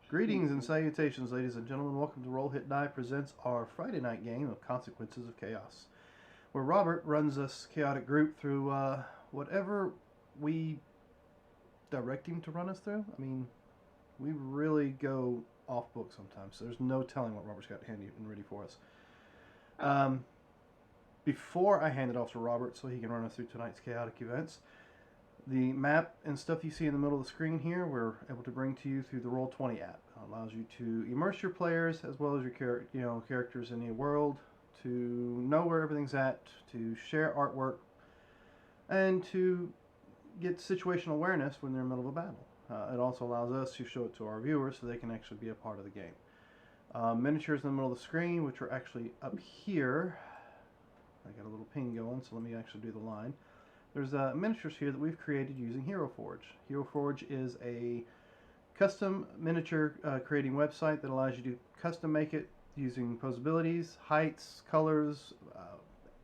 Greetings and salutations, ladies and gentlemen. Welcome to Roll Hit Die presents our Friday night game of Consequences of Chaos, where Robert runs this chaotic group through whatever we direct him to run us through. I mean, we really go off book sometimes, so there's no telling what Robert's got handy and ready for us. Um, Before I hand it off to Robert so he can run us through tonight's chaotic events, the map and stuff you see in the middle of the screen here, we're able to bring to you through the Roll20 app. It allows you to immerse your players as well as your characters in the world, to know where everything's at, to share artwork, and to get situational awareness when they're in the middle of a battle. It also allows us to show it to our viewers so they can actually be a part of the game. Miniatures in the middle of the screen, which are actually up here. I got a little ping going, so let me actually do the line. There's miniatures here that we've created using Hero Forge. Hero Forge is a custom miniature creating website that allows you to custom make it using posabilities, heights, colors,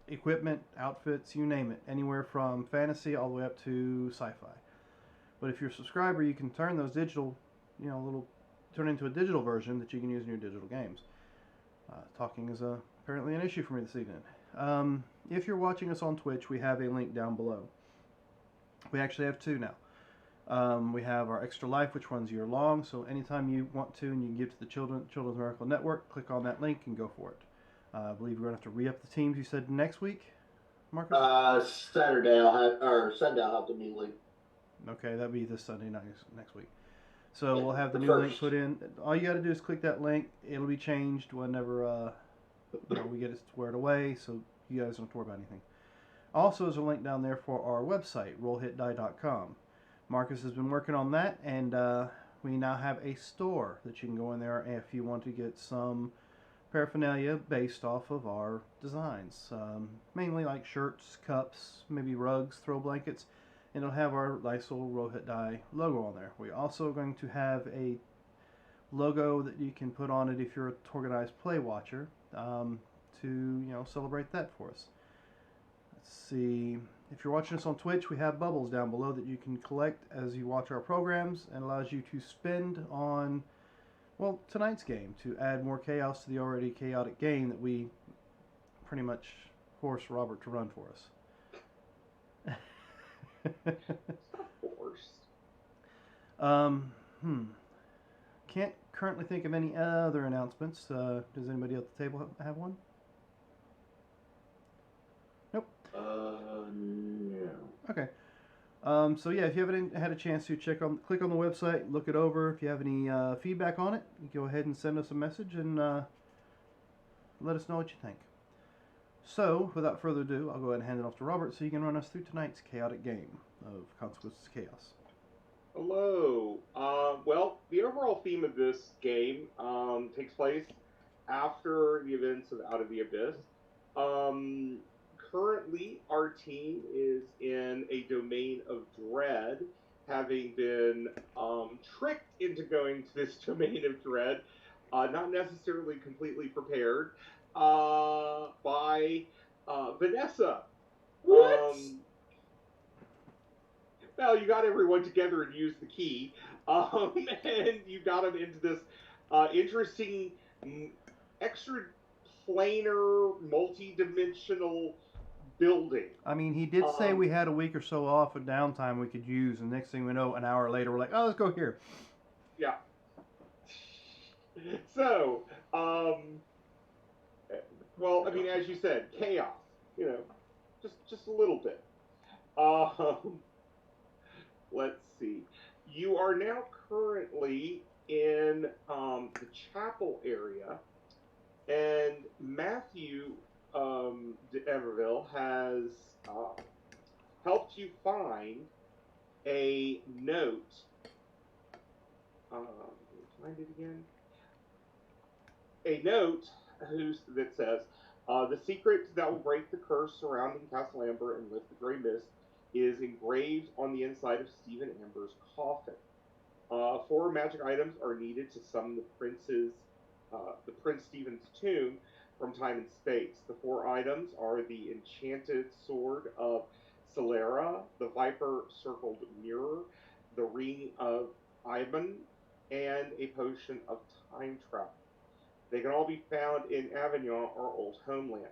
equipment, outfits, you name it. Anywhere from fantasy all the way up to sci-fi. But if you're a subscriber, you can turn those digital, turn into a digital version that you can use in your digital games. Talking is apparently an issue for me this evening. If you're watching us on Twitch, we have a link down below. We actually have two now. We have our Extra Life, which runs year long, so anytime you want to and you can give to the Children's Miracle Network, click on that link and go for it. I believe we're going to have to re-up the teams, you said, next week, Marcus? Sunday I'll have the new link. Okay, that'll be this Sunday night next week. So we'll have the The new link first. put in. All you got to do is click that link. It'll be changed whenever we get it squared away, so you guys don't have to worry about anything. Also, there's a link down there for our website, rollhitdie.com. Marcus has been working on that, and we now have a store that you can go in there if you want to get some paraphernalia based off of our designs. Mainly like shirts, cups, maybe rugs, throw blankets, and it'll have our nice little Roll Hit Die logo on there. We're also going to have a logo that you can put on it if you're a Torganized Play watcher to celebrate that for us. Let's see. If you're watching us on Twitch, we have bubbles down below that you can collect as you watch our programs, and allows you to spend on, well, tonight's game to add more chaos to the already chaotic game that we pretty much force Robert to run for us. Forced. Hmm. Can't currently think of any other announcements. Does anybody at the table have one? Nope. No. Okay. So yeah, if you haven't had a chance to click on the website, look it over. If you have any feedback on it, you go ahead and send us a message and let us know what you think. So, without further ado, I'll go ahead and hand it off to Robert so you can run us through tonight's chaotic game of Consequences of Chaos. Hello. Well, the overall theme of this game takes place after the events of Out of the Abyss. Currently, our team is in a domain of dread, having been tricked into going to this domain of dread, not necessarily completely prepared, by Vanessa. What? Well, you got everyone together and used the key, and you got them into this interesting, extra planar, multi-dimensional building. I mean, he did say we had a week or so off of downtime we could use, and next thing we know, an hour later, we're like, oh, let's go here. Yeah. So, well, I mean, as you said, chaos. Just a little bit. Um, let's see. You are now currently in the chapel area, and Matthew d'Everville has helped you find a note. Find it again. A note that says, "The secret that will break the curse surrounding Castle Amber and lift the gray mist is engraved on the inside of Stephen Amber's coffin. Four magic items are needed to summon the Prince Stephen's tomb from time and space. The four items are the enchanted sword of Celera, the viper circled mirror, the ring of Iban, and a potion of time travel. They can all be found in Avignon or Old Homeland.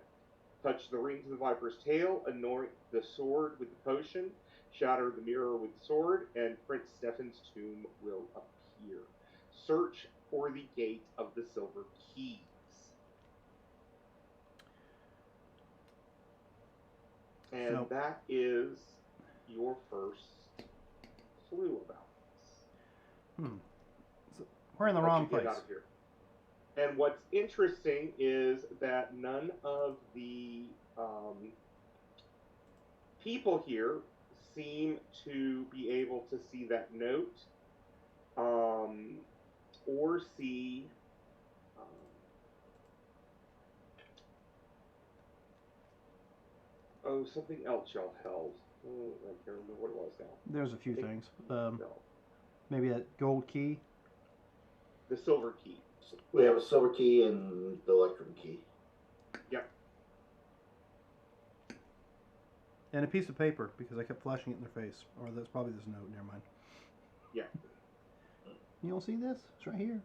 Touch the ring to the viper's tail, anoint the sword with the potion, shatter the mirror with the sword, and Prince Stephen's tomb will appear. Search for the gate of the silver keys. And So- that is your first clue about this. So we're in the How'd wrong you get place. out of here? And what's interesting is that none of the people here seem to be able to see that note or see something else y'all held. Oh, I can't remember what it was now. There's a few things. No. Maybe that gold key. The silver key. We have a silver key and the electrum key. Yep. And a piece of paper, because I kept flashing it in their face. Or that's probably this note, never mind. Yeah. You don't see this? It's right here.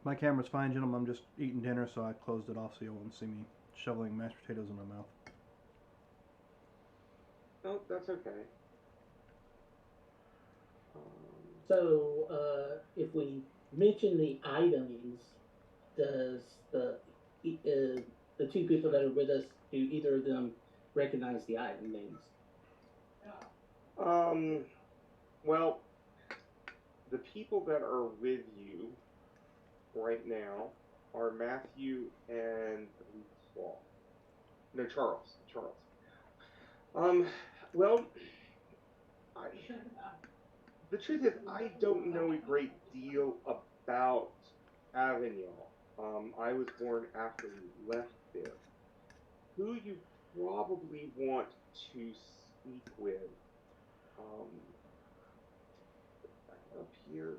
My camera's fine, gentlemen. I'm just eating dinner, so I closed it off so you won't see me shoveling mashed potatoes in my mouth. No, that's okay. So, if we mention the items, does the two people that are with us, do either of them recognize the item names? Well, the people that are with you right now are Matthew and Claude. No, Charles. Well, the truth is, I don't know a great deal about Avignon. I was born after you left there. Who you probably want to speak with, up here,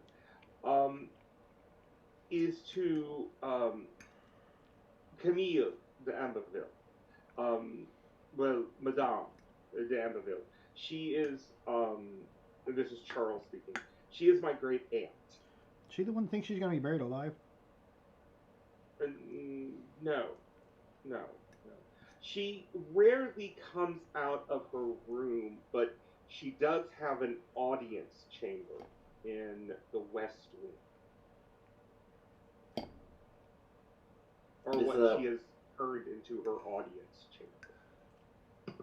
is to Camille d'Amberville. Well, Madame d'Amberville. She is, this is Charles speaking. She is my great aunt. She the one that thinks she's going to be buried alive? No. She rarely comes out of her room, but she does have an audience chamber in the West Wing. Or Is what that- she has turned into her audience chamber.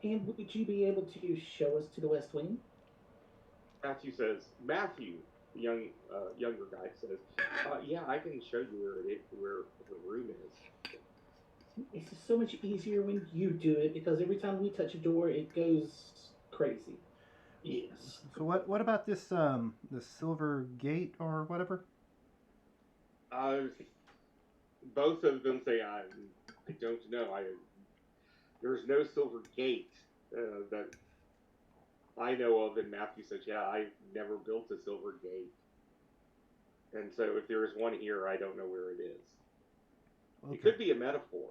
And would you be able to show us to the West Wing? Matthew, the younger guy, says, yeah, I can show you where the room is. It's just so much easier when you do it, because every time we touch a door, it goes crazy. Yes. So what about this the silver gate or whatever? Both of them say, I don't know. There's no silver gate that I know of. And Matthew says, yeah, I've never built a silver gate. And so if there is one here, I don't know where it is. Okay. It could be a metaphor.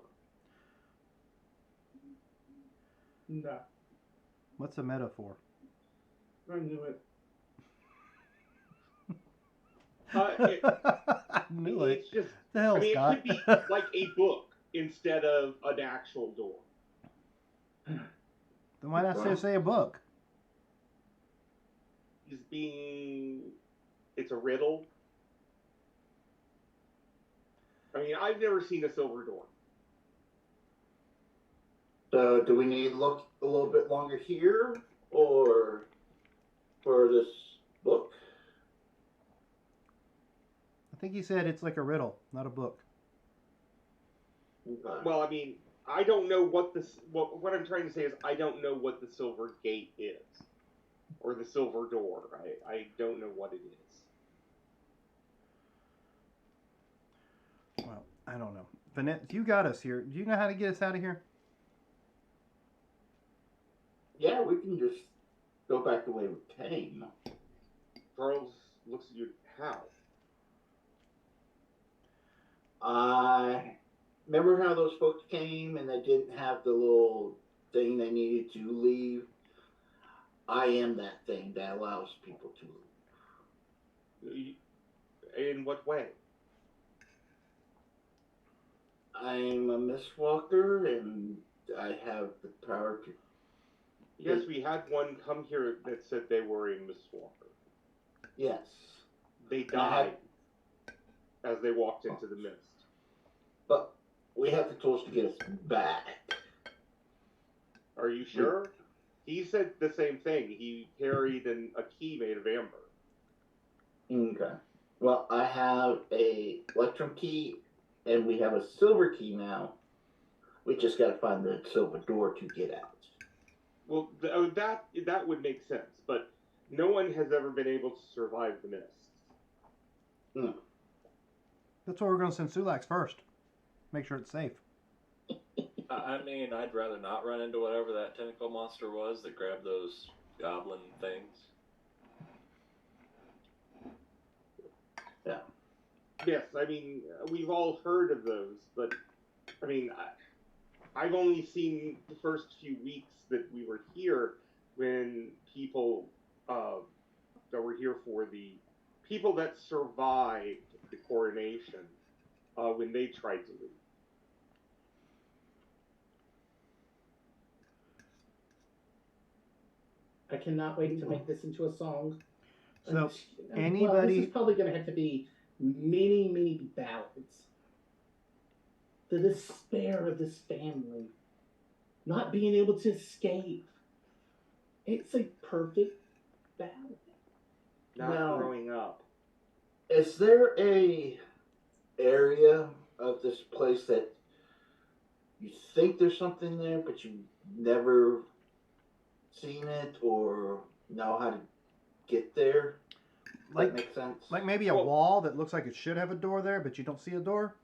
No, What's a metaphor? I knew it. I knew it. It's just, The hell, I mean, Scott? it could be like a book instead of an actual door. Then why not say a book? It's a riddle. I mean, I've never seen a silver door. So, do we need to look a little bit longer here, or for this book? I think he said it's like a riddle, not a book. Well, I mean, I don't know what what I'm trying to say is I don't know what the silver gate is. Or the silver door. I don't know what it is. Well, I don't know. Vanette, you got us here. Do you know how to get us out of here? Yeah, we can just go back the way we came. Charles looks at you. How? I remember how those folks came and they didn't have the little thing they needed to leave. I am that thing that allows people to leave. In what way? I'm a Mistwalker, and I have the power to. Yes, we had one come here that said they were a Mistwalker. Yes. They died as they walked into the mist. But we have the tools to get us back. Are you sure? He said the same thing. He carried a key made of amber. Okay. Well, I have a electrum key, and we have a silver key now. We just got to find the silver door to get out. Well, that would make sense, but no one has ever been able to survive the mist. That's why we're going to send Sulax first. Make sure it's safe. I mean, I'd rather not run into whatever that tentacle monster was that grabbed those goblin things. Yeah. Yes, I mean, we've all heard of those, but, I mean, I've only seen the first few weeks that we were here when people that were here for the people that survived the coronation when they tried to leave. I cannot wait to make this into a song. So, Well, anybody... this is probably going to have to be many, many ballads. The despair of this family. Not being able to escape. It's a perfect ballad. Not No. growing up. Is there a area of this place that you think there's something there, but you've never seen it or know how to get there? Like, that makes sense. like maybe a Well- wall that looks like it should have a door there, but you don't see a door?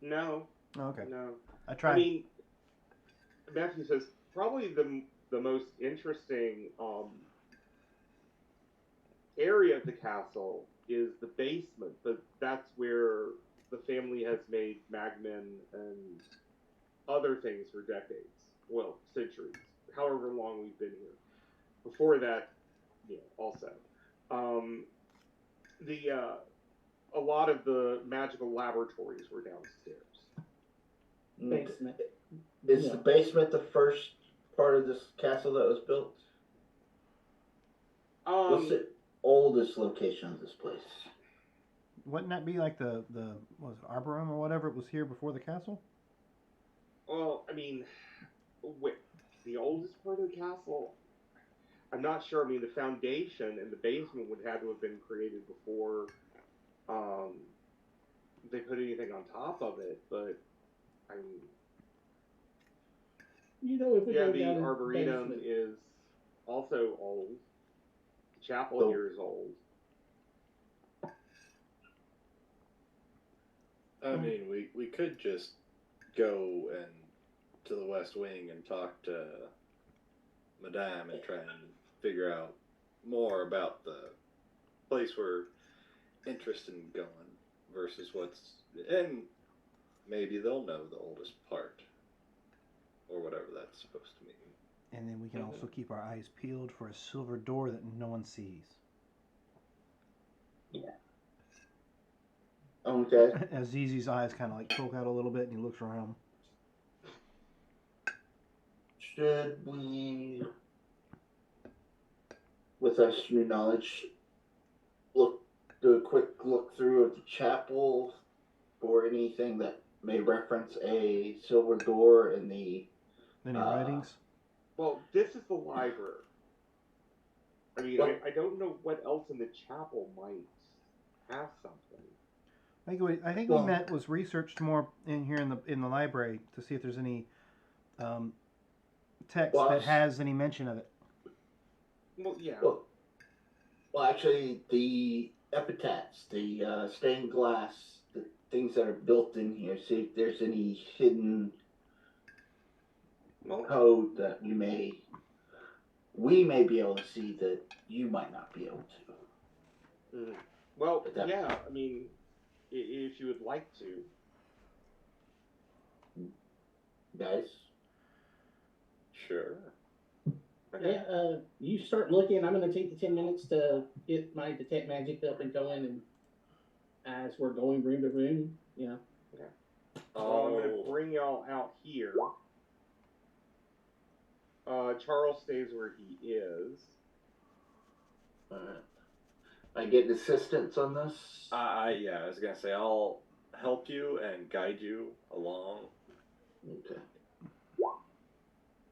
No, Oh, okay. no. I tried. I mean, Matthew says probably the most interesting area of the castle is the basement, but that's where the family has made magmen and other things for decades. Well, centuries. However long we've been here. Before that, also. A lot of the magical laboratories were downstairs. Basement. Is Yeah. the basement the first part of this castle that was built? What's the oldest location of this place? Wouldn't that be like the what was it, Arboretum or whatever it was here before the castle? Well, I mean, the oldest part of the castle, I'm not sure. I mean, the foundation and the basement would have to have been created before they put anything on top of it. But I mean, If we yeah, go the down Arboretum basement, is also old. The chapel So- here is old. I mean, we could just go and to the West Wing and talk to Madame and try and figure out more about the place we're interested in going versus and maybe they'll know the oldest part or whatever that's supposed to mean. And then we can also keep our eyes peeled for a silver door that no one sees. Okay. As Zizi's eyes kind of like poke out a little bit and he looks around. Should we, with our new knowledge, do a quick look through of the chapel for anything that may reference a silver door in the... Any writings? Well, this is the library. I mean, Well- I don't know what else in the chapel might have something. I think Well- we meant was researched more in here in the library to see if there's any text Well, that has any mention of it. Well, yeah. Well, actually, the epitaphs, the stained glass, the things that are built in here, see if there's any hidden Well, code that we may be able to see that you might not be able to. well, But that- yeah. I mean, if you would like to. Guys? Sure. Yeah, you start looking. I'm going to take the 10 minutes to get my detect magic up and going, and as we're going room to room, Okay. I'm going to Oh, bring y'all out here. Charles stays where he is. Alright. I get assistance on this. yeah, I was gonna say I'll help you and guide you along, Okay.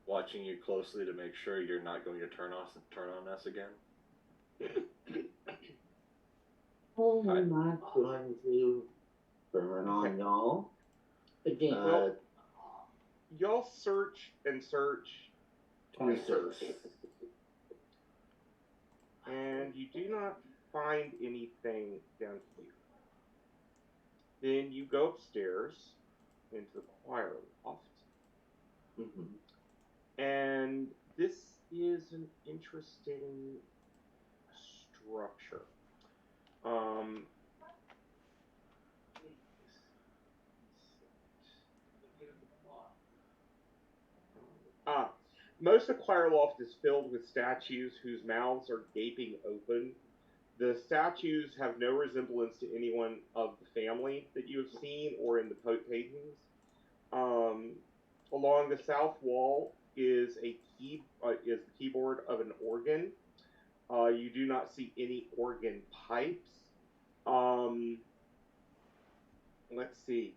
watching you closely to make sure you're not going to turn on us again. Oh, I'm not going to burn on y'all. again. Well, y'all search and search, 26. and you do not find anything down here. Then you go upstairs into the choir loft, Mm-hmm. and this is an interesting structure. Most of the choir loft is filled with statues whose mouths are gaping open. The statues have no resemblance to anyone of the family that you have seen or in the paintings. Along the south wall is is the keyboard of an organ. You do not see any organ pipes. Let's see.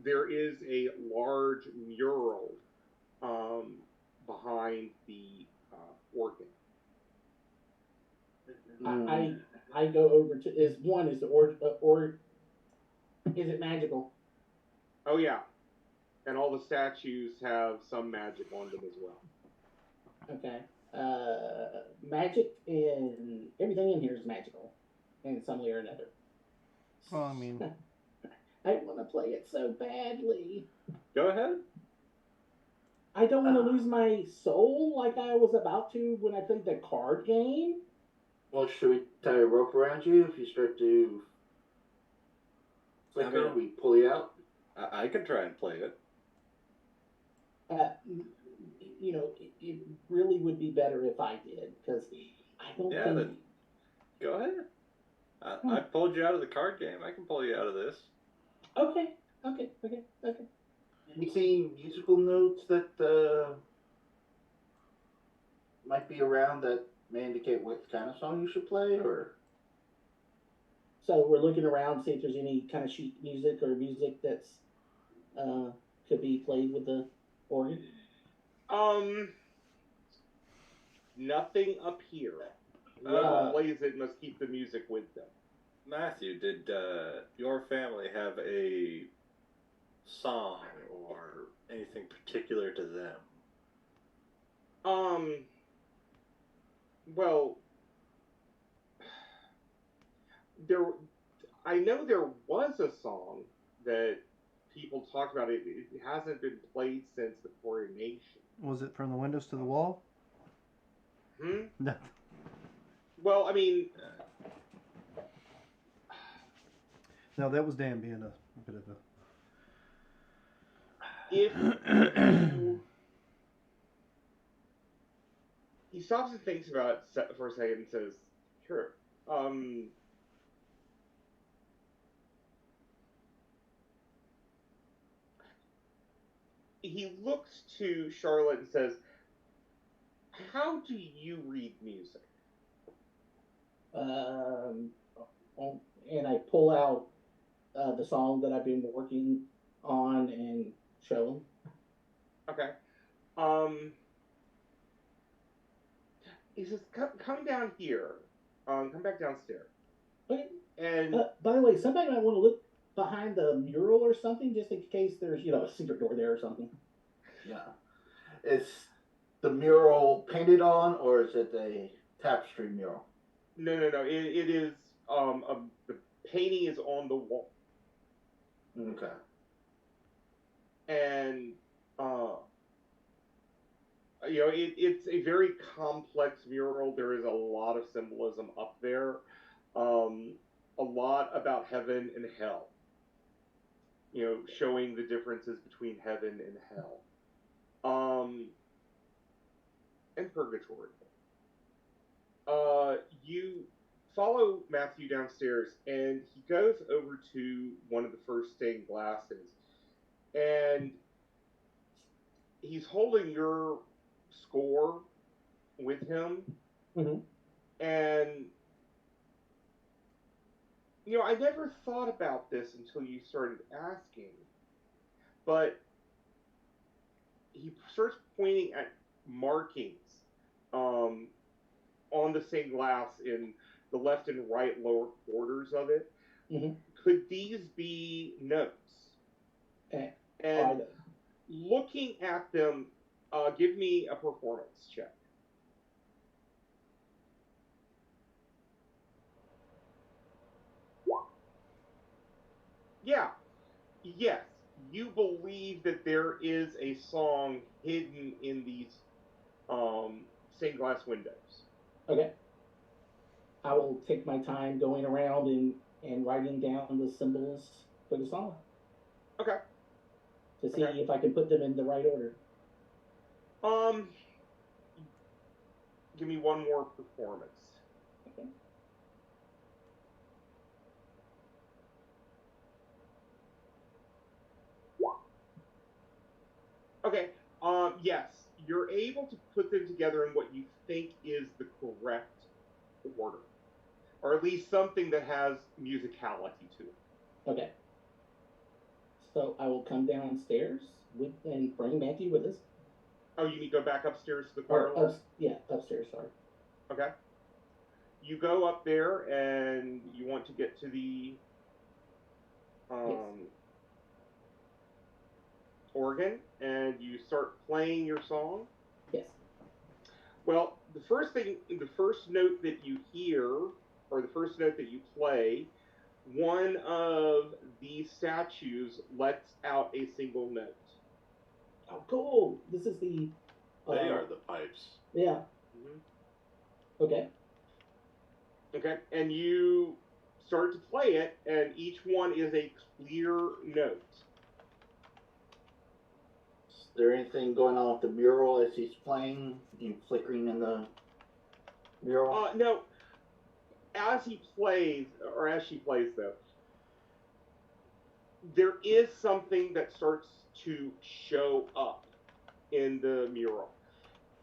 There is a large mural behind the organ. I go over to is the or is it magical? Oh yeah, and all the statues have some magic on them as well. Okay. Magic and everything in here is magical, in some way or another. Well, I mean, I want to play it so badly. Go ahead. I don't want to lose my soul like I was about to when I played the card game. Well, should we tie a rope around you if you start to flicker? I mean- we pull you out. I could try and play it. It really would be better if I did, because I don't Yeah, think. then go ahead. I pulled you out of the card game. I can pull you out of this. Okay. Any musical notes that might be around that may indicate what kind of song you should play, or? So we're looking around to see if there's any kind of sheet music or music that's could be played with the organ. Nothing up here. Whoever plays it must keep the music with them. Matthew, did your family have a song or anything particular to them? Well, I know there was a song that people talked about. It hasn't been played since the coronation. was it from the windows to the wall? No. Well, I mean, No, that was Dan being a bit of if he stops and thinks about it for a second and says, "Sure." He looks to Charlotte and says, "How do you read music?" And I pull out the song that I've been working on and show him. Okay. He says, "Come down here. Come back downstairs." Okay. And By the way, somebody might want to look behind the mural or something, just in case there's a secret door there or something. Yeah. Is the mural painted on, or is it a tapestry mural? no. It is. The painting is on the wall, Okay. and it's a very complex mural. There is a lot of symbolism up there. A lot about heaven and hell. Showing the differences between heaven and hell. And purgatory. You follow Matthew downstairs, and he goes over to one of the first stained glasses, and he's holding your score with him, Mm-hmm. and I never thought about this until you started asking, but he starts pointing at markings on the stained glass in the left and right lower quarters of it. Mm-hmm. Could these be notes? Okay. And looking at them, give me a performance check. Yeah. Yes. You believe that there is a song hidden in these stained glass windows. Okay. I will take my time going around and writing down the symbols for the song. Okay. To see if I can put them in the right order. Give me one more performance. Okay. Okay. Yes, you're able to put them together in what you think is the correct order, or at least something that has musicality to it. Okay. So I will come downstairs and bring Matthew with us. Oh, you need to go back upstairs to the choir Or loft? upstairs. Sorry. Okay. You go up there and you want to get to the organ, and you start playing your song. Yes. Well, the first note that you hear, or the first note that you play, one of these statues lets out a single note. Oh, cool. This is the. They are the pipes. Yeah. Mm-hmm. Okay. Okay, and you start to play it, and each one is a clear note. Is there anything going on with the mural as he's playing? You flickering in the mural? No. As he plays, or as she plays, though, there is something that starts to show up in the mural.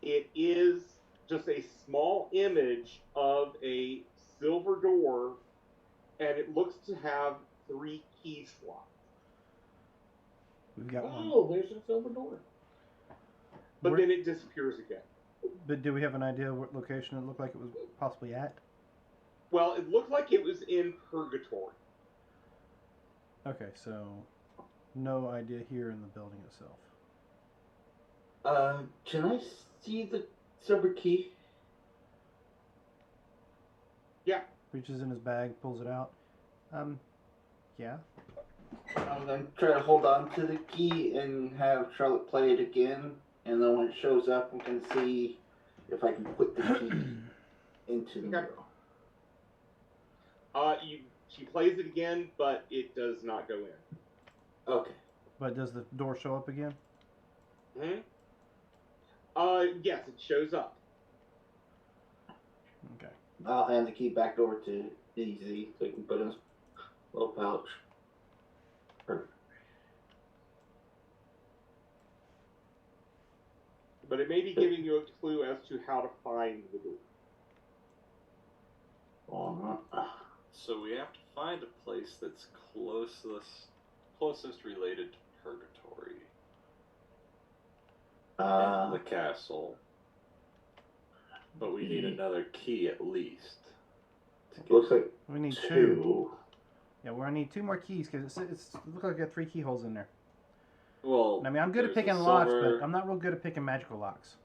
It is just a small image of a silver door, and it looks to have 3 key slots. We've got one. Oh, there's a silver door. But then it disappears again. But do we have an idea what location it looked like it was possibly at? Well, it looked like it was in Purgatory. Okay, so no idea here in the building itself. Can I see the silver key? Yeah. Reaches in his bag, pulls it out. Yeah. I'm gonna try to hold on to the key and have Charlotte play it again, and then when it shows up, I'm gonna see if I can put the key into the mural. She plays it again, but it does not go in. Okay. But does the door show up again? Hmm? Yes, it shows up. Okay. I'll hand the key back over to DZ so he can put it in his little pouch. Perfect. But it may be giving you a clue as to how to find the door. So we have to find a place that's closest related to Purgatory. And the castle. But we need another key at least. Looks like We need 2. 2. Yeah, we're gonna need 2 more keys because it looks like I got 3 keyholes in there. Well, I mean, I'm good at there's a picking locks, silver- but I'm not real good at picking magical locks.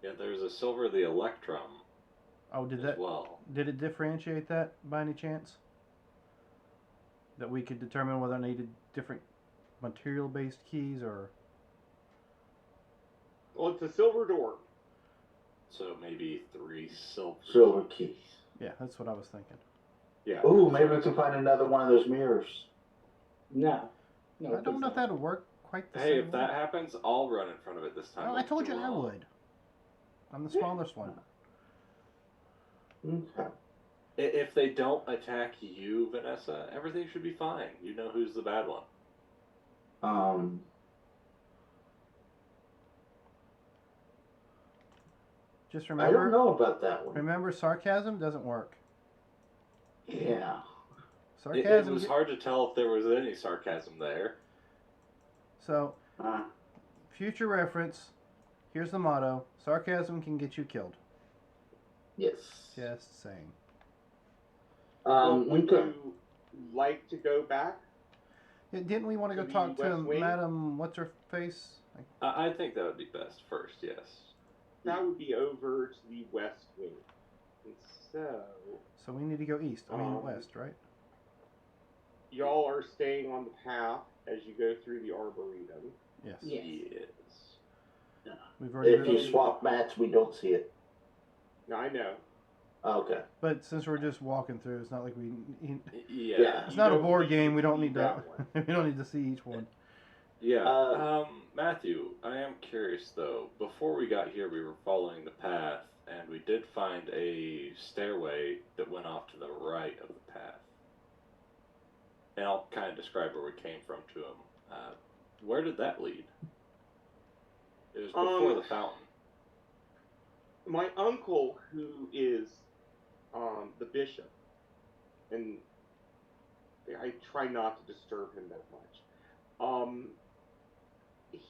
Yeah, there's a silver the Electrum Oh, did as well. Did it differentiate that by any chance? That we could determine whether I needed different material-based keys or... Well, it's a silver door. So maybe 3 Silver keys. Yeah, that's what I was thinking. Yeah. Ooh, maybe we can find another one of those mirrors. No. I don't know if that'll work quite the Hey, same if that way. happens, I'll run in front of it this time. Oh, I like told you I Joel. would. I'm the smallest one. Okay. If they don't attack you, Vanessa, everything should be fine. You know who's the bad one. Just I don't remember, know about that one. remember, sarcasm doesn't work. Yeah. It Sarcasm. was hard to tell if there was any sarcasm there. So, Uh, future reference. Here's the motto: sarcasm can get you killed. yes. Just saying. Would Okay. you like to go back? Yeah, didn't we want to To go the talk to West Wing? Madam What's her face? I think that would be best first, yes. That would be over to the West Wing. And so, So we need to go east. I mean Um, west, right? y'all are staying on the path as you go through the Arboretum. Yes. Yes. Yes. We've already. If you Been, swap mats, we don't see it. Now, I know. Okay. but since we're just walking through, it's not like we. Yeah. It's You not a don't board need game. to We don't see need to. that one. We don't need to see each one. Yeah. Uh, Matthew, I am curious though. Before we got here, we were following the path, and we did find a stairway that went off to the right of the path. And I'll kind of describe where we came from to him. Where did that lead? It was before the fountain. My uncle, who is the bishop, and I try not to disturb him that much.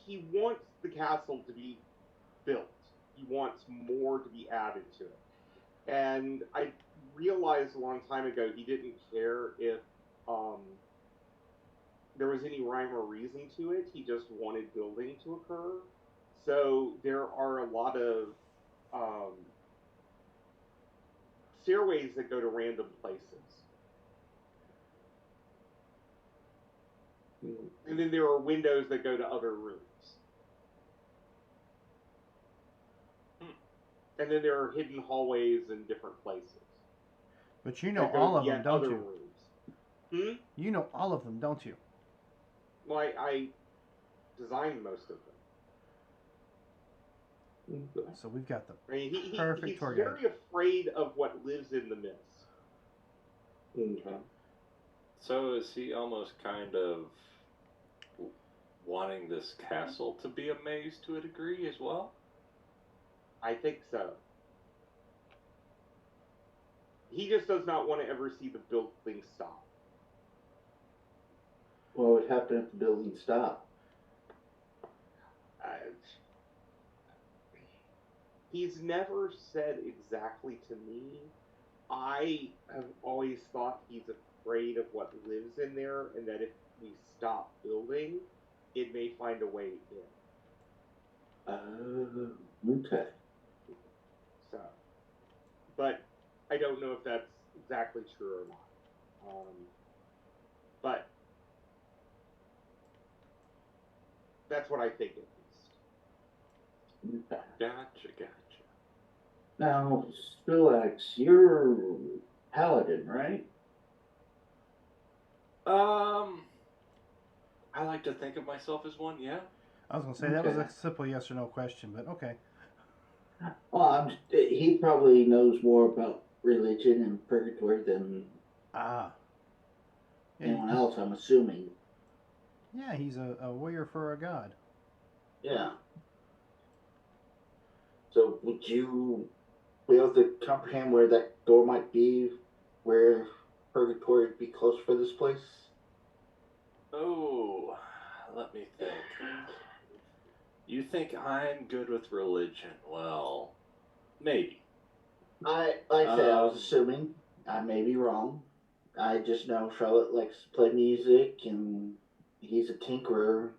He wants the castle to be built. He wants more to be added to it. And I realized a long time ago he didn't care if there was any rhyme or reason to it. He just wanted building to occur. So there are a lot of stairways that go to random places. And then there are windows that go to other rooms. And then there are hidden hallways in different places. But you know that go all of to them, yet don't other you? Rooms. You know all of them, don't you? Well, I designed most of them. So we've got the I mean, Perfect he's tour guide. very afraid of what lives in the mist. Okay. So is he almost kind of wanting this castle to be a maze to a degree as well? I think so. He just does not want to ever see the building stop. What would happen if the building stopped? He's never said exactly to me. I have always thought he's afraid of what lives in there, and that if we stop building, it may find a way in. Okay. So, but I don't know if that's exactly true or not. But that's what I think at least. Okay. Gotcha. Now, Spillax, you're paladin, right? I like to think of myself as one, yeah. I was gonna say that was a Okay. simple yes or no question, but okay. Well, he probably knows more about religion and purgatory than Ah. anyone Yeah, else, I'm assuming. yeah, he's a warrior for a god. Yeah. So, would you be able to comprehend where that door might be, where purgatory would be close for this place? Oh, let me think. You think I'm good with religion? Well, maybe. Like I said, I was assuming. I may be wrong. I just know Charlotte likes to play music, and he's a tinkerer.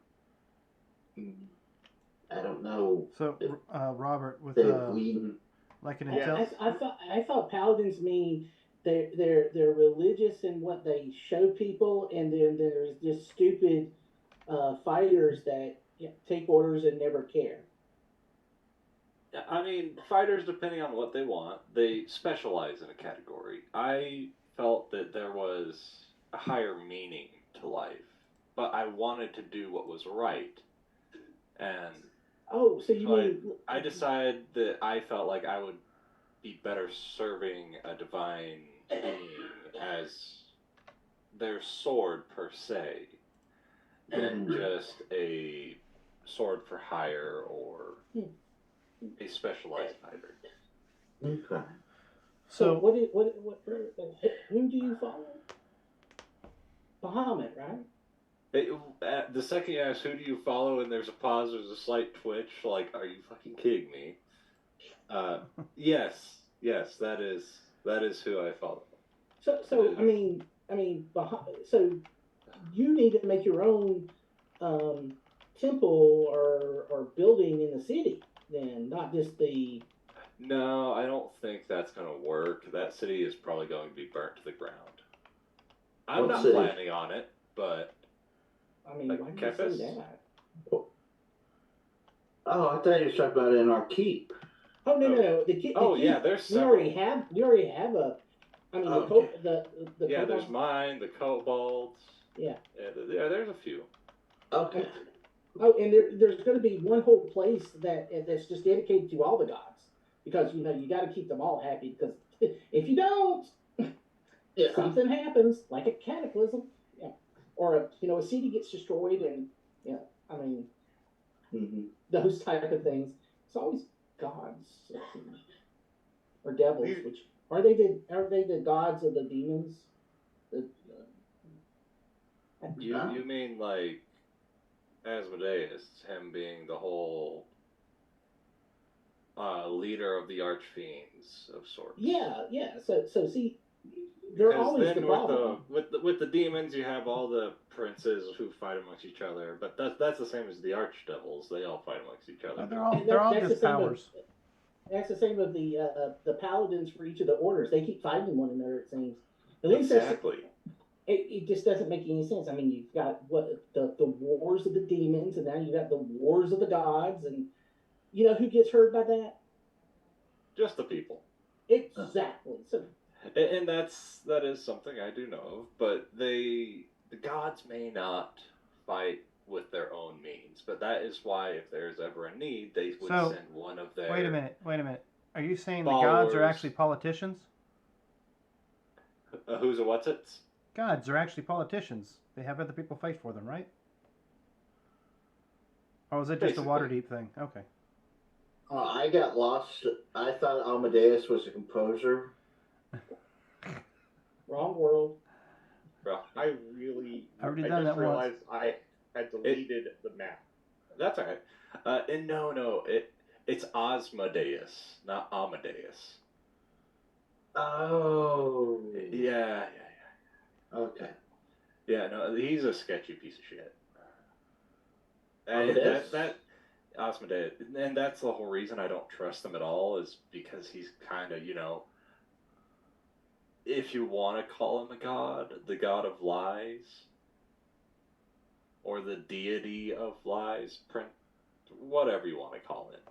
I don't know So, Robert, with if we. like an Yeah. intel, I thought paladins mean they're religious in what they show people, and then there's just stupid fighters that take orders and never care. I mean, fighters, depending on what they want, they specialize in a category. I felt that there was a higher meaning to life, but I wanted to do what was right. And Oh, so you So mean I decided that I felt like I would be better serving a divine being as their sword per se than just a sword for hire or a specialized fighter. Okay. so? So Who do you follow? Bahamut, right? The second you ask who do you follow and there's a pause, there's a slight twitch, like, are you fucking kidding me? Yes, that is who I follow. So so you need to make your own temple or building in the city, then, not just the. No, I don't think that's gonna work. That city is probably going to be burnt to the ground. I'm What not city? planning on it, but I mean, like why do you Kefis? say that? Oh, I thought you were talking about in our keep. Oh no! Yeah, there's we several. already have a. I mean, Okay. the Yeah, Cobalt- there's mine, the kobolds. Yeah. Yeah, there's a few. Okay. Oh, and there's going to be one whole place that's just dedicated to all the gods, because you got to keep them all happy, because if you don't, Yeah. something happens, like a cataclysm, or a city gets destroyed, and I mean, Mm-hmm. those type of things. It's always gods or devils, which are they the gods of the demons? You mean like Asmodeus, him being the whole leader of the archfiends of sorts? Yeah. So see, they're Because always then the problem. with the demons, you have all the princes who fight amongst each other. But that's the same as the archdevils. They all fight amongst each other. they're all That's just the same powers. That's the same of the paladins for each of the orders. They keep fighting one another. It seems. At least Exactly. it just doesn't make any sense. I mean, you've got the wars of the demons, and now you got the wars of the gods, and who gets hurt by that? Just the people. Exactly. So. And that is something I do know of, but the gods may not fight with their own means, but that is why if there's ever a need, they would send one of their. Wait a minute. Are you saying the gods are actually politicians? Who's a what's it? Gods are actually politicians. They have other people fight for them, right? Or was it just Basically. a Waterdeep thing? Okay. I got lost. I thought Amadeus was a composer. Wrong world. I really. Already I done just that realized I had deleted the map. That's all right. And no, it's Osmodeus, not Amadeus. Oh. Yeah. Okay. Yeah, no, he's a sketchy piece of shit. Amadeus? That Osmodeus, and that's the whole reason I don't trust him at all, is because he's kind of, if you want to call him a god, the god of lies, or the deity of lies, whatever you want to call it.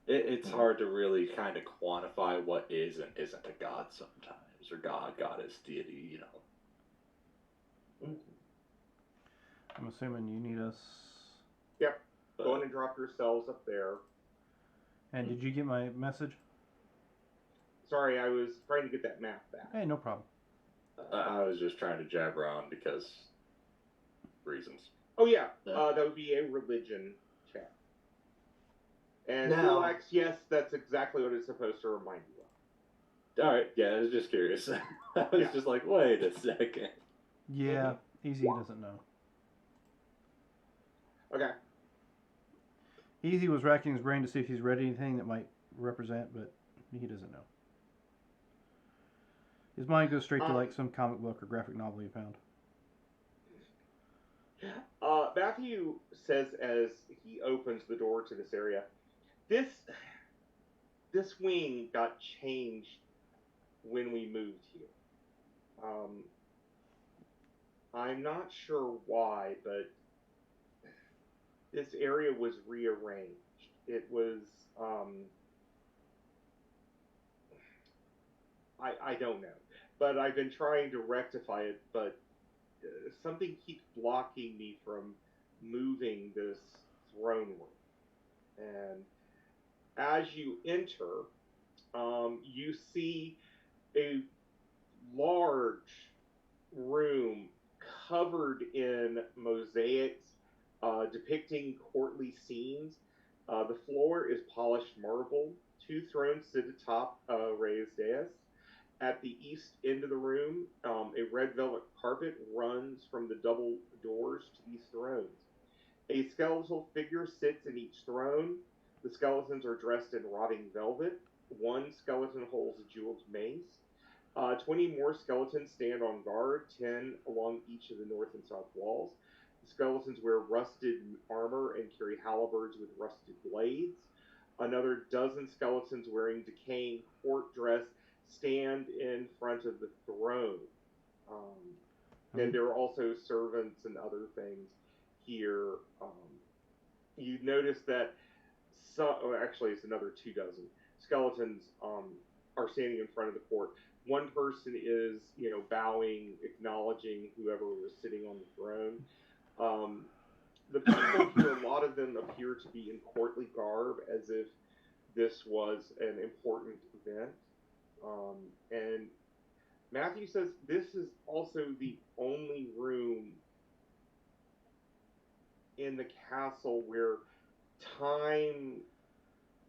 It's hard to really kind of quantify what is and isn't a god sometimes, or goddess, deity, I'm assuming you need us. Yep. Go in and drop yourselves up there. And did you get my message? Sorry, I was trying to get that map back. Hey, no problem. I was just trying to jab around because reasons. Oh yeah, that would be a religion check. And Now- Relax, yes, that's exactly what it's supposed to remind you of. All right, yeah, I was just curious. I was just like, wait a second. Yeah, Easy doesn't know. Okay. Easy was racking his brain to see if he's read anything that might represent, but he doesn't know. His mind goes straight to like some comic book or graphic novel he found. Matthew says as he opens the door to this area, this wing got changed when we moved here. I'm not sure why, but this area was rearranged. It was, I don't know. But I've been trying to rectify it, but something keeps blocking me from moving this throne room. And as you enter, you see a large room covered in mosaics depicting courtly scenes. The floor is polished marble. Two thrones sit atop a raised dais. At the east end of the room, a red velvet carpet runs from the double doors to these thrones. A skeletal figure sits in each throne. The skeletons are dressed in rotting velvet. One skeleton holds a jeweled mace. 20 more skeletons stand on guard, 10 along each of the north and south walls. The skeletons wear rusted armor and carry halberds with rusted blades. Another dozen skeletons wearing decaying court dress stand in front of the throne. And there are also servants and other things here. You notice that actually it's another 2 dozen skeletons are standing in front of the court. One person is, bowing, acknowledging whoever was sitting on the throne. The people here, a lot of them appear to be in courtly garb, as if this was an important event. And Matthew says this is also the only room in the castle where time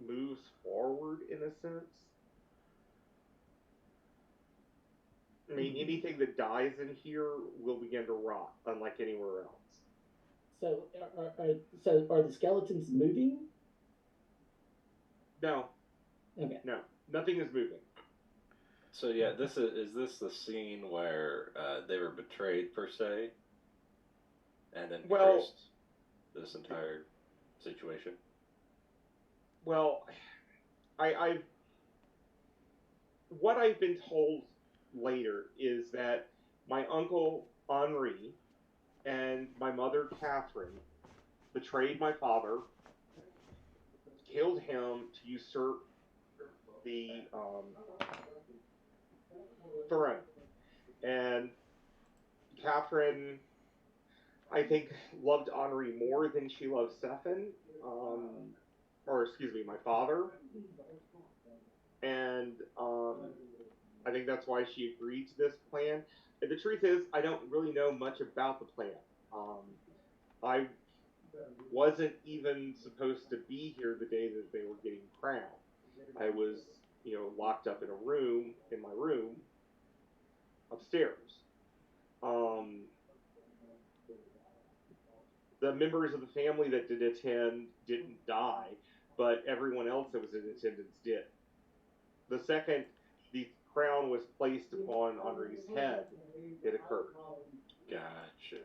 moves forward, in a sense. I mean, anything that dies in here will begin to rot, unlike anywhere else. So are the skeletons moving? No. Okay. No, nothing is moving. So yeah, is this the scene where they were betrayed per se, and then cursed this entire situation? Well, what I've been told later is that my uncle Henri and my mother Catherine betrayed my father, killed him to usurp the throne. And Catherine, I think, loved Henri more than she loved Stefan, my father. And I think that's why she agreed to this plan. And the truth is, I don't really know much about the plan. I wasn't even supposed to be here the day that they were getting crowned. I was, locked up in my room, upstairs. The members of the family that did attend didn't die, but everyone else that was in attendance did. The second the crown was placed upon Henri's head, it occurred. Gotcha.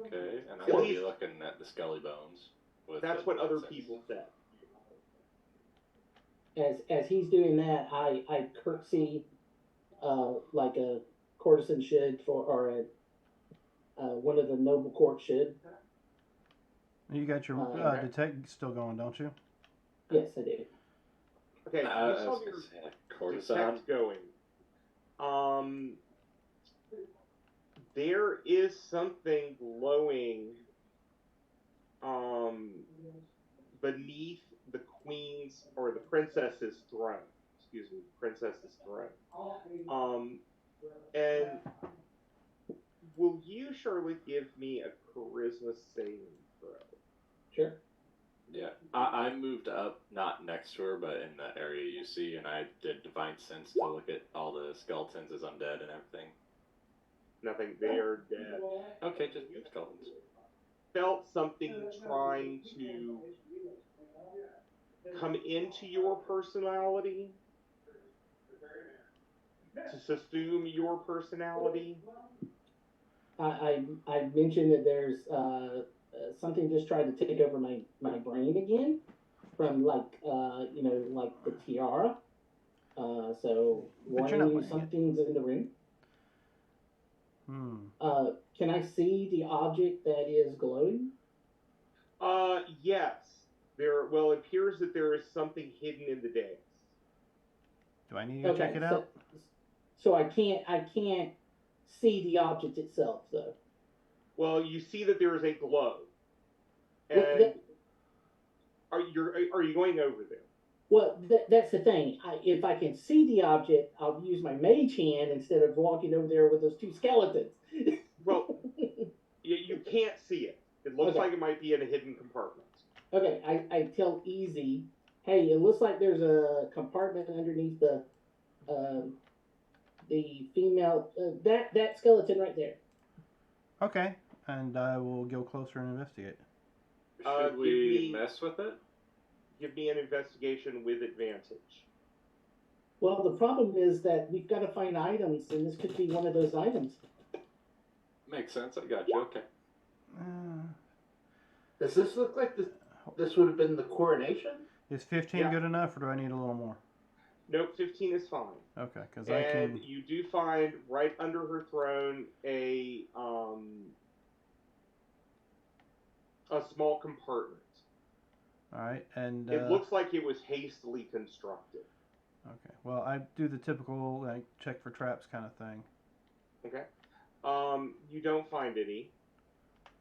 Okay, and I'm going to be looking at the skelly bones. That's what other people said. As he's doing that, I curtsy like a courtesan should or one of the noble court should. You got your detect still going, don't you? Yes, I do. Okay, you saw your detect going. There is something glowing beneath the queen's or the princess's throne. Excuse me, princess's throne. And will you, Shirley, give me a charisma saving throw? Sure. Yeah, I moved up, not next to her, but in the area you see, and I did Divine Sense to look at all the skeletons as undead and everything. Nothing, they are dead. Okay, just skeletons. Felt something trying to come into your personality, to assume your personality. I mentioned that there's something just tried to take over my brain again from like the tiara. So warning you, something's in the room. Can I see the object that is glowing? Yes. It appears that there is something hidden in the dais. Do I need to check it out? So I can't see the object itself, though. Well, you see that there is a glow. And Are you going over there? Well, that's the thing. If I can see the object, I'll use my mage hand instead of walking over there with those two skeletons. Well, you can't see it. It looks Okay. like it might be in a hidden compartment. Okay, I tell Easy, hey, it looks like there's a compartment underneath the female that skeleton right there. Okay, and I will go closer and investigate. Should give we me- mess with it? Give me an investigation with advantage. Well, the problem is that we've got to find items, and this could be one of those items. Makes sense. I got you. Okay. Does this look like this would have been the coronation? Is 15 Yeah. good enough, or do I need a little more? Nope, 15 is fine. Okay, because I And can. you do find right under her throne a small compartment. All right, and It looks like it was hastily constructed. okay. Well, I do the typical like check for traps kind of thing. Okay. You don't find any.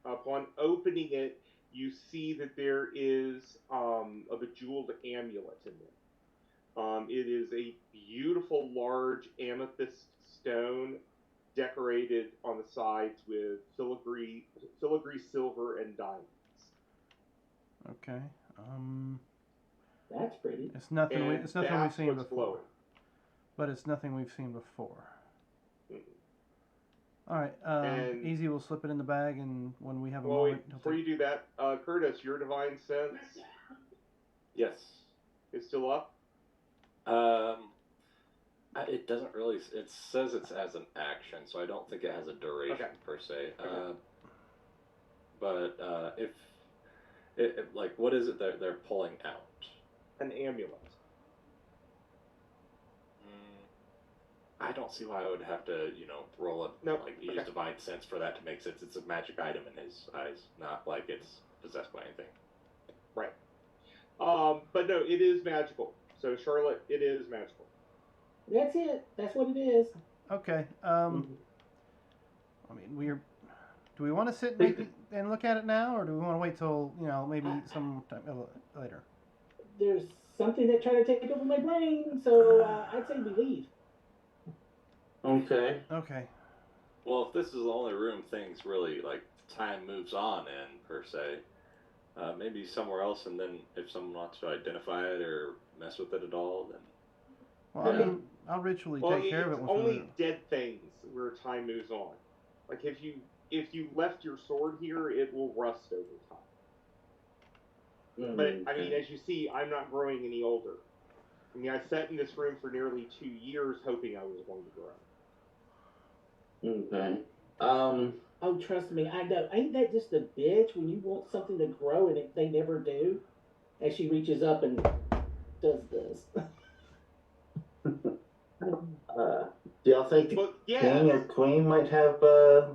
Upon opening it, you see that there is a bejeweled amulet in there. It is a beautiful, large amethyst stone decorated on the sides with filigree silver and diamonds. Okay. That's pretty. It's nothing. And It's nothing we've that's seen what's before. glowing. But it's nothing we've seen before. Mhm. All right. And- Easy. We'll slip it in the bag, and when we have a Well, moment, wait, he'll before take- you do that, Curtis, your divine sense Yes. is still up. It doesn't really. It says it's as an action, so I don't think it has a duration Okay. per se. Okay. But if like, what is it that they're pulling out? An amulet. I don't see why I would have to, roll a Nope. use Okay. divine sense for that to make sense. It's a magic item in his eyes, not like it's possessed by anything. Right. But no, it is magical. So Charlotte, it is magical. That's it. That's what it is. Okay. Mm-hmm. I mean, do we want to sit and look at it now, or do we want to wait till maybe some time later? There's something that tried to take over my brain, so I'd say we leave. Okay. Okay. Well, if this is the only room things really like time moves on in per se, maybe somewhere else, and then if someone wants to identify it or mess with it at all, then Well, I mean, I'll ritually Well, take care of it it's once only dead things where time moves on. Like if you left your sword here, it will rust over time. But I mean, as you see, I'm not growing any older. I mean, I sat in this room for nearly 2 years hoping I was going to grow. Okay. Oh, trust me, I know. Ain't that just a bitch when you want something to grow and they never do? As she reaches up and does this. Do y'all think the But yeah, king or queen might have a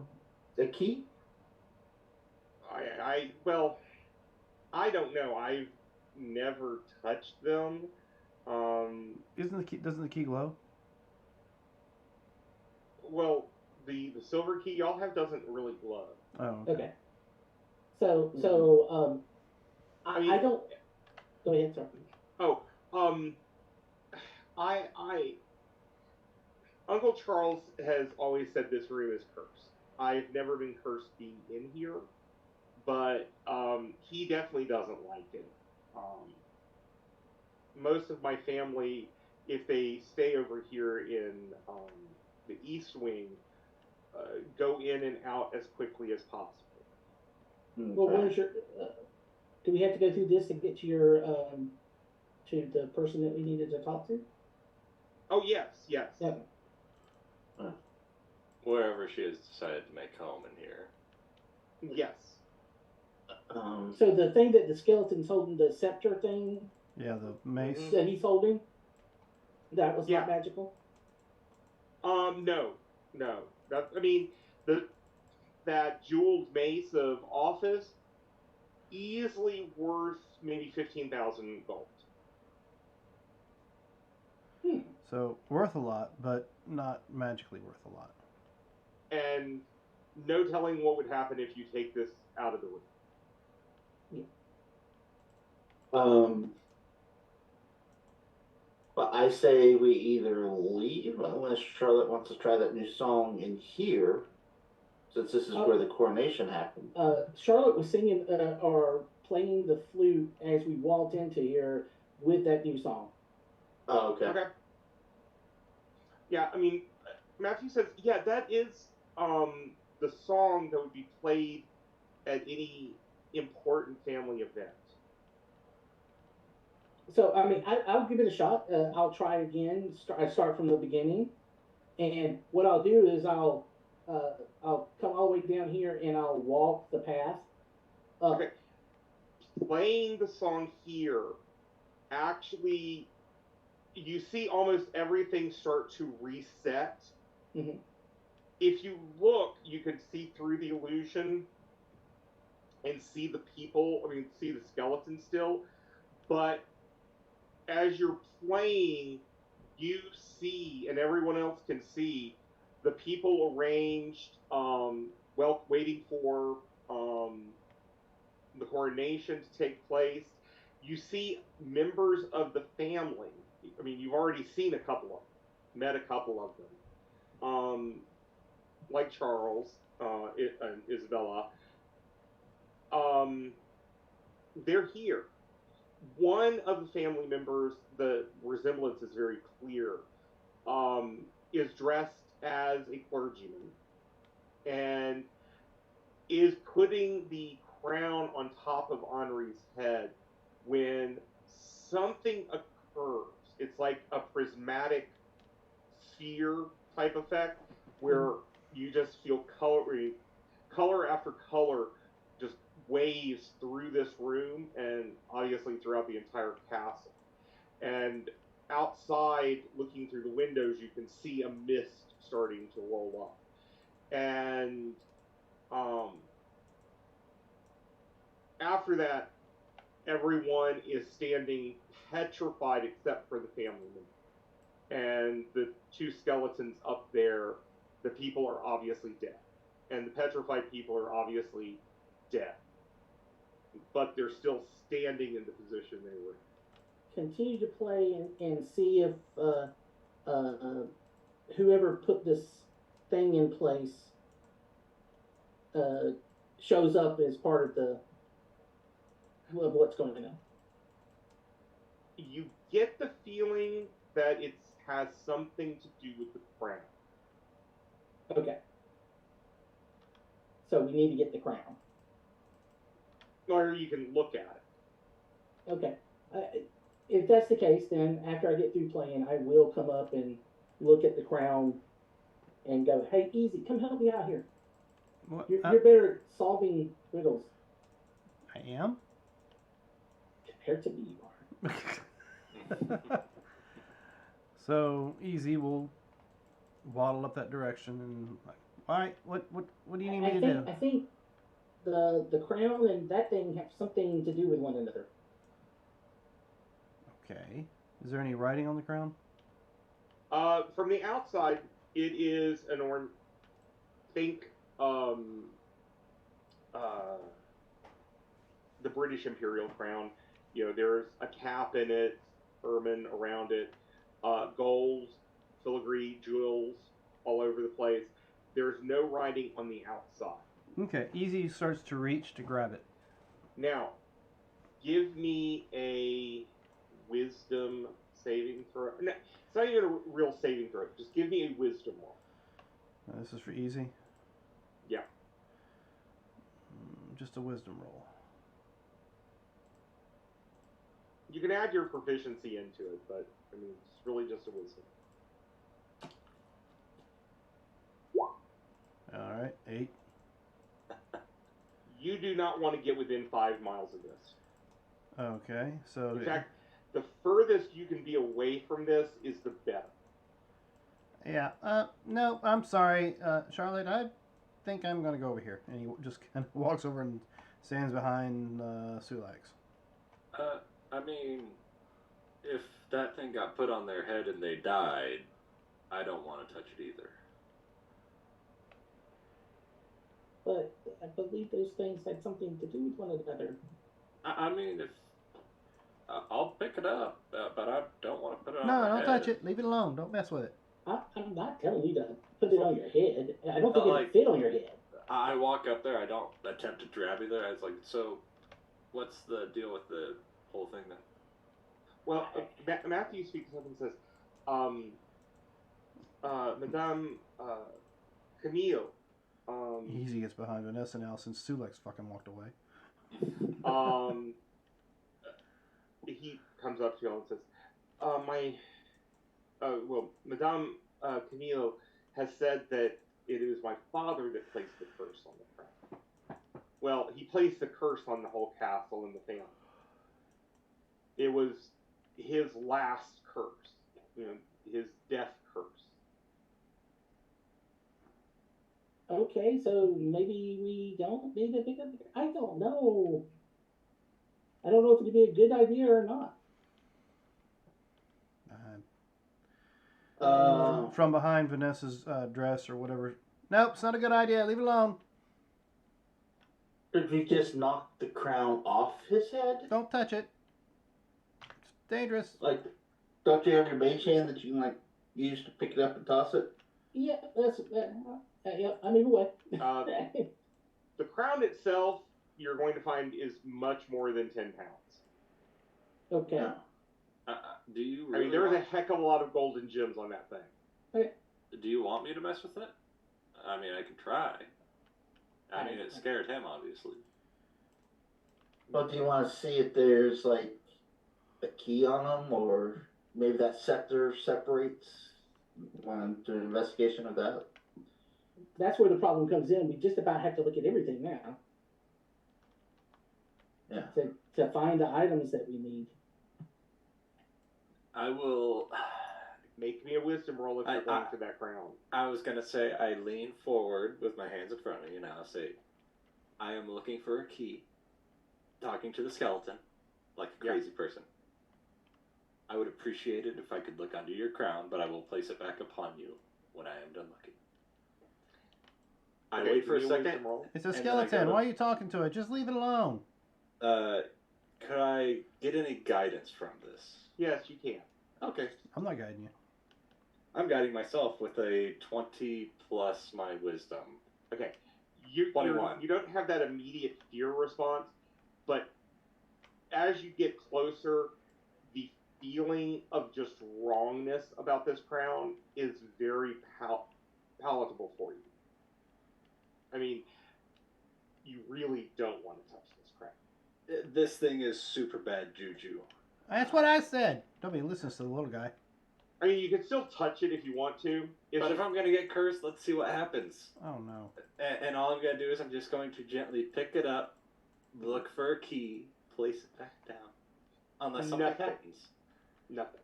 key? well, I don't know. I've never touched them. doesn't the key glow? Well, the silver key y'all have doesn't really glow. Oh. Okay. So, I mean- I don't. Go ahead, sir. Oh, Uncle Charles has always said this room is cursed. I've never been cursed being in here, but he definitely doesn't like it. Most of my family, if they stay over here in the East Wing, go in and out as quickly as possible. Well, where's your? Do we have to go through this to get to your to the person that we needed to talk to? Oh yes, yes. Yeah. wherever she has decided to make home in here. Yes. So the thing that the skeleton's holding, the scepter thing Yeah, the mace. Mhm. that he's holding, that was Yeah. not magical. No. That jeweled mace of office, easily worth maybe 15,000 gold. So worth a lot, but not magically worth a lot. And no telling what would happen if you take this out of the room. But I say we either leave unless Charlotte wants to try that new song in here, since this is where the coronation happened. Charlotte was singing or playing the flute as we walked into here with that new song. Oh, okay. Okay. Yeah, I mean, Matthew says, yeah, that is the song that would be played at any important family event. So I mean, I'll give it a shot. I'll try it again. Start from the beginning, and what I'll do is I'll come all the way down here and I'll walk the path up. Okay. Playing the song here, actually, you see almost everything start to reset. Mm-hmm. If you look, you can see through the illusion and see the people. I mean, see the skeleton still, but as you're playing, you see, and everyone else can see, the people arranged, waiting for the coronation to take place. You see members of the family. I mean, you've already seen a couple of them, met a couple of them, like Charles and Isabella. They're here. One of the family members, the resemblance is very clear, is dressed as a clergyman and is putting the crown on top of Henri's head when something occurs. It's like a prismatic sphere type effect where you just feel color after color just waves through this room and obviously throughout the entire castle. And outside, looking through the windows, you can see a mist starting to roll up. And after that, everyone is standing petrified except for the family member. And the two skeletons up there, the people are obviously dead. And the petrified people are obviously dead. But they're still standing in the position they were in. Continue to play and see if whoever put this thing in place shows up as part of what's going on. You get the feeling that it has something to do with the crown. Okay. So we need to get the crown. Or you can look at it. Okay. If that's the case, then after I get through playing, I will come up and look at the crown and go, "Hey, easy, come help me out here. What? You're better at solving riddles I am. compared to me. You are." So Easy will waddle up that direction and like, all right, what do you need me to do? I think the crown and that thing have something to do with one another. Okay. Is there any writing on the crown? From the outside, it is an think the British Imperial crown. You know, there's a cap in it, ermine around it, gold, filigree, jewels all over the place. There's no writing on the outside. Okay. Easy starts to reach to grab it. Now, give me a wisdom saving throw. No, it's not even a real saving throw. Just give me a wisdom roll. This is for Easy. Yeah. Just a wisdom roll. You can add your proficiency into it, but I mean, it's really just a wisdom. All right, 8. You do not want to get within 5 miles of this. Okay, so In fact, the furthest you can be away from this is the better. yeah. No, I'm sorry, Charlotte. I think I'm gonna go over here, and he just kind of walks over and stands behind Sulax. I mean, if that thing got put on their head and they died, I don't want to touch it either. But I believe those things had something to do with one another. I mean, if I'll pick it up, but I don't want to put it on No, my don't head. touch it. Leave it alone. Don't mess with it. I'm not telling you to put it on your head. I don't think But, it'll like- fit on your head. I walk up there. I don't attempt to grab you there. I was like, so, what's the deal with the whole thing then? Well, Matthew speaks up and says, Madame Camille, Easy gets behind Vanessa now since Sulex fucking walked away. he comes up to you and says, Madame Camille has said that it was my father that placed the curse on the crown. Well, he placed the curse on the whole castle and the family. It was his last curse, his death curse. Okay, so maybe we don't need to pick up. I don't know. I don't know if it'd be a good idea or not. From behind Vanessa's dress or whatever. Nope, it's not a good idea. Leave it alone. Could we just knock the crown off his head? Don't touch it. It's dangerous. Like, don't you have your mage hand that you can like use to pick it up and toss it? Yeah, that's. Yeah, I'm either way. The crown itself, you're going to find, is much more than 10 pounds. Okay. No. Do you I really mean, there's a want, heck of a lot of golden gems on that thing. do you want me to mess with it? I mean, I can try. I mean, it scared him, obviously. But do you want to see if there's like a key on them, or maybe that scepter separates? Want to do an investigation of that? That's where the problem comes in. We just about have to look at everything now Yeah. to find the items that we need. I will. Make me a wisdom roll if you're going to that crown. I was gonna say I lean forward with my hands in front of me, and I'll say, I am looking for a key. Talking to the skeleton, like a crazy person. I would appreciate it if I could look under your crown, but I will place it back upon you when I am done looking. I Okay, wait for a give me second. wisdom roll. It's a And then I skeleton. go to- Why are you talking to it? Just leave it alone. Could I get any guidance from this? Yes, you can. Okay. I'm not guiding you. I'm guiding myself with a 20 plus my wisdom. Okay. You 21. you don't have that immediate fear response, but as you get closer, the feeling of just wrongness about this crown is very palatable for you. I mean, you really don't want to touch this crown. This thing is super bad juju. That's what I said. Nobody listens to the little guy. I mean, you can still touch it if you want to. It's But just, if I'm gonna get cursed, let's see what happens. Oh no. And all I'm gonna do is I'm just going to gently pick it up, look for a key, place it back down. Unless something Nothing. happens. nothing.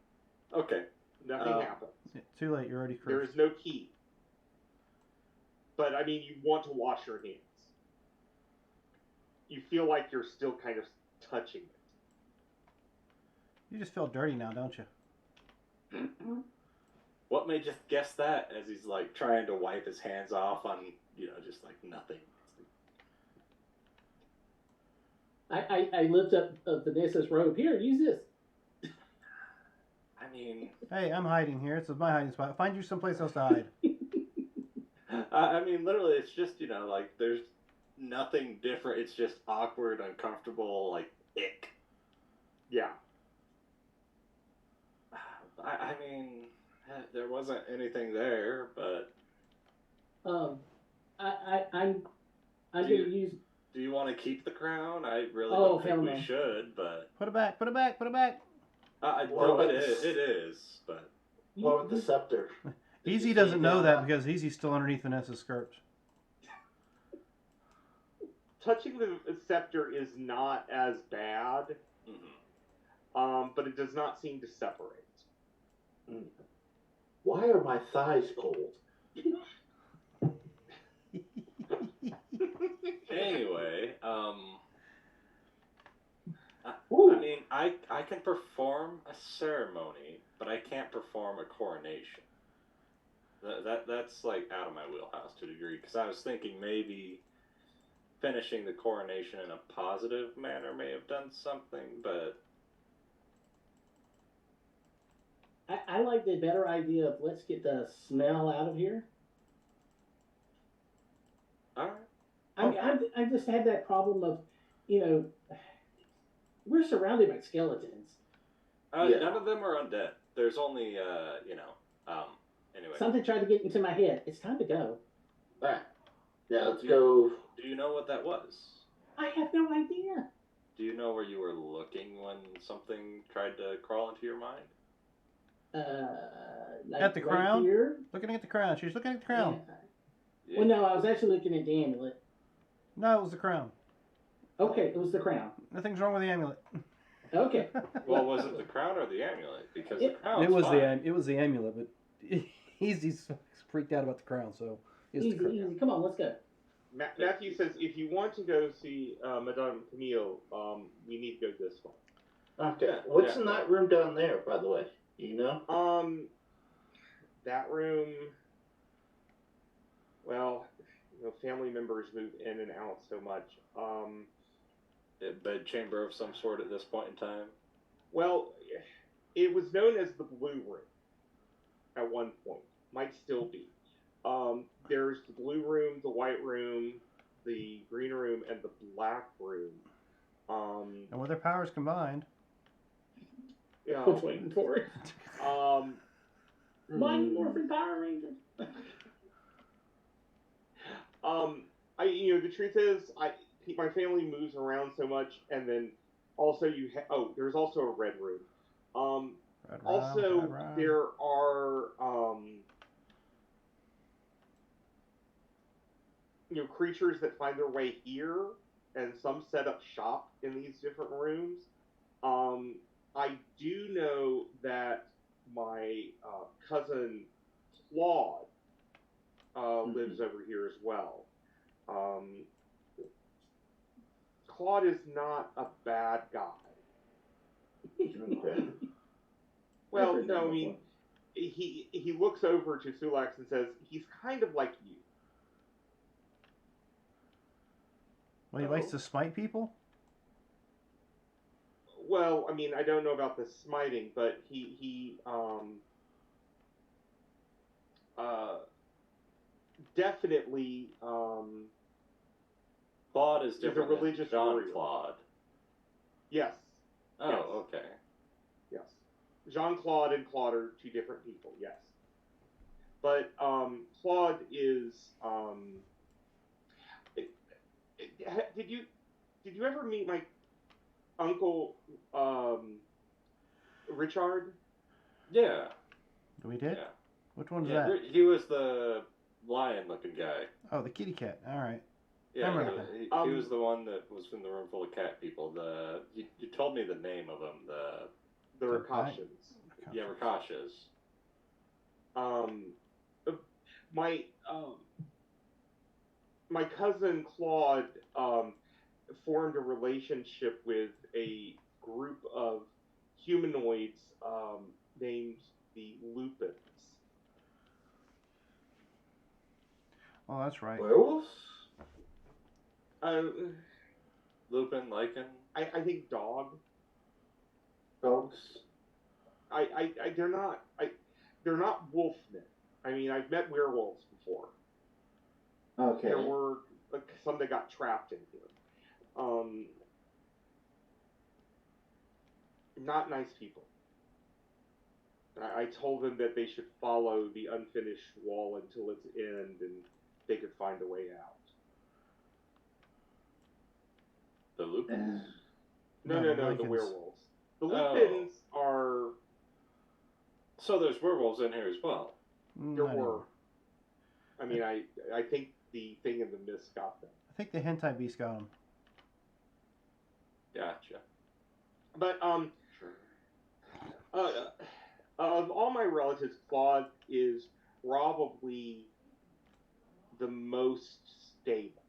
Okay. Nothing happens. Too late. You're already There cursed. is no key. But I mean, you want to wash your hands. You feel like you're still kind of touching it. You just feel dirty now, don't you? What made you guess that as he's like trying to wipe his hands off on, just like nothing? I lift up Vanessa's robe. Here, use this. I mean, Hey, I'm hiding here. This is my hiding spot. Find you someplace else to hide. I mean, literally, it's just, like there's nothing different. It's just awkward, uncomfortable, like ick. Yeah. I mean, there wasn't anything there, but I'm gonna Do you- use. do you want to keep the crown? I really Oh, don't think hell we no. should, but Put it back. Put it back. Put it back. Well, it it's- is, but What with the scepter? Easy doesn't know that because Easy's still underneath Vanessa's skirt. Touching the scepter is not as bad, but it does not seem to separate. Why are my thighs cold? anyway, Ooh. I mean, I can perform a ceremony, but I can't perform a coronation. That's like out of my wheelhouse to a degree, because I was thinking maybe finishing the coronation in a positive manner may have done something, but I like the better idea of let's get the smell out of here. All right. I mean, I just had that problem of, you know, we're surrounded by skeletons. Yeah. None of them are undead. There's only, anyway. Something tried to get into my head. It's time to go. Alright. Yeah, let's go. Do you know what that was? I have no idea. Do you know where you were looking when something tried to crawl into your mind? Like At the right crown? here? Looking at the crown. She's looking at the crown. Yeah. Well, no, I was actually looking at the amulet. No, it was the crown. Okay, it was the crown. Nothing's wrong with the amulet. Okay. Well, was it the crown or the amulet? Because the It- crown. It was the amulet, but he's freaked out about the crown, so it's the Easy, crown. easy. Come on, let's go. Matthew says if you want to go see Madame Camille, we need to go this way. Okay. Yeah, What's yeah. in that room down there, by the way? You know? That room. Well, family members move in and out so much. A bed chamber of some sort at this point in time. Well, it was known as the Blue Room at one point. Might still be. There's the blue room, the white room, the green room, and the black room. And with their powers combined, I was waiting for it. Mighty Hmm. Morphin Power Rangers. The truth is, my family moves around so much, and then also there's also a red room. Red Also, Red there are creatures that find their way here, and some set up shop in these different rooms. I do know that my cousin Claude lives over here as well. Claude is not a bad guy. Okay. Well, heard that no, I mean, he looks over to Sulax and says, he's kind of like you. Well, he likes to smite people? Well, I mean, I don't know about the smiting, but he definitely, Claude is a different religious than Jean warrior. Claude. yes, Oh, Yes. okay. yes. Jean-Claude and Claude are two different people, yes. But, Claude is, did you ever meet my uncle, Richard? Yeah. We did? Yeah. Which one's Yeah, that? he was the lion-looking guy. Oh, the kitty cat. All right. Yeah, I remember he him. was the one that was in the room full of cat people. You told me the name of him. The Okay. Rakashans. Yeah, Rakashas. My cousin Claude formed a relationship with a group of humanoids named the Lupins. Oh, that's right. Werewolves? Lupin, Lycan. I think dog. Dogs? They're not wolfmen. I mean, I've met werewolves before. Okay. There were some that got trapped in here. Not nice people. I told them that they should follow the unfinished wall until its end, and they could find a way out. The Lupins. No, No, the Lycans. werewolves. The Oh. Lupins are. So there's werewolves in here as well. There Not were. anymore. I mean, I think the thing in the mist got them. I think the hentai beast got him. Gotcha. But Sure. of all my relatives, Claude is probably the most stable.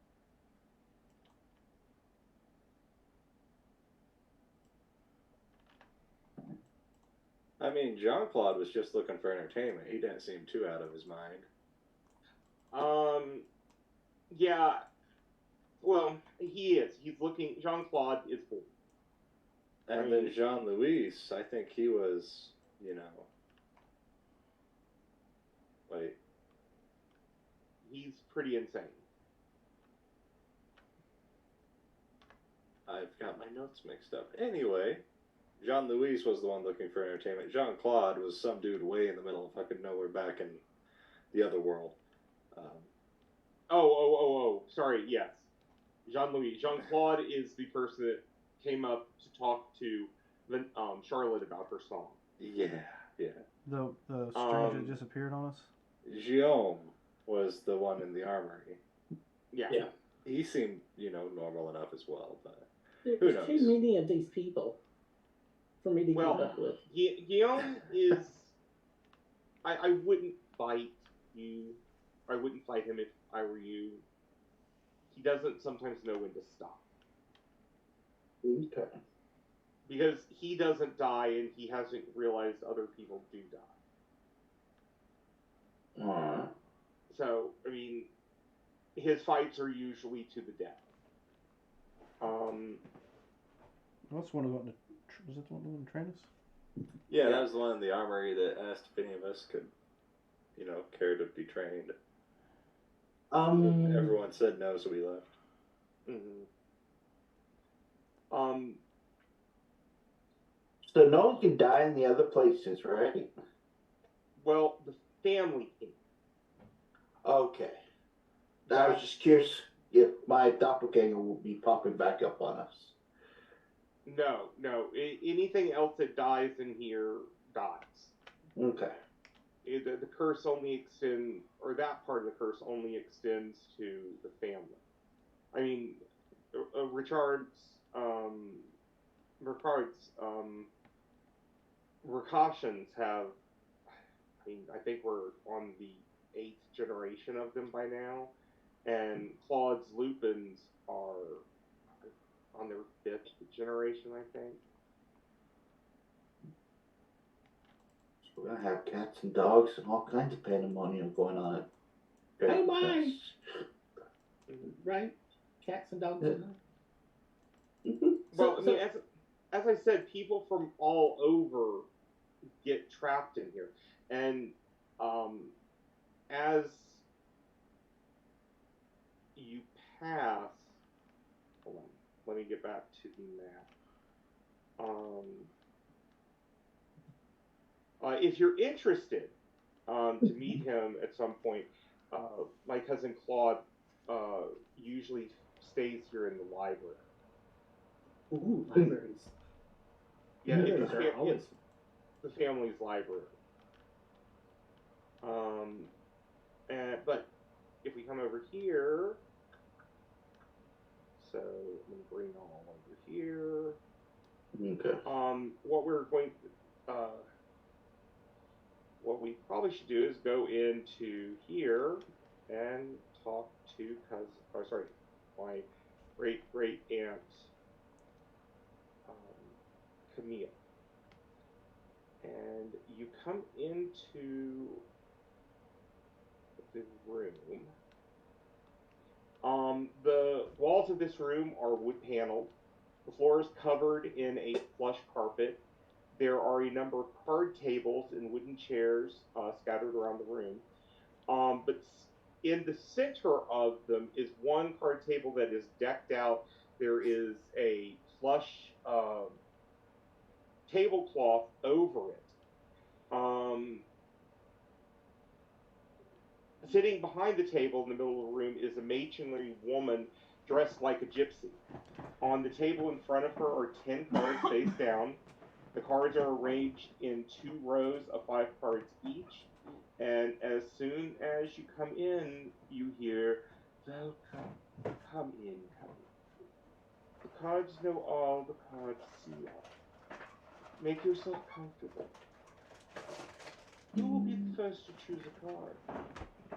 I mean, Jean Claude was just looking for entertainment. He didn't seem too out of his mind. Yeah. Well, he is. He's looking. Jean Claude is bored. And then Jean Louis, I think he was, he's pretty insane. I've got my notes mixed up. Anyway, Jean Louis was the one looking for entertainment. Jean Claude was some dude way in the middle of fucking nowhere back in the other world. Sorry, yes. Jean Louis. Jean Claude is the person that came up to talk to Charlotte about her song. Yeah. The stranger that just appeared on us. Guillaume was the one in the armory. Yeah. He seemed, normal enough as well, but There's who knows? too many of these people for me to keep up with. Guillaume is. I wouldn't fight you. I wouldn't fight him if I were you. He doesn't sometimes know when to stop. Okay. Because he doesn't die and he hasn't realized other people do die. Alright. So, I mean, his fights are usually to the death. What's one of the was that the one in Tranus? Yeah, that was the one in the armory that asked if any of us could, care to be trained. Everyone said no, so we left. Mm-hmm. So no one can die in the other places, right? Well, the family can. Okay. I was just curious if my doppelganger will be popping back up on us. No. Anything else that dies in here dies. Okay. The curse only extends, or that part of the curse only extends to the family. I mean, Ricard's Ricashans have, I think we're on the 8th generation of them by now, and Claude's Lupins are on their 5th generation, I think. We're going to have cats and dogs and all kinds of pandemonium going on at Hey, mine! Right? Cats and dogs. Well, as I said, people from all over get trapped in here, and as you pass, hold on, let me get back to the map. If you're interested to meet him at some point, my cousin Claude usually stays here in the library. Ooh, libraries. Yeah, Libraries are always. it's the family's library. But if we come over here, so let me bring all over here. Okay. What we probably should do is go into here and talk to my great aunt, Camille. And you come into the room. The walls of this room are wood paneled. The floor is covered in a plush carpet. There are a number of card tables and wooden chairs scattered around the room. But in the center of them is one card table that is decked out. There is a plush tablecloth over it. Sitting behind the table in the middle of the room is a matronly woman dressed like a gypsy. On the table in front of her are 10 cards face down. The cards are arranged in 2 rows of 5 cards each. And as soon as you come in, you hear, "Welcome, come in, come in. The cards know all, the cards see all. Make yourself comfortable. You will be the first to choose a card.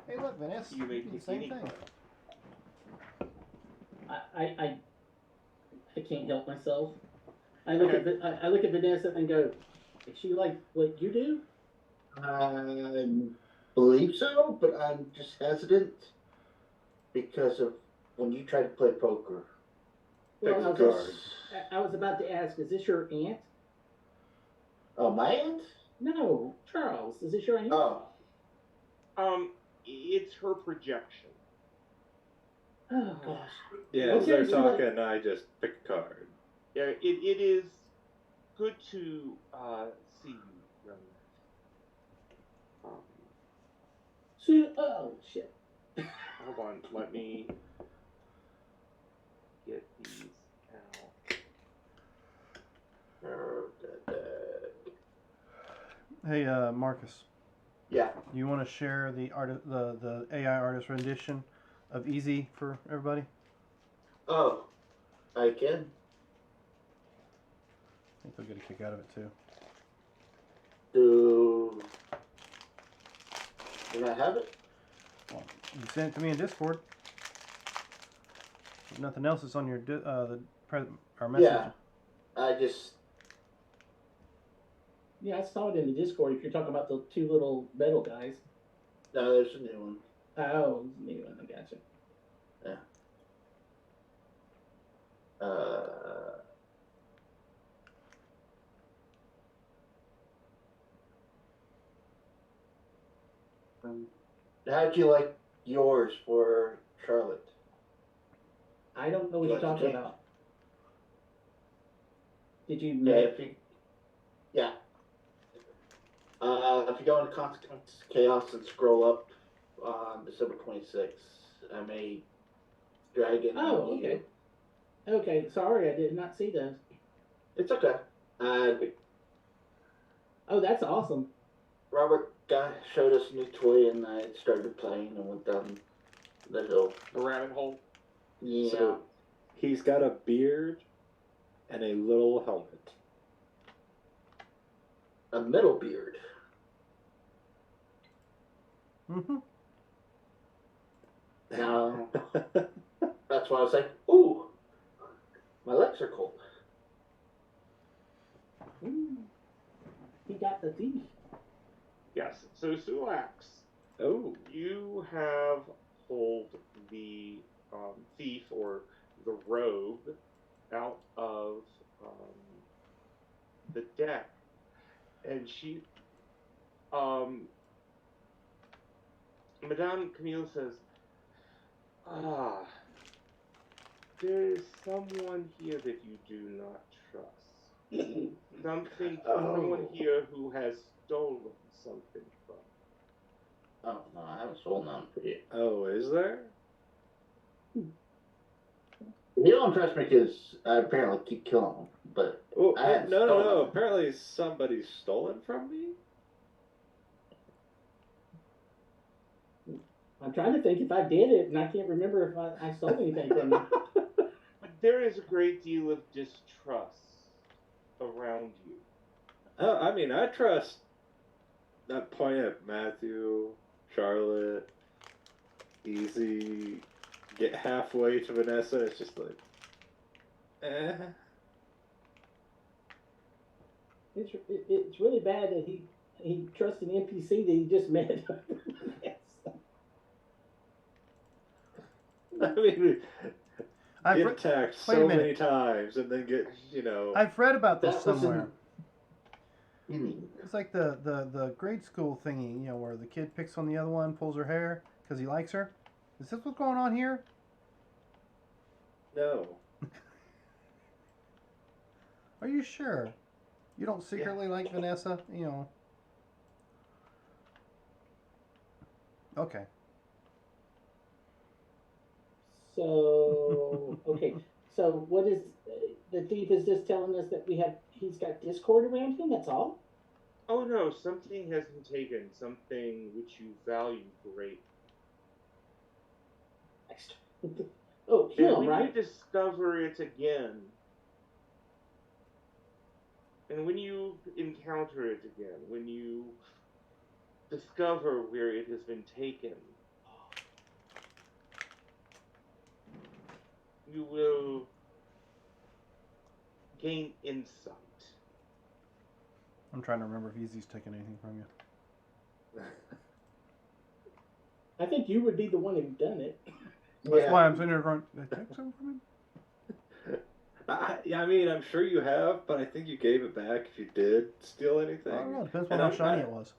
Hey, look, Vanessa. You may do the pick same any thing. card." I can't help myself. I look at Vanessa and go, "Is she like what you do?" I believe so, but I'm just hesitant because of when you try to play poker. Well, Because- I was about to ask, is this your aunt? Oh, my aunt? No, Charles. Is this your aunt? Oh. It's her projection. Oh gosh. Yeah, as Okay, they're so like- talking, I just pick a card. Yeah, it is good to see you, young man. Oh shit. Hold on, let me get these out. Hey, Marcus, Yeah. you want to share the AI artist rendition of Easy for everybody? Oh, I can. I think they'll get a kick out of it too. Do I have it? Well, you sent it to me in Discord. If nothing else, it's on your our message. Yeah. I just. Yeah, I saw it in the Discord. If you're talking about the two little metal guys. No, there's a new one. Oh, it's a new one. I gotcha. How'd you like yours for Charlotte? I don't know what you're talking about. Did you? Yeah. If you go into Consequence Chaos and scroll up on December 26th, I made Dragon. Oh, okay. Okay, sorry, I did not see those. It's okay. Oh, that's awesome. Robert showed us a new toy, and I started playing and went down the hill. The rabbit hole. Yeah. So he's got a beard and a little helmet. A middle beard. Mm-hmm. Now, that's why I was like, ooh, my legs are cold. He got the thief. Yes. So Sulax, Oh. you have pulled the thief or the rogue out of the deck, and she, Madame Camille says, there is someone here that you do not trust. Someone here who has stolen something from. Oh, no, I haven't sold none for you. Oh, is there? You don't trust me because I apparently keep killing them, but Oh, I haven't no. stolen. Apparently somebody's stolen from me? I'm trying to think if I did it, and I can't remember if I stole anything from you. But there is a great deal of distrust around you. Oh, I mean, I trust that point at Matthew, Charlotte, Easy, get halfway to Vanessa, it's just like, It's really bad that he trusts an NPC that he just met. Yes. I mean, I've get re- attacked wait a so minute. many times and then get, I've read about this That was somewhere. in. It's like the grade school thingy, where the kid picks on the other one, pulls her hair because he likes her. Is this what's going on here? no. Are you sure? You don't secretly like Vanessa? Okay. So okay. So what is the thief is just telling us that he's got Discord around him? That's all. Oh no, something has been taken, something which you value great. Oh, And him, when right? you discover it again, and when you encounter it again, when you discover where it has been taken, you will gain insight. I'm trying to remember if Easy's taken anything from you. I think you would be the one who done it. That's why I'm sitting here going, did I take something from him? I mean, I'm sure you have, but I think you gave it back if you did steal anything. I don't know. Depends on And how I'm shiny not- it was.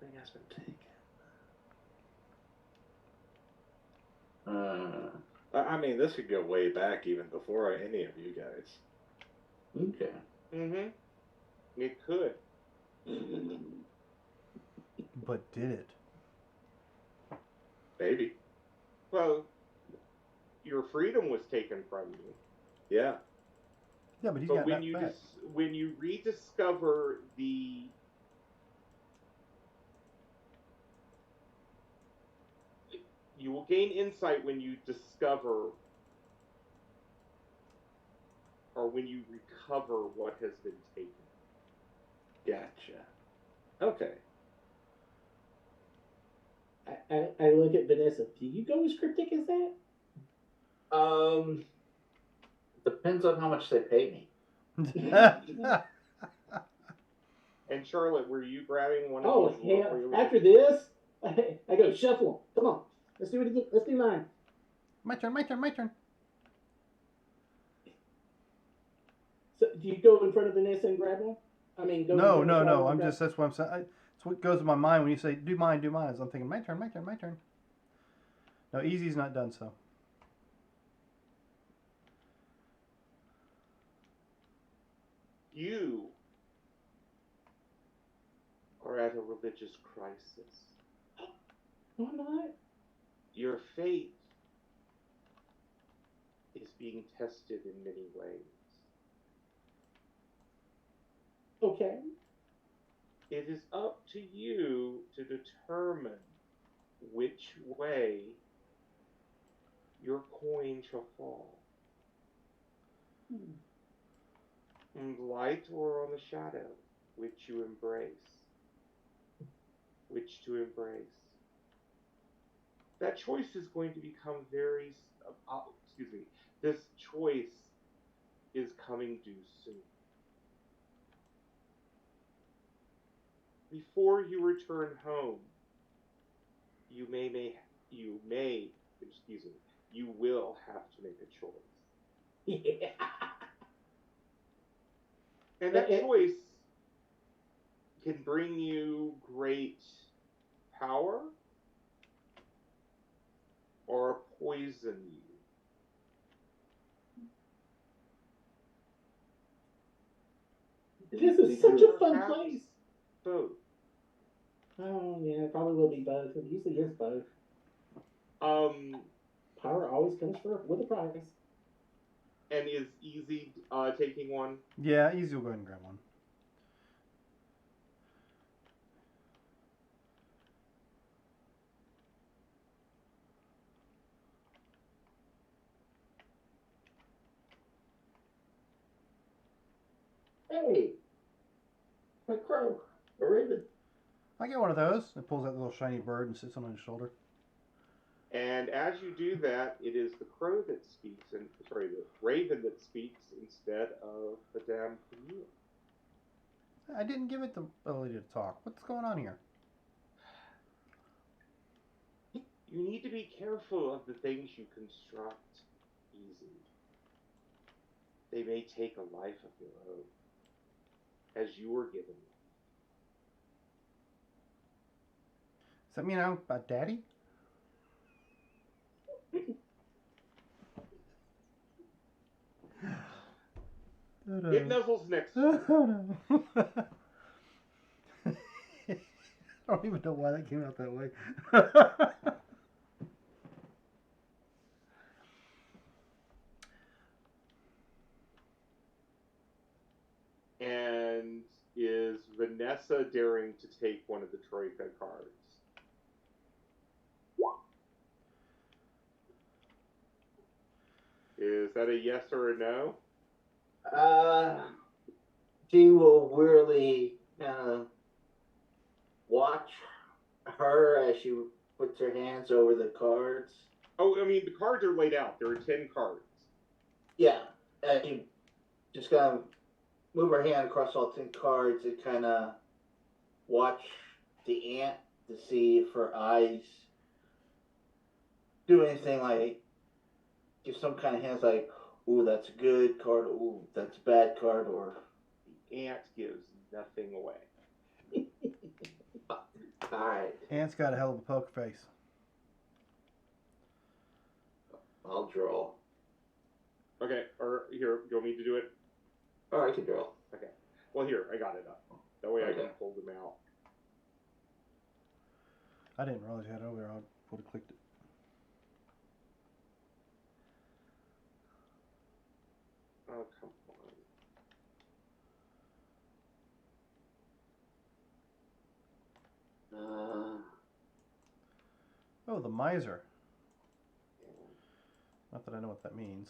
Thing has been taken. I mean, this could go way back even before any of you guys. Okay. Mm-hmm. It could. But did it? Maybe. Well, your freedom was taken from you. Yeah. Yeah, but he's But got when that you back. when you rediscover the you will gain insight when you discover or when you recover what has been taken. Gotcha. Okay. I look at Vanessa. Do you go as cryptic as that? Depends on how much they pay me. And Charlotte, were you grabbing one Oh, of these? hell. After this, I go shuffle 'em. Come on. Let's do it again. Let's do mine. My turn, my turn, my turn. So, do you go in front of Vanessa and grab one? I mean, go. No, in front no, of no. Charlotte I'm and just, that's what I'm saying. It's what goes in my mind when you say, do mine, do mine. As I'm thinking, my turn, my turn, my turn. No, easy's not done so. You are at a religious crisis. No, I'm not. Your faith is being tested in many ways. Okay. It is up to you to determine which way your coin shall fall. On the light or on the shadow, which you embrace. Which to embrace. That choice is going to become very, this choice is coming due soon. Before you return home, you will have to make a choice. Yeah. And that choice can bring you great power or poison you. This is such a fun Perhaps place. Both. Oh, yeah, it probably will be both. It usually is both. Power always comes with a price. And is Easy taking one? Yeah, easy will go ahead and grab one. Hey, my crow, a raven. I get one of those. It pulls that little shiny bird and sits on his shoulder. And as you do that, it is the crow that speaks, the raven that speaks instead of Madame Camille. I didn't give it the ability to talk. What's going on here? You need to be careful of the things you construct, Easy. They may take a life of your own, as you were given. Does that mean I'm about daddy? It nuzzles next to you. Oh, no. I don't even know why that came out that way. And is Vanessa daring to take one of the Troika cards? Is that a yes or a no? She will wearily watch her as she puts her hands over the cards. Oh, I mean, the cards are laid out. There are 10 cards. Yeah, and you just gotta move her hand across all 10 cards and kind of watch the ant to see if her eyes do anything, like give some kind of hands like, ooh, that's a good card, ooh, that's a bad card, or The ant gives nothing away. alright. Ant's got a hell of a poker face. I'll draw. Okay, or here, you want me to do it? Oh, I can draw. Okay. Well, here, I got it up. That way I can Okay. pull them out. I didn't realize you had it over there. I would have clicked it. Oh, come on. Oh, the miser. Not that I know what that means,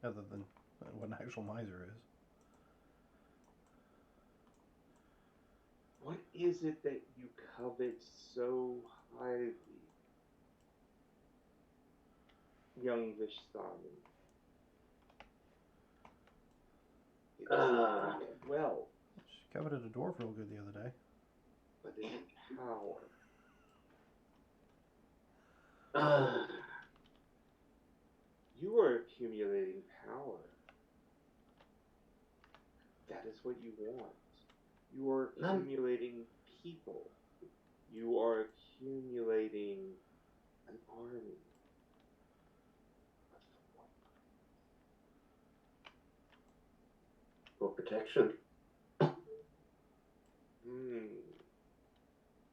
other than what an actual miser is. What is it that you covet so highly, young Vishthani? It's not wealth, She coveted a dwarf real good the other day. but it's power. You are accumulating power. That is what you want. You are accumulating people. You are accumulating an army. For protection.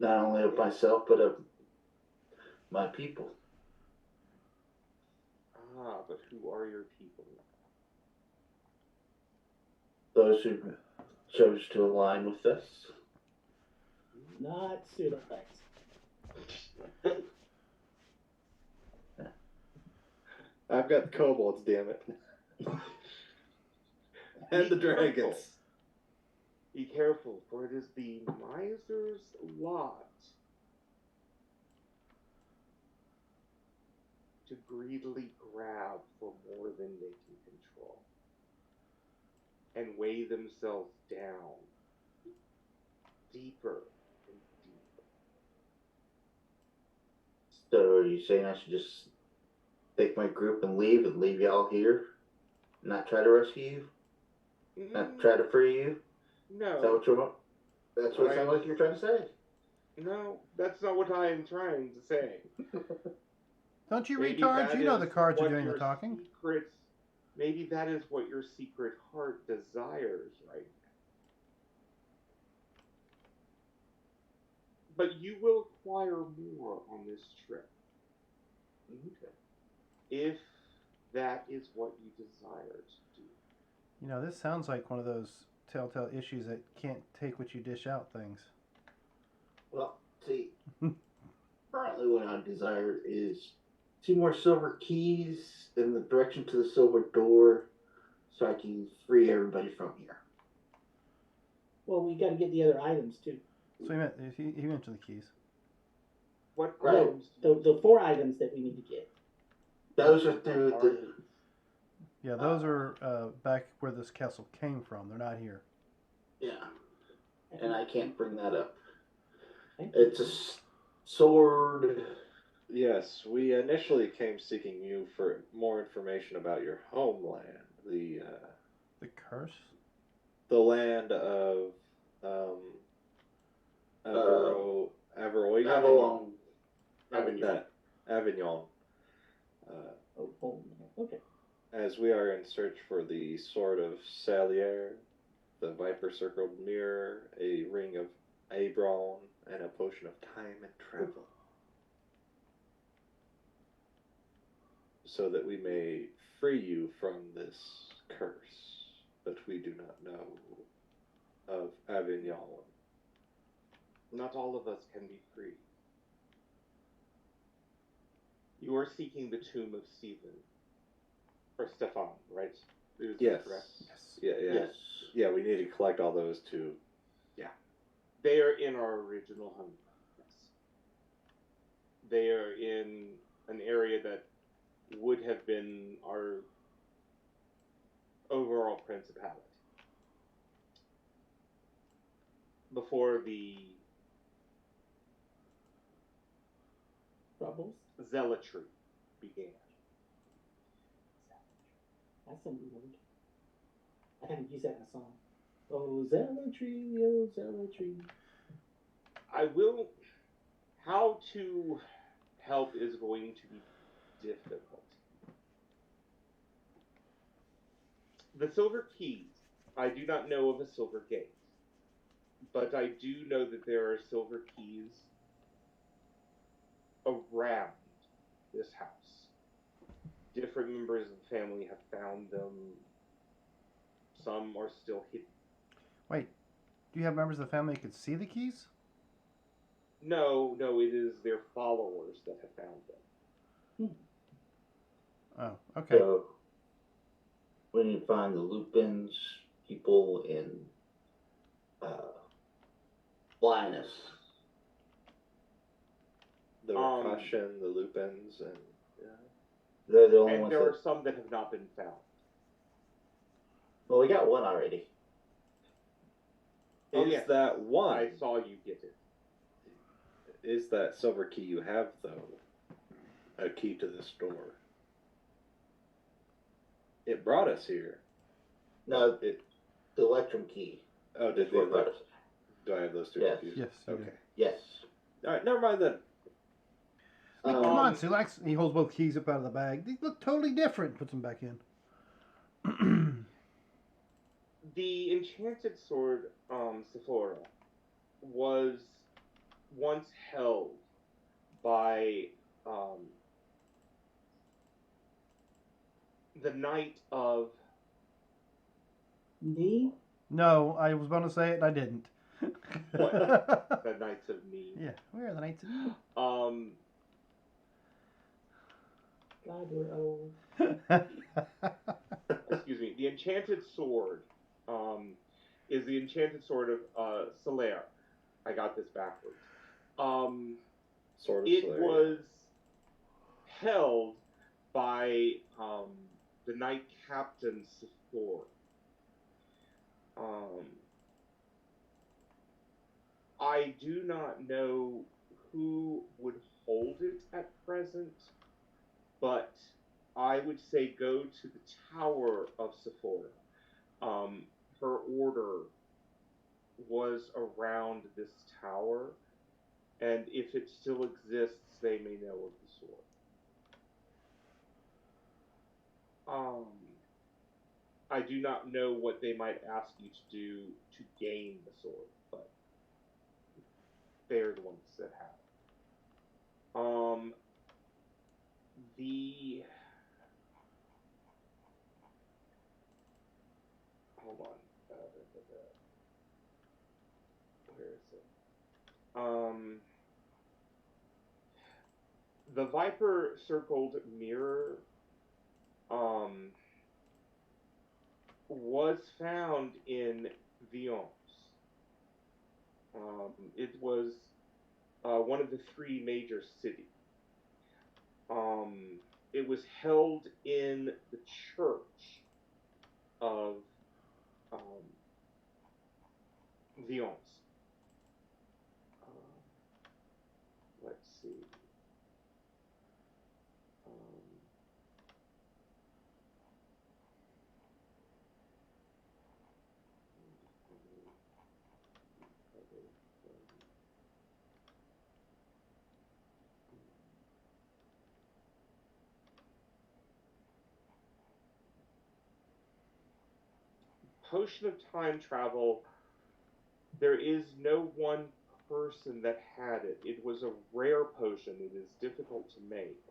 Not only of myself, but of my people. Ah, but who are your people? Those who chose to align with us. Not pseudofax. I've got the kobolds, damn it. And the dragons. Be careful, for it is the miser's lot to greedily grab for more than they can control and weigh themselves down deeper and deeper. So are you saying I should just take my group and leave y'all here? Not try to rescue you? Not try to free you? No. Is that what you're? That's what it sounds like you're trying to say. No, that's not what I am trying to say. Don't you Maybe retards? that You know is the cards are what doing the your talking. Maybe that is what your secret heart desires right now. But you will acquire more on this trip. Okay. If that is what you desire to do. You know, this sounds like one of those telltale issues that can't take what you dish out things. Well, see, currently what I desire is 2 more silver keys in the direction to the silver door so I can free everybody from here. Well, we got to get the other items too. So he mentioned the keys. What Right. items? The 4 items that we need to get. Those are through the. Yeah, those are back where this castle came from. They're not here. Yeah, and I can't bring that up. Okay. It's a sword. Yes, we initially came seeking you for more information about your homeland, the curse. the land of Avalon. Avignon. Okay. As we are in search for the sword of Salier, the viper-circled mirror, a ring of Abron, and a potion of time and travel. So that we may free you from this curse, but we do not know of Avignon. Not all of us can be free. You are seeking the tomb of Stephen. Or Stefan, right? Is that Yes. correct? Yeah. Yeah, we need to collect all those too. They are in our original home. Yes. They are in an area that would have been our overall principality. Before the Troubles? zealotry began. That's a new word. I gotta use that in a song. Oh, zealotry, oh, zealotry. How to help is going to be difficult. The silver keys. I do not know of a silver gate, but I do know that there are silver keys around this house. Different members of the family have found them. Some are still hidden. Wait, do you have members of the family that could see the keys? No, it is their followers that have found them. Oh, okay. So, when you find the Lupins, people in Linus, The Rakashin, the Lupins, and they're the only And ones there are that. some that have not been found. Well, we got one already. Oh, is yes. that one? I saw you get it. Is that silver key you have, though, a key to this door? It brought us here. No, It. the Electrum key. Oh, did is what the brought us. Do I have those two Yes. confused? Yes, you Okay. do. Yes. All right. Never mind then. Come on, Sulax. He holds both keys up out of the bag. They look totally different. Puts them back in. The enchanted sword, Sephora, was once held by the Knight of. Me? No, I was going to say it and I didn't. What? The Knights of Me. Yeah, where are the Knights of Me? God, we're old. Excuse me. The enchanted sword is the enchanted sword of Solaire. I got this backwards. Sort of. It Slayer. was held by the Knight Captain Sephora. I do not know who would hold it at present, but I would say go to the Tower of Sephora. Her order was around this tower, and if it still exists, they may know of the sword. I do not know what they might ask you to do to gain the sword, but they're the ones that have it. Hold on. Where is it? The Viper circled mirror was found in Vions. It was one of the three major cities. It was held in the church of Vions. Let's see. Potion of time travel, there is no one person that had it. It was a rare potion. It is difficult to make.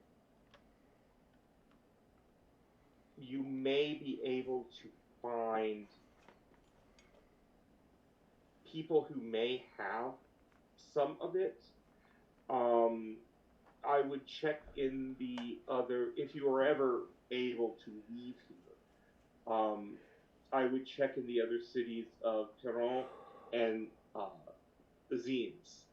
You may be able to find people who may have some of it. I would check in the other, if you were ever able to leave here. I would check in the other cities of Perron and Zines.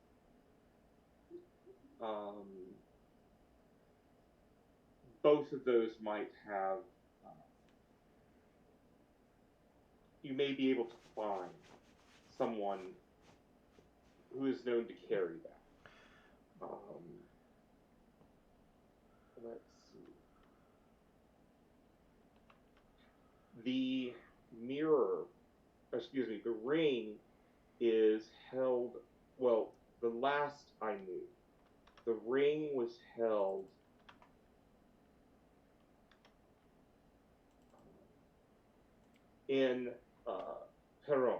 Both of those might have. You may be able to find someone who is known to carry that. Let's see. The mirror, the ring is held, well, the last I knew, the ring was held in Peron.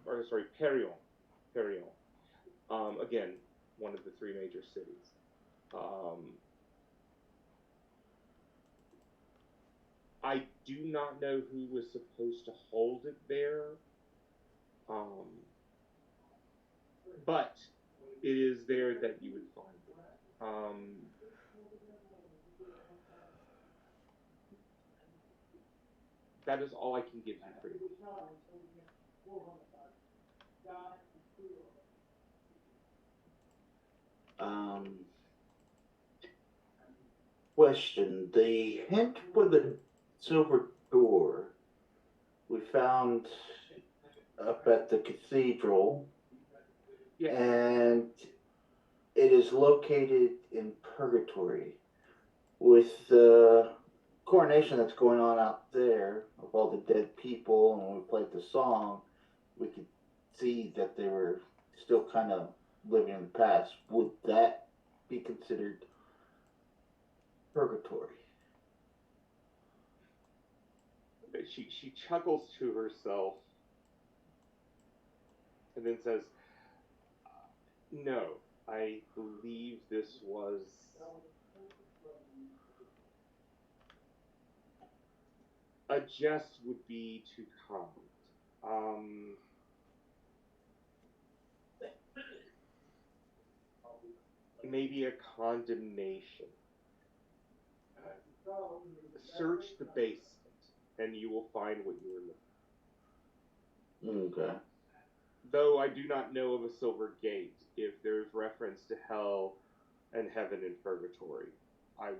Or sorry, Perion. Perion. Again, one of the three major cities. I do not know who was supposed to hold it there, but it is there that you would find it. That is all I can give you for Question: the hint for the silver door we found up at the cathedral, Yeah. and it is located in purgatory. With the coronation that's going on out there of all the dead people, and when we played the song, we could see that they were still kind of living in the past. Would that be considered purgatory? She chuckles to herself and then says, "No, I believe this was a jest would be too kind. Maybe a condemnation. Search the basement, and you will find what you are looking for. Okay. Though I do not know of a silver gate, if there's reference to hell and heaven and purgatory, I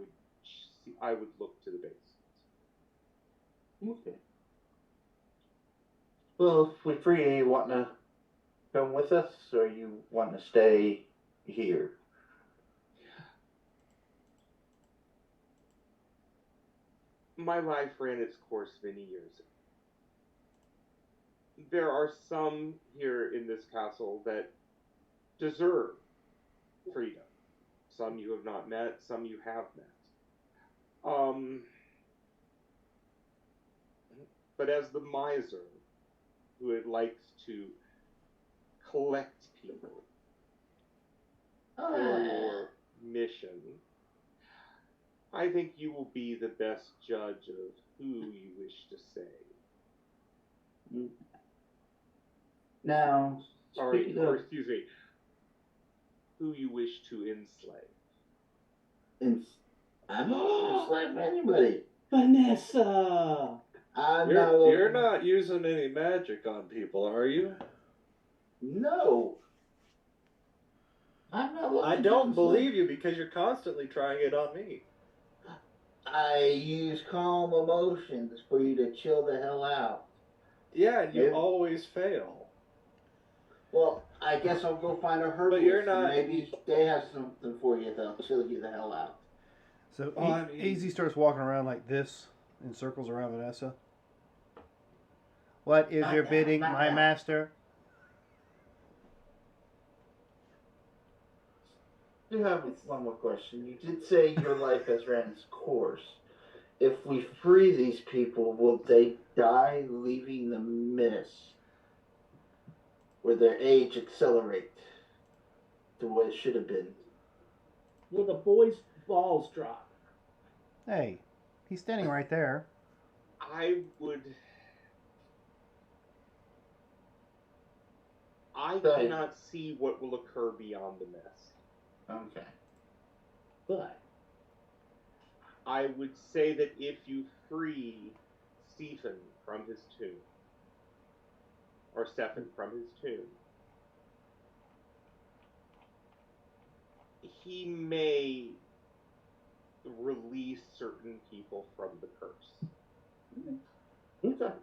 would look to the basement. Okay. Well, if we free, you want to come with us, or you want to stay here? My life ran its course many years ago. There are some here in this castle that deserve freedom. Some you have not met, some you have met. But as the miser who likes to collect people for your mission, I think you will be the best judge of who you wish to say. Now, or excuse me, who you wish to enslave. I'm not going to enslave anybody. Vanessa! You're not using any magic on people, are you? No. I'm not looking I to don't enslave. believe you because you're constantly trying it on me. I use calm emotions for you to chill the hell out. Yeah, and you Yeah. always fail. Well, I guess I'll go find a herbalist. But you're not. Maybe they have something for you that'll chill you the hell out. So I mean- AZ starts walking around like this in circles around Vanessa. What is Not your now, bidding, not my now. master? I do have one more question. You did say your life has ran its course. If we free these people, will they die leaving the menace? Will their age accelerate to what it should have been? Will the boy's balls drop? Hey, he's standing right there. I Sorry. cannot see what will occur beyond the mess. Okay. But I would say that if you free Stephen from his tomb, or Stephen from his tomb, he may release certain people from the curse. Okay.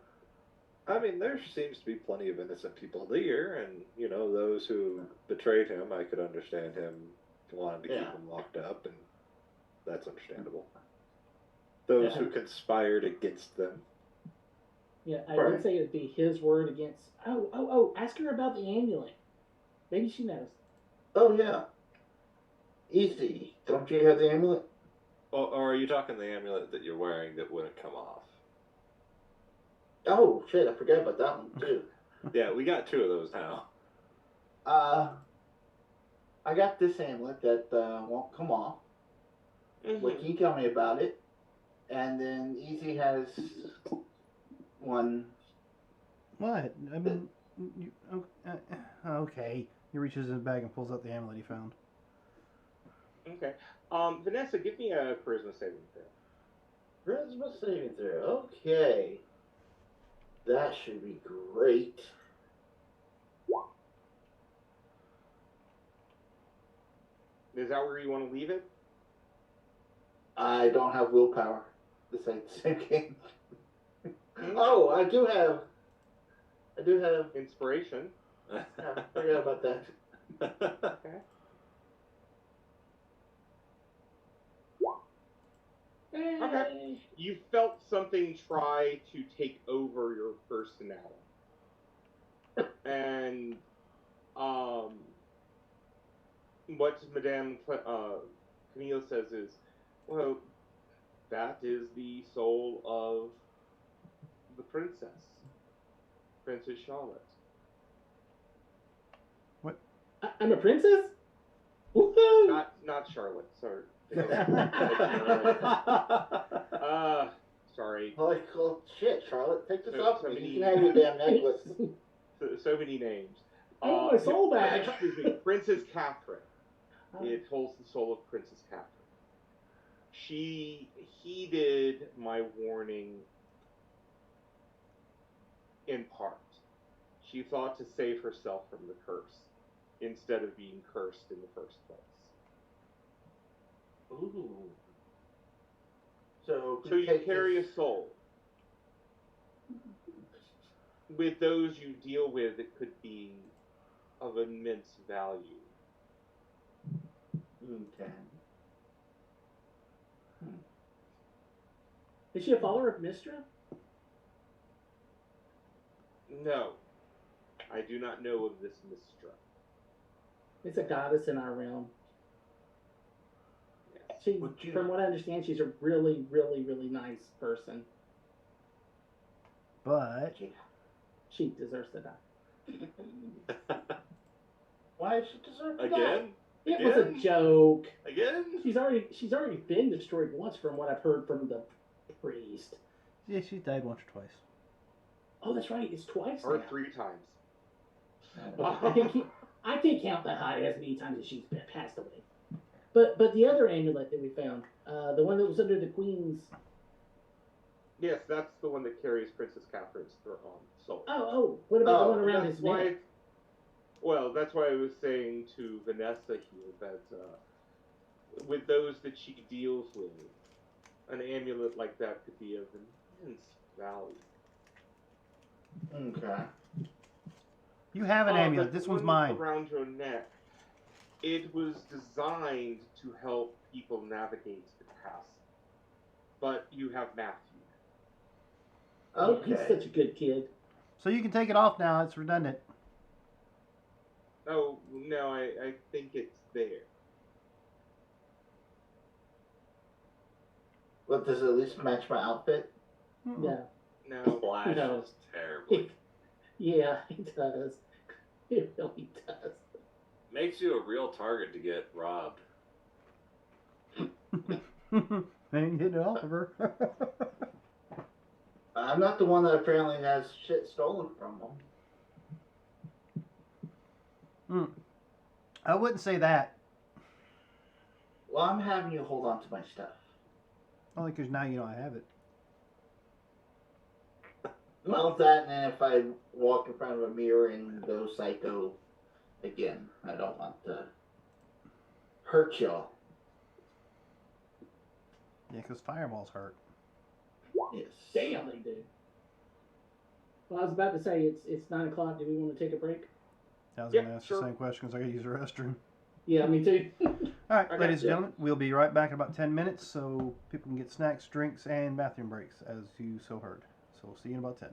I mean, there seems to be plenty of innocent people here, and, you know, those who betrayed him, I could understand him wanting to keep him locked up, and that's understandable. Those who conspired against them. yeah, I Right. would say it'd be his word against. Oh! Ask her about the amulet. Maybe she knows. Oh, yeah. Easy. Don't you have the amulet? Or are you talking the amulet that you're wearing that wouldn't come off? Oh shit! I forgot about that one too. Yeah, we got 2 of those now. I got this amulet that won't come off. What can you tell me about it? And then Easy has one. What? I mean, okay. He reaches in his bag and pulls out the amulet he found. Okay. Vanessa, give me a charisma saving throw. Charisma saving throw. Okay. That should be great. Is that where you want to leave it? I don't have willpower. This ain't the same game. Oh, I do have. Inspiration. I forgot about that. Okay. Okay. You felt something try to take over your personality. And what Madame Camille says is, well, that is the soul of the princess, Princess Charlotte. I'm a princess? Woohoo! Not Charlotte, sorry. Sorry. Like, oh shit, Charlotte, take this So- off so me. many- You can have your damn necklace. So many names. I want my soul no, back. Excuse me, Princess Catherine. It holds the soul of Princess Catherine. She heeded my warning in part. She thought to save herself from the curse instead of being cursed in the first place. Ooh. So So you take carry this- a soul. With those you deal with, it could be of immense value. Okay. Is she a follower of Mistra? No, I do not know of this Mistra. It's a goddess in our realm. Yes. She, Would you- from what I understand, she's a really, really, really nice person. But She deserves to die. Why does she deserve to die? Again? It was a Again? joke. Again? She's already been destroyed once, from what I've heard from the priest. yeah, she's died once or twice. Oh, that's right. It's twice Or now. 3 times. I can't count that high as many times as she's been passed away. But the other amulet that we found, the one that was under the queen's. Yes, that's the one that carries Princess Catherine's soul. Oh, what about the one around That's his why. neck? Well, that's why I was saying to Vanessa here that with those that she deals with, an amulet like that could be of immense value. Okay. You have an amulet. But This the one's one mine. around your neck, it was designed to help people navigate the castle. But you have Matthew. Okay. He's such a good kid. So you can take it off now. It's redundant. Oh, no, I think it's there. But does it at least match my outfit? Mm-mm. Yeah. No. Flashes No. terribly. Yeah, it does. It really does. Makes you a real target to get robbed. I ain't getting it off of her. I'm not the one that apparently has shit stolen from them. I wouldn't say that. Well, I'm having you hold on to my stuff. Only because now you know I have it. Well, that, and then if I walk in front of a mirror and go psycho again, I don't want to hurt y'all. Yeah, because fireballs hurt. Yes. Damn, they do. Well, I was about to say it's 9 o'clock. Do we want to take a break? I was Yeah, going to ask sure. the same question because I got to use the restroom. Yeah, me too. All right, Okay, ladies and yeah. gentlemen, we'll be right back in about 10 minutes so people can get snacks, drinks, and bathroom breaks, as you so heard. So we'll see you in about 10.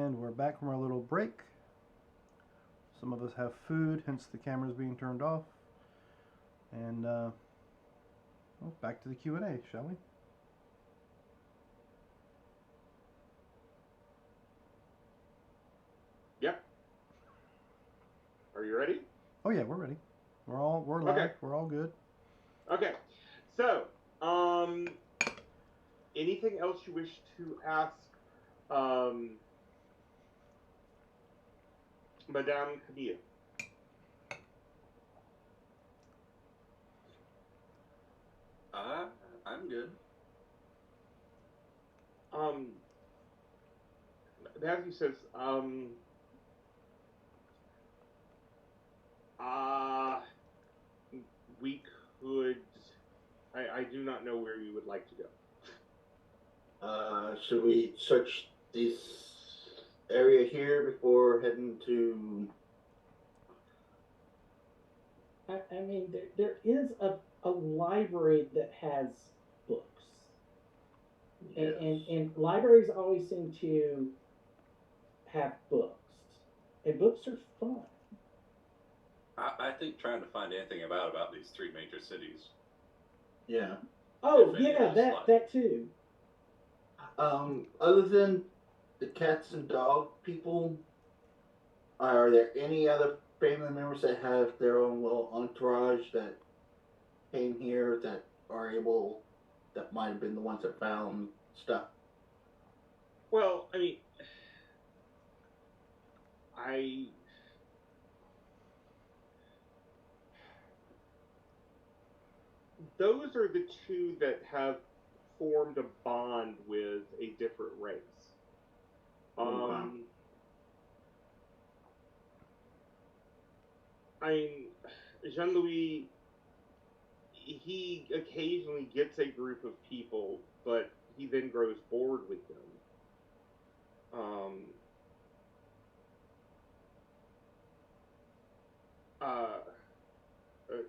And we're back from our little break. Some of us have food, hence the camera's being turned off. And well, back to the Q&A, shall we? Yep. Are you ready? Oh yeah, we're ready. We're live. Okay. We're all good. Okay. So, anything else you wish to ask Madame Camille? I'm good. Matthew says, we could. I do not know where you would like to go. Should we search this area here before heading to? I mean, there is a library that has books. Yes. And libraries always seem to have books. And books are fun. I think trying to find anything about these three major cities. Yeah. Oh, If any yeah, of that, those that too. Other than the cats and dog people, are there any other family members that have their own little entourage that came here that are able, that might have been the ones that found stuff? Well, I mean, those are the two that have formed a bond with a different race. Wow. I mean, Jean-Louis, he occasionally gets a group of people, but he then grows bored with them.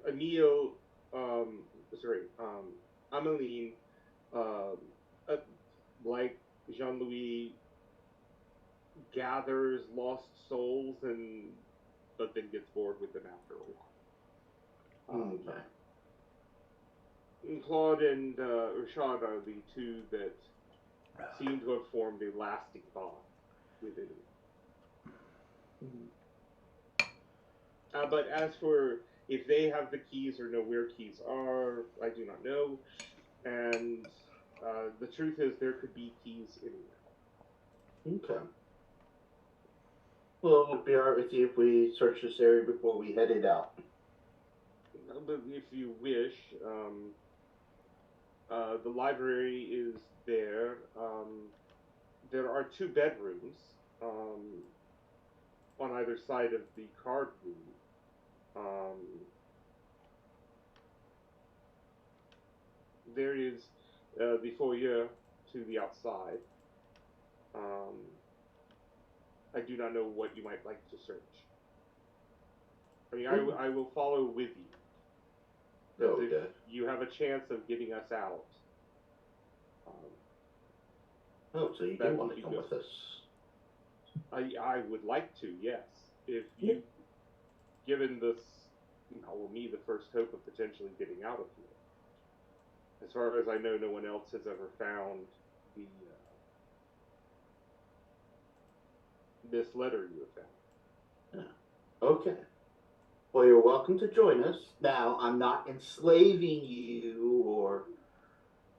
Emile, Ameline, like Jean-Louis, gathers lost souls but then gets bored with them after a while. Okay. Claude and Rashad are the two that seem to have formed a lasting bond within it. But as for if they have the keys or know where keys are, I do not know. And the truth is, there could be keys anywhere. Okay. Well, we'll be alright with you if we search this area before we headed out. But if you wish, the library is there. There are 2 bedrooms on either side of the card room. There is the foyer to the outside. I do not know what you might like to search. I mean, I will follow with you. Okay. If you have a chance of getting us out. Oh, so you do want to come with us? I would like to, yes. If you, given this, me the first hope of potentially getting out of here. As far as I know, no one else has ever found the this letter you have found. Okay. Well, you're welcome to join us. Now, I'm not enslaving you or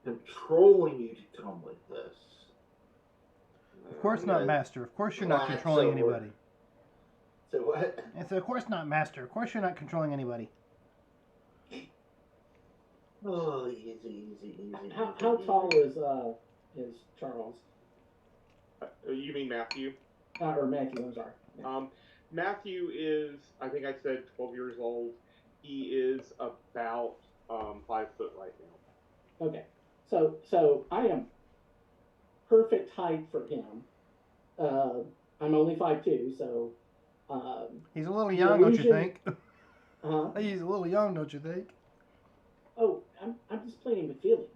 controlling you to come with us. Of course not, Okay. Master. Of course you're not Glad controlling so. anybody. So what? I said, of course not, Master. Of course you're not controlling anybody. Oh, easy. How tall is Charles? You mean Matthew? Or Matthew, I'm sorry. Yeah. Matthew is, I think I said 12 years old. He is about 5 foot right now. Okay. So I am perfect height for him. I'm only 5'2", so He's a little young, don't you illusion- think? uh, He's a little young, don't you think? oh, I'm just playing with feelings.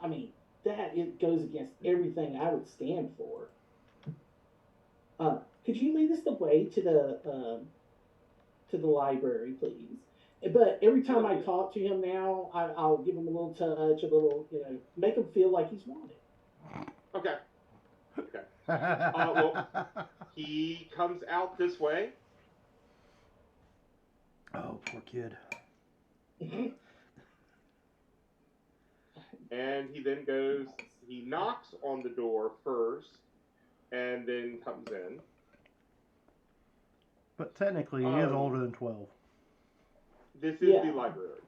I mean, that it goes against everything I would stand for. Could you lead us the way to the library, please? But every time I talk to him now, I'll give him a little touch, a little, make him feel like he's wanted. Okay. Okay. Well, he comes out this way. Oh, poor kid. And he then goes, he knocks on the door first, and then comes in. But technically, he is older than 12. This is the library.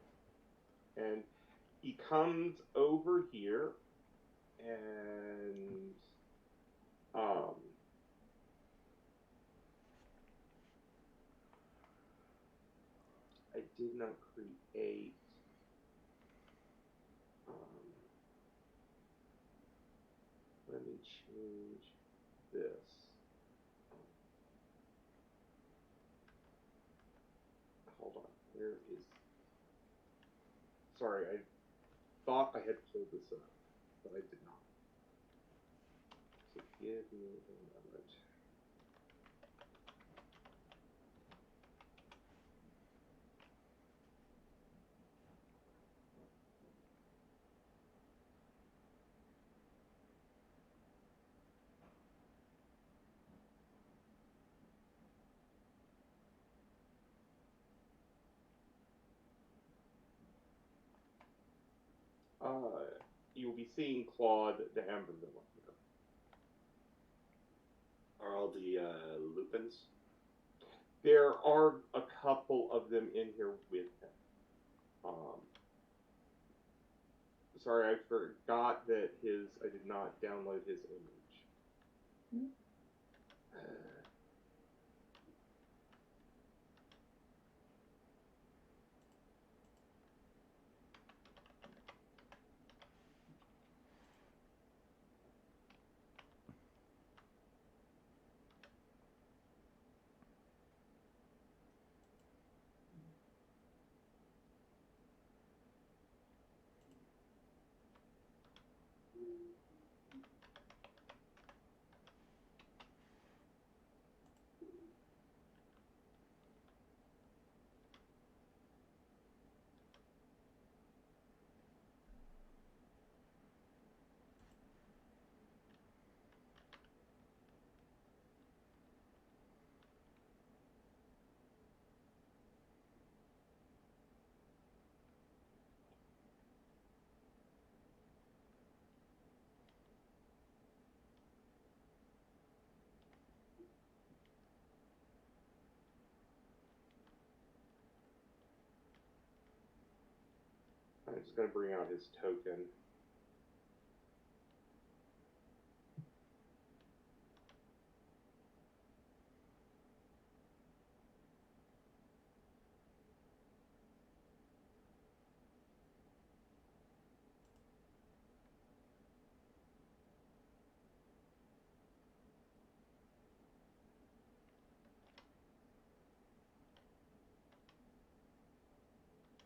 And he comes over here, and I did not create let me change this. Hold on. Where is... Sorry, I thought I had pulled this up, but I did not. So give me a moment. You'll be seeing Claude de Amberville here. Are all the Lupins? There are a couple of them in here with him. Sorry, I forgot that I did not download his image. I'm just going to bring out his token.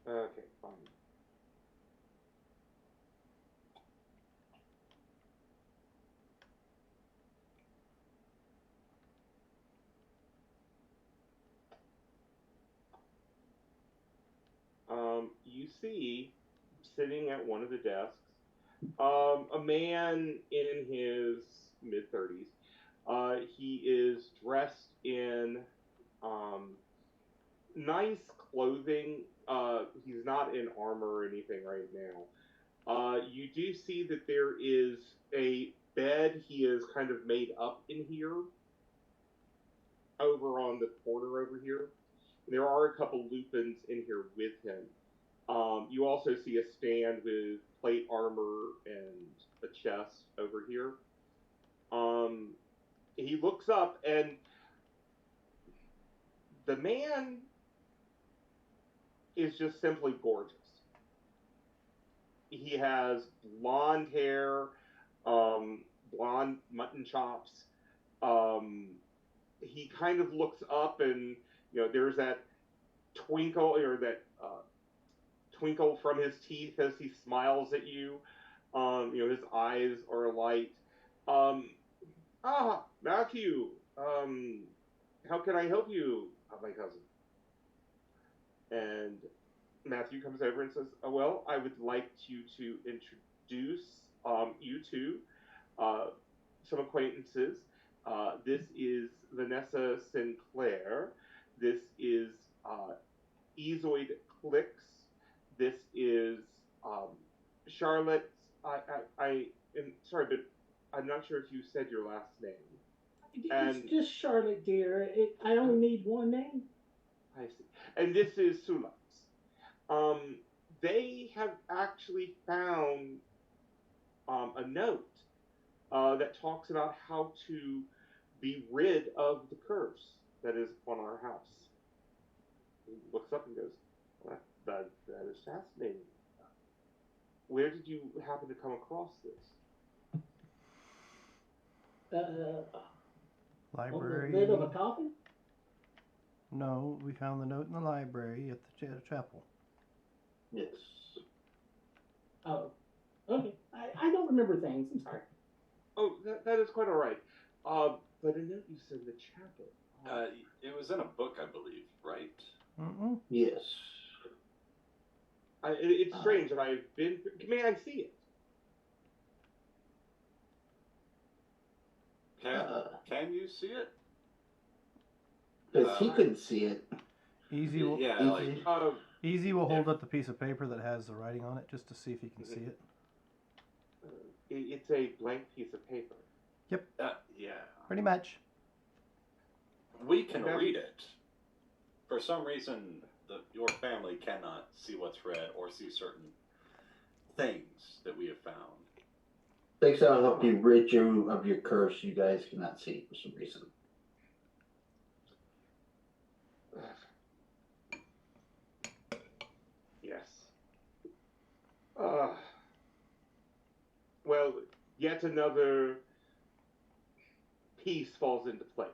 Okay, fine. You see, sitting at one of the desks, a man in his mid-30s. He is dressed in nice clothing. He's not in armor or anything right now. You do see that there is a bed he has kind of made up in here, over on the corner over here. There are a couple Lupins in here with him. You also see a stand with plate armor and a chest over here. He looks up, and the man is just simply gorgeous. He has blonde hair, blonde mutton chops. He kind of looks up, and there's that twinkle or that twinkle from his teeth as he smiles at you. His eyes are alight. Matthew, how can I help you, my cousin? And Matthew comes over and says, oh, well, I would like you to introduce you to some acquaintances. This is Vanessa Sinclair. This is Ezoid Clicks. This is Charlotte. I am sorry, but I'm not sure if you said your last name. And It's just Charlotte, dear. I only need one name. I see. And this is Sulax. They have actually found a note that talks about how to be rid of the curse that is upon our house. He looks up and goes, well, that is fascinating. Where did you happen to come across this? On Library. the lid of a coffin? No, we found the note in the library at the chapel. Yes. Oh, okay. I don't remember things. I'm sorry. Oh, that is quite all right. But a note you said in the chapel. It was in a book, I believe, right? Mm-mm. Yes. It's strange, and I've been. May I see it? Can you see it? Because he couldn't see it. Easy will, Yeah, Easy. like Easy will hold up the piece of paper that has the writing on it just to see if he can see it. It's a blank piece of paper. yeah. Pretty much. We can read it. For some reason, your family cannot see what's read or see certain things that we have found. Thanks, I'll help you rid you of your curse. You guys cannot see for some reason. Yes. Well, yet another piece falls into place.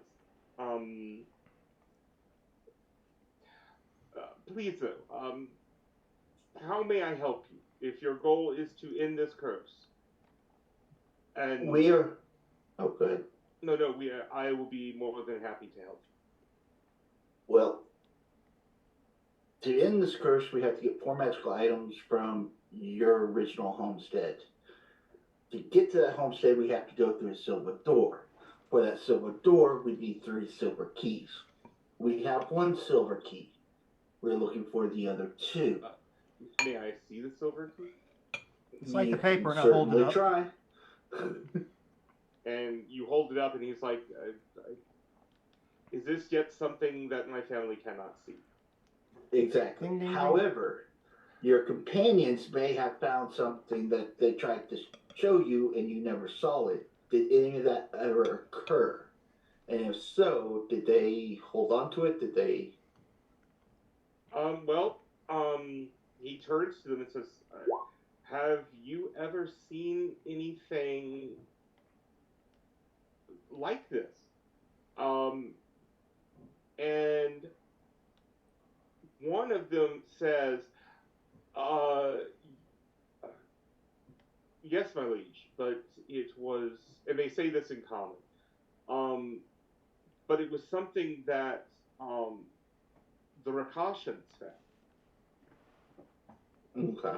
Please, though, how may I help you if your goal is to end this curse? And We're. Oh, good. no, I will be more than happy to help you. Well, to end this curse, we have to get 4 magical items from your original homestead. To get to that homestead, we have to go through a silver door. For that silver door, we need 3 silver keys. We have 1 silver key. We're looking for the other 2. May I see the silver key? It's like the paper, now certainly hold it up. try. And you hold it up, and he's like, is this yet something that my family cannot see? Exactly. Ding, ding, ding. However, your companions may have found something that they tried to show you and you never saw it. Did any of that ever occur? And if so, did they hold on to it? Did they? He turns to them and says, have you ever seen anything like this? And one of them says, yes, my liege, but it was, and they say this in common, but it was something that the Rakashans found. Okay.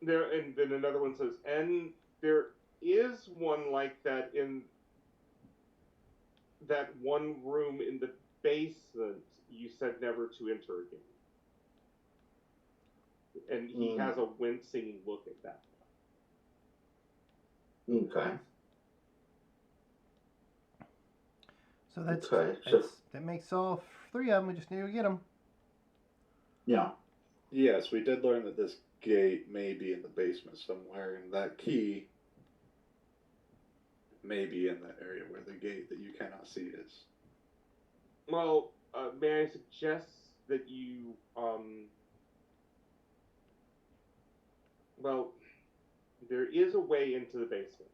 And then another one says, and there is one like that in that one room in the basement you said never to enter again. And he has a wincing look at that. Okay. So that's, Okay, so- that makes all 3 of them. We just need to get them. Yeah. Yes, we did learn that this gate may be in the basement somewhere, and that key may be in that area where the gate that you cannot see is. Well, may I suggest that you, well, there is a way into the basement,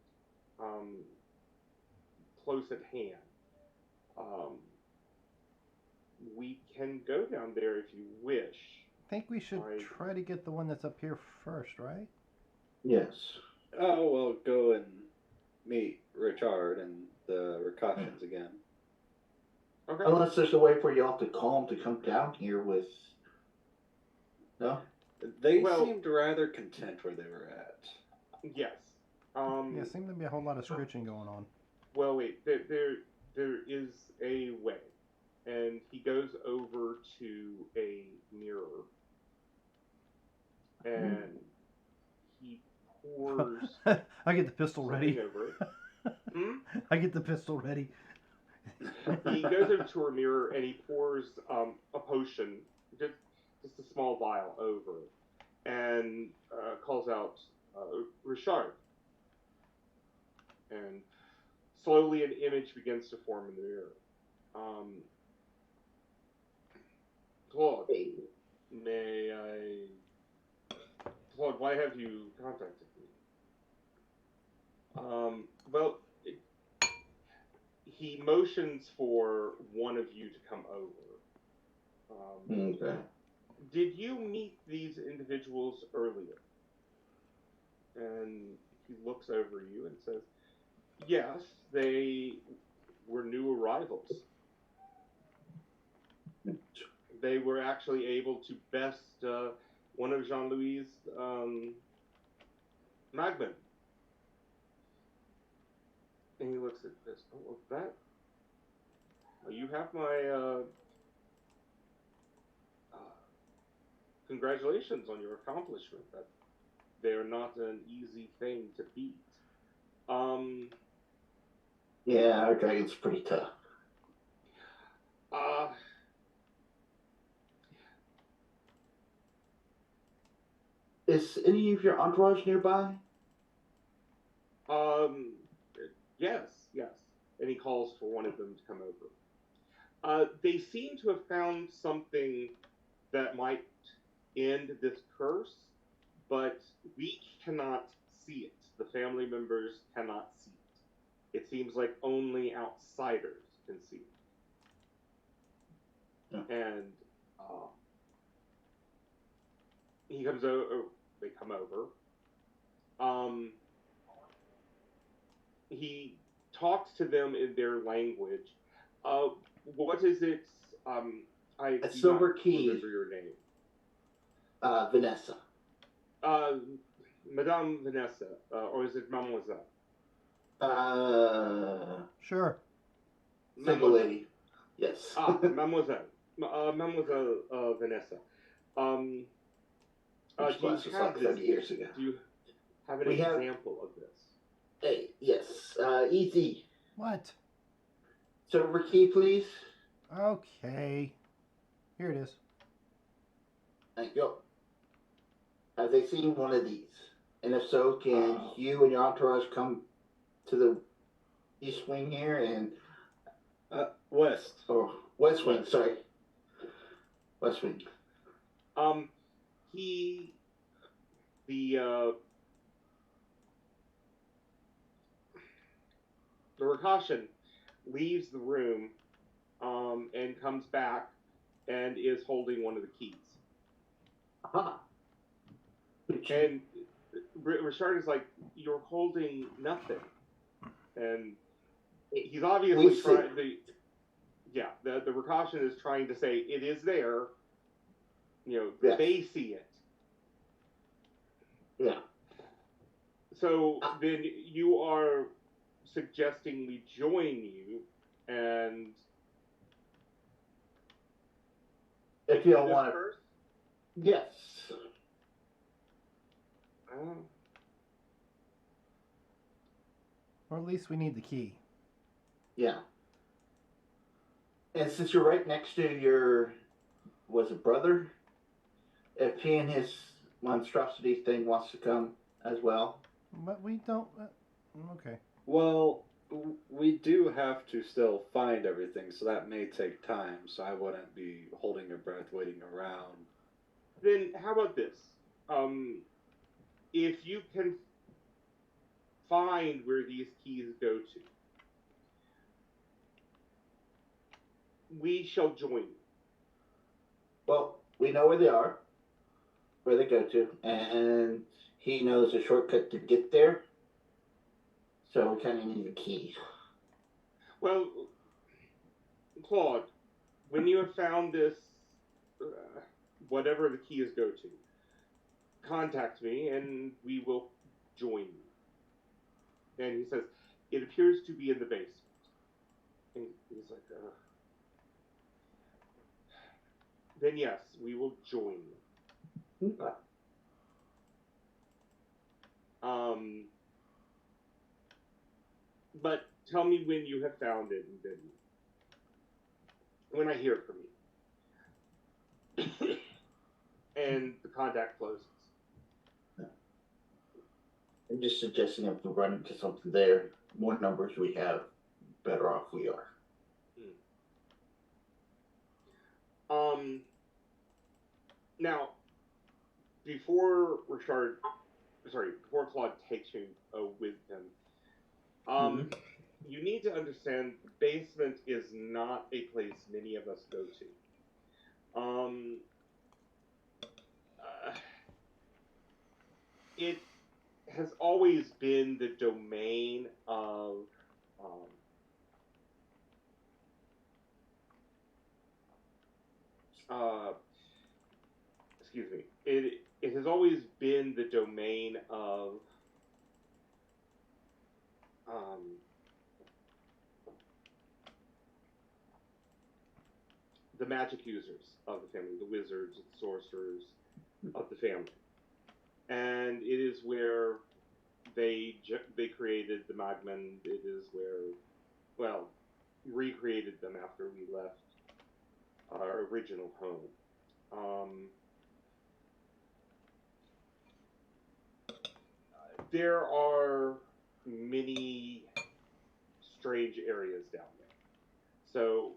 close at hand. We can go down there if you wish. I think we should Right. try to get the one that's up here first, right? Yes. Oh, well, go and meet Richard and the Rakashans again. Okay. Unless there's a way for y'all to call them to come down here with. No? They Well- seemed rather content where they were at. Yes. Yeah, seemed to be a whole lot of scritching going on. Well, wait. There is a way, and he goes over to a mirror, and he pours I get the pistol ready. something over it. Hmm? I get the pistol ready. He goes over to her mirror and he pours a potion, just a small vial over it, and calls out Richard. And slowly an image begins to form in the mirror. Claude, Claude, why have you contacted me? Well, he motions for one of you to come over. Okay. Did you meet these individuals earlier? And he looks over you and says, yes, they were new arrivals. They were actually able to best one of Jean-Louis' Magman. And he looks at this. Oh, that? Well, you have my congratulations on your accomplishment. That they are not an easy thing to beat. Yeah, our dragon's pretty tough. Is any of your entourage nearby? Yes. And he calls for one of them to come over. They seem to have found something that might end this curse, but we cannot see it. The family members cannot see it. It seems like only outsiders can see it. Yeah. And he comes over. They come over. He talks to them in their language. What is it? I A do silver not key. remember your name. Vanessa. Madame Vanessa, or is it Mademoiselle? Sure. Single lady. Yes. Mademoiselle. Mademoiselle Vanessa. Which Do you was have like 30 this? years ago. Do you have an We have- example of this? Hey, yes. Easy. What? Silver key, please. Okay. Here it is. Thank you. Have they seen one of these? And if so, can you and your entourage come to the east wing here and West. or west wing? Sorry, west wing. The Rakashan leaves the room, and comes back and is holding one of the keys. Aha. And Richard is like, "You're holding nothing," and he's obviously We see. trying. The Rakashan is trying to say it is there. Yes. They see it. Yeah. So then you are suggesting we join you, and If you don't this want to. first? Yes. Or at least we need the key. Yeah. And since you're right next to your, was it brother? If he and his monstrosity thing wants to come as well. But we don't. Okay. Well, we do have to still find everything, so that may take time, so I wouldn't be holding your breath waiting around. Then how about this? If you can find where these keys go to, we shall join you. Well, we know where they are, where they go to, and he knows a shortcut to get there. So we kind of need a key. Well, Claude, when you have found this, whatever the key is go to, contact me and we will join you. And he says, it appears to be in the basement. And he's like, then yes, we will join you. Okay. But tell me when you have found it, and then when I hear from you. And the contact closes. I'm just suggesting if we run into something there, more numbers we have, better off we are. Now, before Claude takes you with him, you need to understand the basement is not a place many of us go to. It has always been the domain of excuse me. It has always been the domain of the magic users of the family, the wizards and sorcerers of the family, and it is where they created the Magmen. It is where, well, recreated them after we left our original home. There are many strange areas down there, so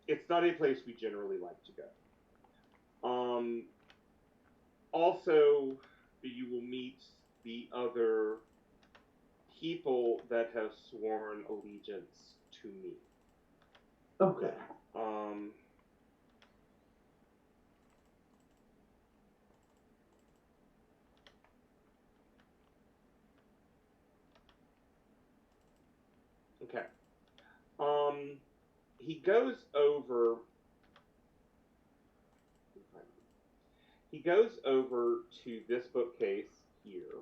it's not a place we generally like to go. Also, you will meet the other people that have sworn allegiance to me. Okay. Okay. He goes over. He goes over to this bookcase here.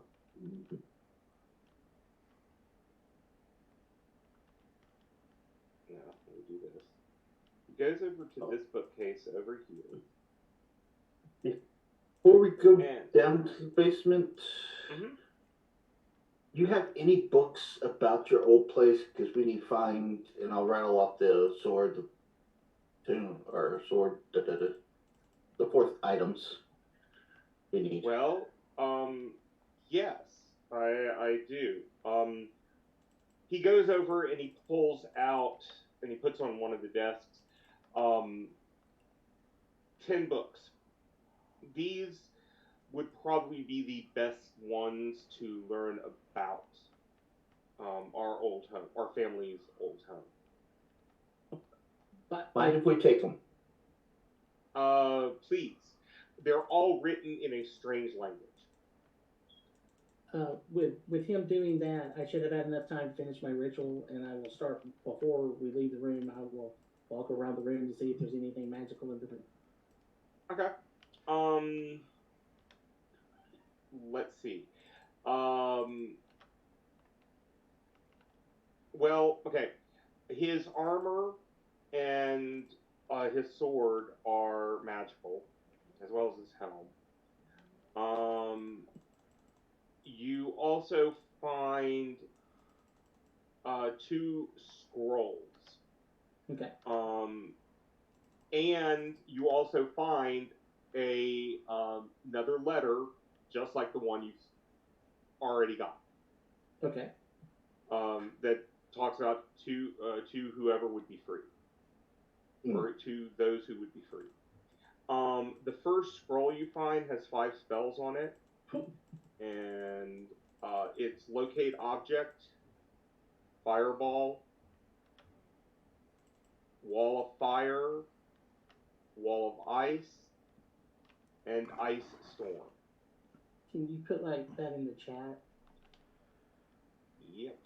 Yeah, let me do this. He goes over to this bookcase over here. Before we go And, down to the basement, do you have any books about your old place? Because we need to find, and I'll rattle off the sword, the fourth items we need. well, yes, I do. He goes over and he pulls out and he puts on one of the desks 10 books. These would probably be the best ones to learn about our old home, our family's old home. But Mind if we take them? Please. They're all written in a strange language. with him doing that, I should have had enough time to finish my ritual, and I will start before we leave the room. I will walk around the room to see if there's anything magical in the room. Okay. Let's see. Well, okay. His armor and his sword are magical, as well as his helm. You also find 2 scrolls. Okay. And you also find another letter, just like the one you've already got. Okay. That talks about to whoever would be free, or to those who would be free. The first scroll you find has 5 spells on it, and it's locate object, fireball, wall of fire, wall of ice, and ice storm. Can you put like that in the chat? Yep.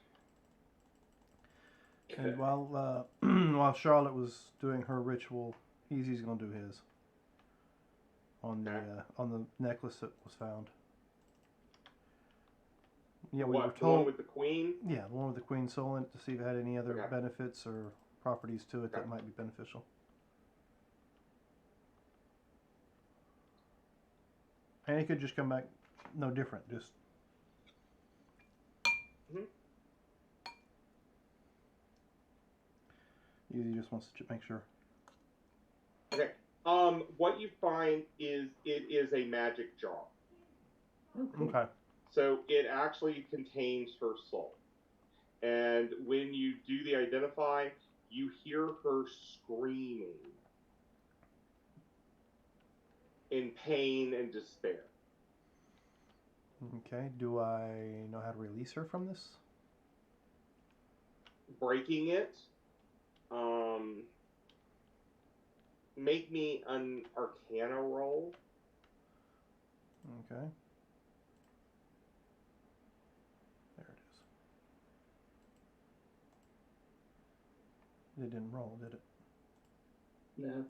And while Charlotte was doing her ritual, Easy's gonna do his on the necklace that was found. Yeah, we were The one told. with the queen? Yeah, the one with the queen soul in it, to see if it had any other Okay. benefits or properties to it that Okay. might be beneficial. And it could just come back no different. Just. Mhm. Easy just wants to make sure. Okay. What you find is it is a magic jar. Okay. So it actually contains her soul. And when you do the identify, you hear her screaming in pain and despair. Okay. Do I know how to release her from this? Breaking it. Make me an Arcana roll. Okay. There it is. It didn't roll, did it? No.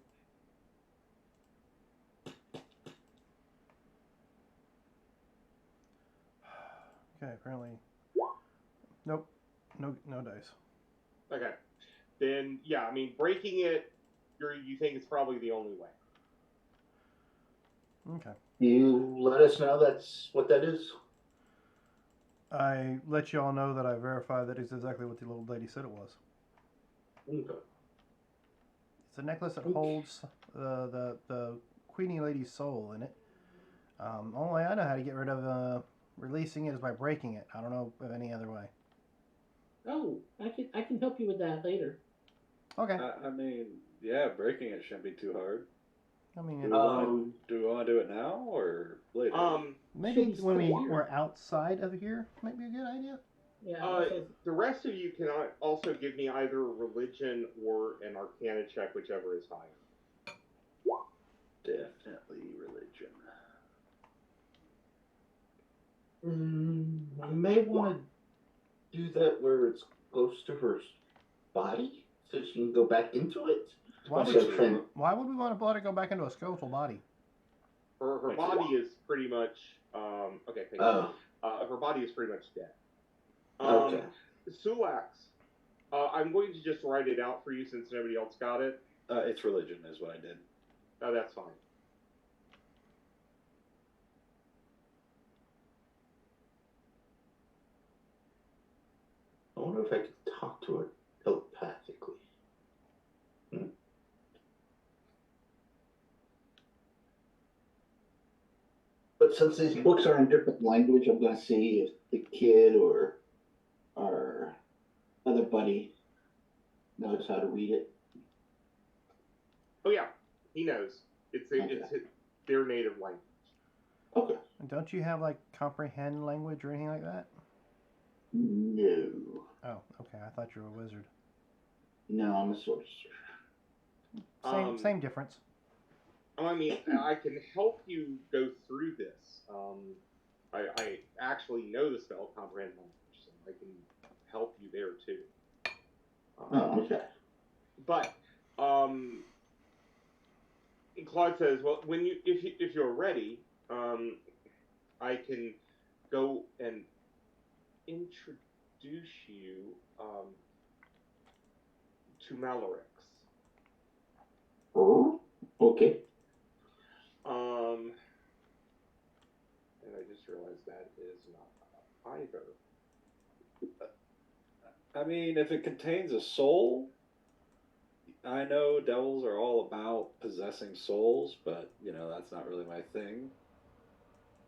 Okay, apparently. Nope. No dice. Okay. Then yeah, I mean breaking it, you think it's probably the only way. Okay. You let us know that's what that is. I let you all know that I verified that is exactly what the little lady said it was. Okay. It's a necklace that holds the Queenie Lady's soul in it. Only way I know how to get rid of releasing it is by breaking it. I don't know of any other way. Oh, I can help you with that later. Okay. I mean, yeah, breaking it shouldn't be too hard. I mean, Do we want to do it now or later? maybe Should when we start here? we're outside of here, might be a good idea. Yeah. The rest of you can also give me either a religion or an Arcana check, whichever is higher. Definitely religion. We may want to do that where it's close to her body, so she can go back into it. Why So would, can- why would we want to let her go back into a skeletal body? Her body is pretty much okay. Thank you. Her body is pretty much dead. Okay. Sulax, I'm going to just write it out for you since nobody else got it. It's religion is what I did. Oh, that's fine. I wonder if I could talk to her telepathically. But since these books are in different language, I'm going to see if the kid or our other buddy knows how to read it. Oh yeah, he knows. It's their native language. Okay. And don't you have like comprehend language or anything like that? No. Oh, okay. I thought you were a wizard. No, I'm a sorcerer. Same difference. I mean, I can help you go through this. I actually know the spell comprehend language, so I can help you there too. Okay. But Claude says, well, if you're ready, I can go and introduce you to Malorix. Oh, okay. And I just realized that is not either. I mean, if it contains a soul, I know devils are all about possessing souls, but, that's not really my thing.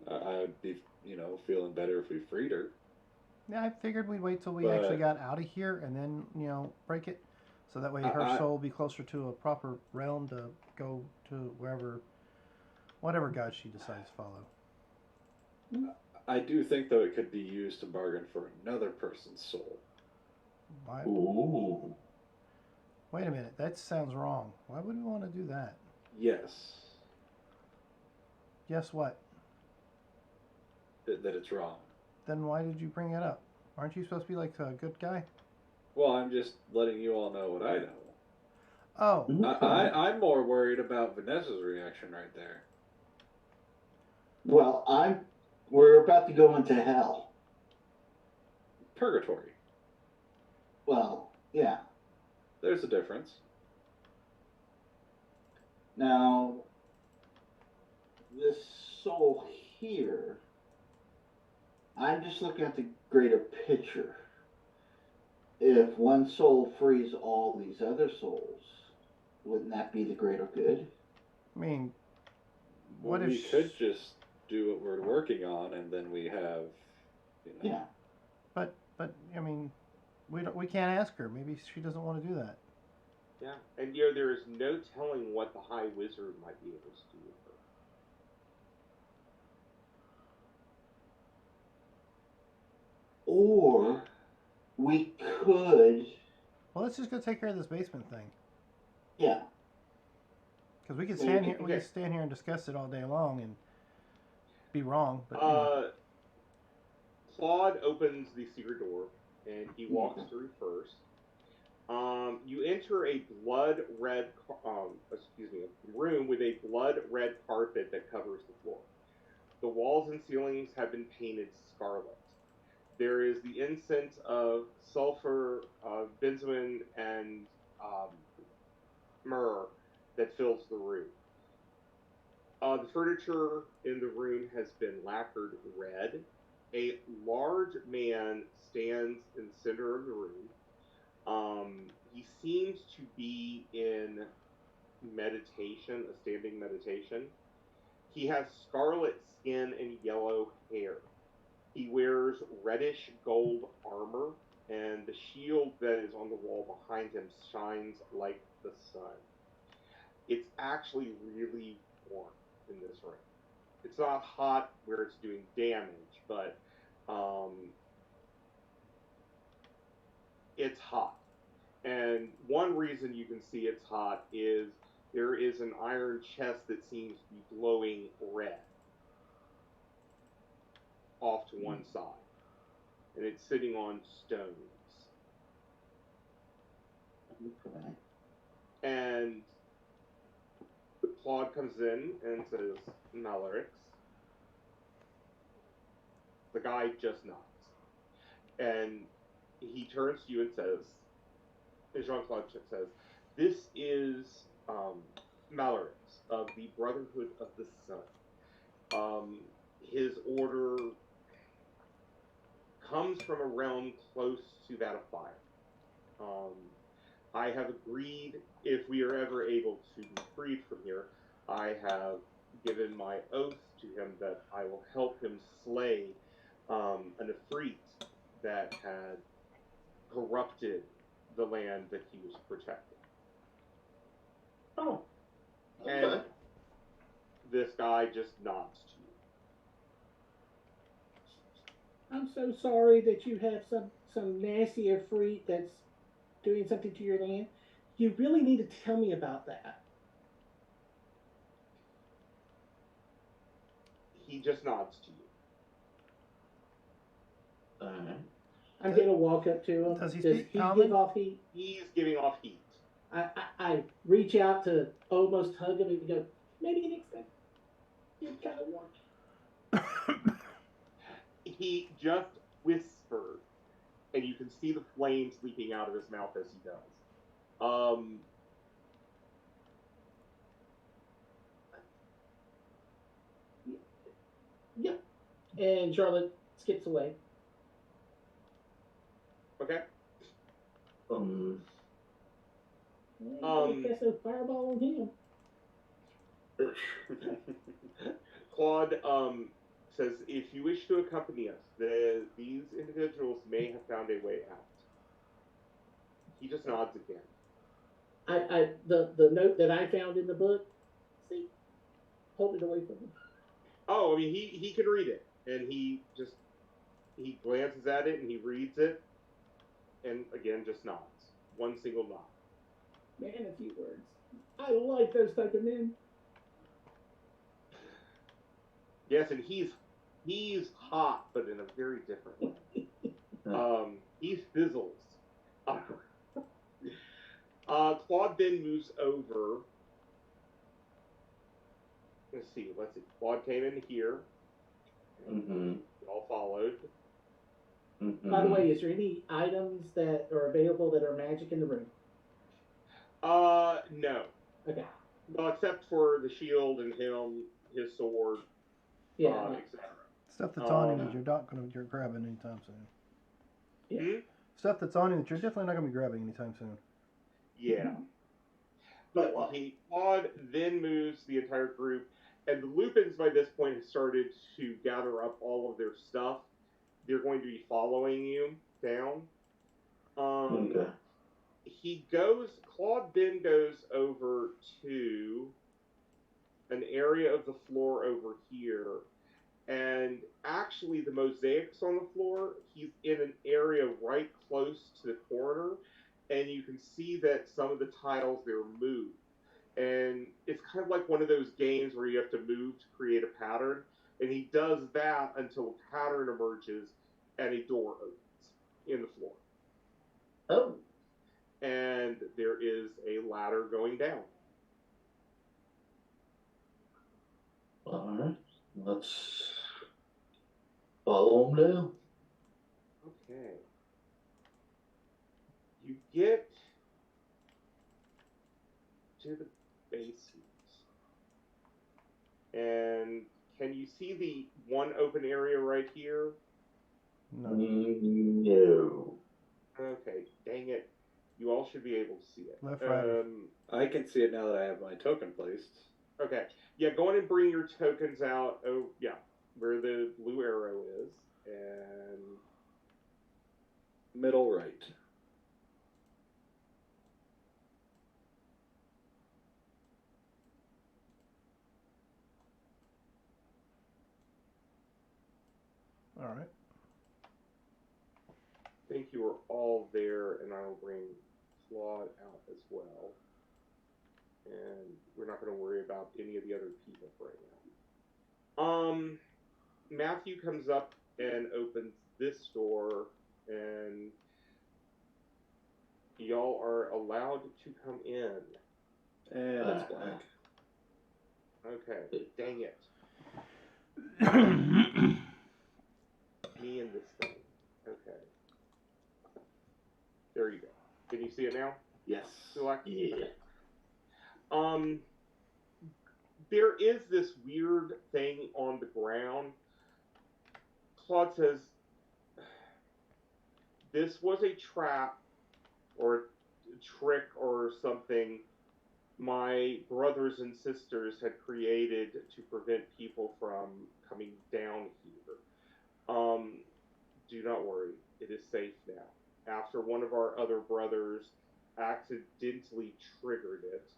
I would be, feeling better if we freed her. Yeah, I figured we'd wait till we actually got out of here and then, break it. So that way her soul will be closer to a proper realm to go to whatever god she decides to follow. I do think, though, it could be used to bargain for another person's soul. Why? Ooh. Wait a minute, that sounds wrong. Why would we want to do that? Yes. Guess what? That it's wrong. Then why did you bring it up? Aren't you supposed to be like a good guy? Well, I'm just letting you all know what I know. Oh, I'm more worried about Vanessa's reaction right there. Well, we're about to go into hell. Purgatory. Well, yeah. There's a difference. Now, this soul here, I'm just looking at the greater picture. If one soul frees all these other souls, wouldn't that be the greater good? I mean, Well, what we if could just do what we're working on, and then we have, Yeah. But I mean, we can't ask her. Maybe she doesn't want to do that. Yeah, and there is no telling what the High Wizard might be able to do with her. Or we could, Well, let's just go take care of this basement thing. yeah. Because we could Well, stand here. okay. We could stand here and discuss it all day long and be wrong. But Claude opens the secret door, and he walks through first. You enter a blood red, a room with a blood red carpet that covers the floor. The walls and ceilings have been painted scarlet. There is the incense of sulfur, benzoin, and myrrh that fills the room. The furniture in the room has been lacquered red. A large man stands in the center of the room. He seems to be in meditation, a standing meditation. He has scarlet skin and yellow hair. He wears reddish gold armor, and the shield that is on the wall behind him shines like the sun. It's actually really warm in this room. It's not hot where it's doing damage, but it's hot. And one reason you can see it's hot is there is an iron chest that seems to be glowing red off to one side. And it's sitting on stones. Okay. And Claude comes in and says, Malarix. The guy just nods. And he turns to you and says, Jean-Claude says, this is Malarix of the Brotherhood of the Sun. His order comes from a realm close to that of fire. I have agreed, if we are ever able to be freed from here, I have given my oath to him that I will help him slay an Ifrit that had corrupted the land that he was protecting. Oh, Okay. And this guy just nods to you. I'm so sorry that you have some nasty Ifrit that's doing something to your land. You really need to tell me about that. He just nods to you. I'm gonna walk up to him. Does he Does speak he common? give off heat? He's giving off heat. I reach out to almost hug him and go, maybe next time. You're kind of warm. He just whispers, and you can see the flames leaping out of his mouth as he does. Yep. And Charlotte skips away. Okay. Cast a fireball on him. Claude says, if you wish to accompany us, these individuals may have found a way out. He just nods again. The note that I found in the book, see, hold it away from him. Oh, I mean, he can read it, and he glances at it and he reads it, and again just nods. One single nod. Man, a few words. I like those type of men. Yes, and he's hot, but in a very different way. He fizzles. then moves over. Let's see. Claude came in here. Mm-hmm. All followed. Mm-hmm. By the way, is there any items that are available that are magic in the room? No. Okay. Well, except for the shield and him, his sword, Yeah. etc. Stuff that's on you that you're grabbing anytime soon. Yeah. Stuff that's on you that you're definitely not gonna be grabbing anytime soon. Yeah. But Claude then moves the entire group, and the Lupins by this point have started to gather up all of their stuff. They're going to be following you down. Okay. Claude then goes over to an area of the floor over here, and actually the mosaics on the floor, he's in an area right close to the corner, and you can see that some of the tiles there move. And it's kind of like one of those games where you have to move to create a pattern, and he does that until a pattern emerges and a door opens in the floor. Oh. And there is a ladder going down. All right. Let's follow him down. Okay. You get to the basement. And can you see the one open area right here? No. No. Okay, dang it. You all should be able to see it. Left, right. I can see it now that I have my token placed. Okay. Yeah, go on and bring your tokens out. Oh, yeah, where the blue arrow is. And Middle right. All right. I think you are all there, and I will bring Claude out as well. And we're not going to worry about any of the other people right now. Matthew comes up and opens this door, and y'all are allowed to come in. And it's black. Okay, dang it. Me and this thing. Okay. There you go. Can you see it now? Yes. Select? Yeah. There is this weird thing on the ground. Claude says, this was a trap or a trick or something my brothers and sisters had created to prevent people from coming down here. Do not worry, it is safe now. After one of our other brothers accidentally triggered it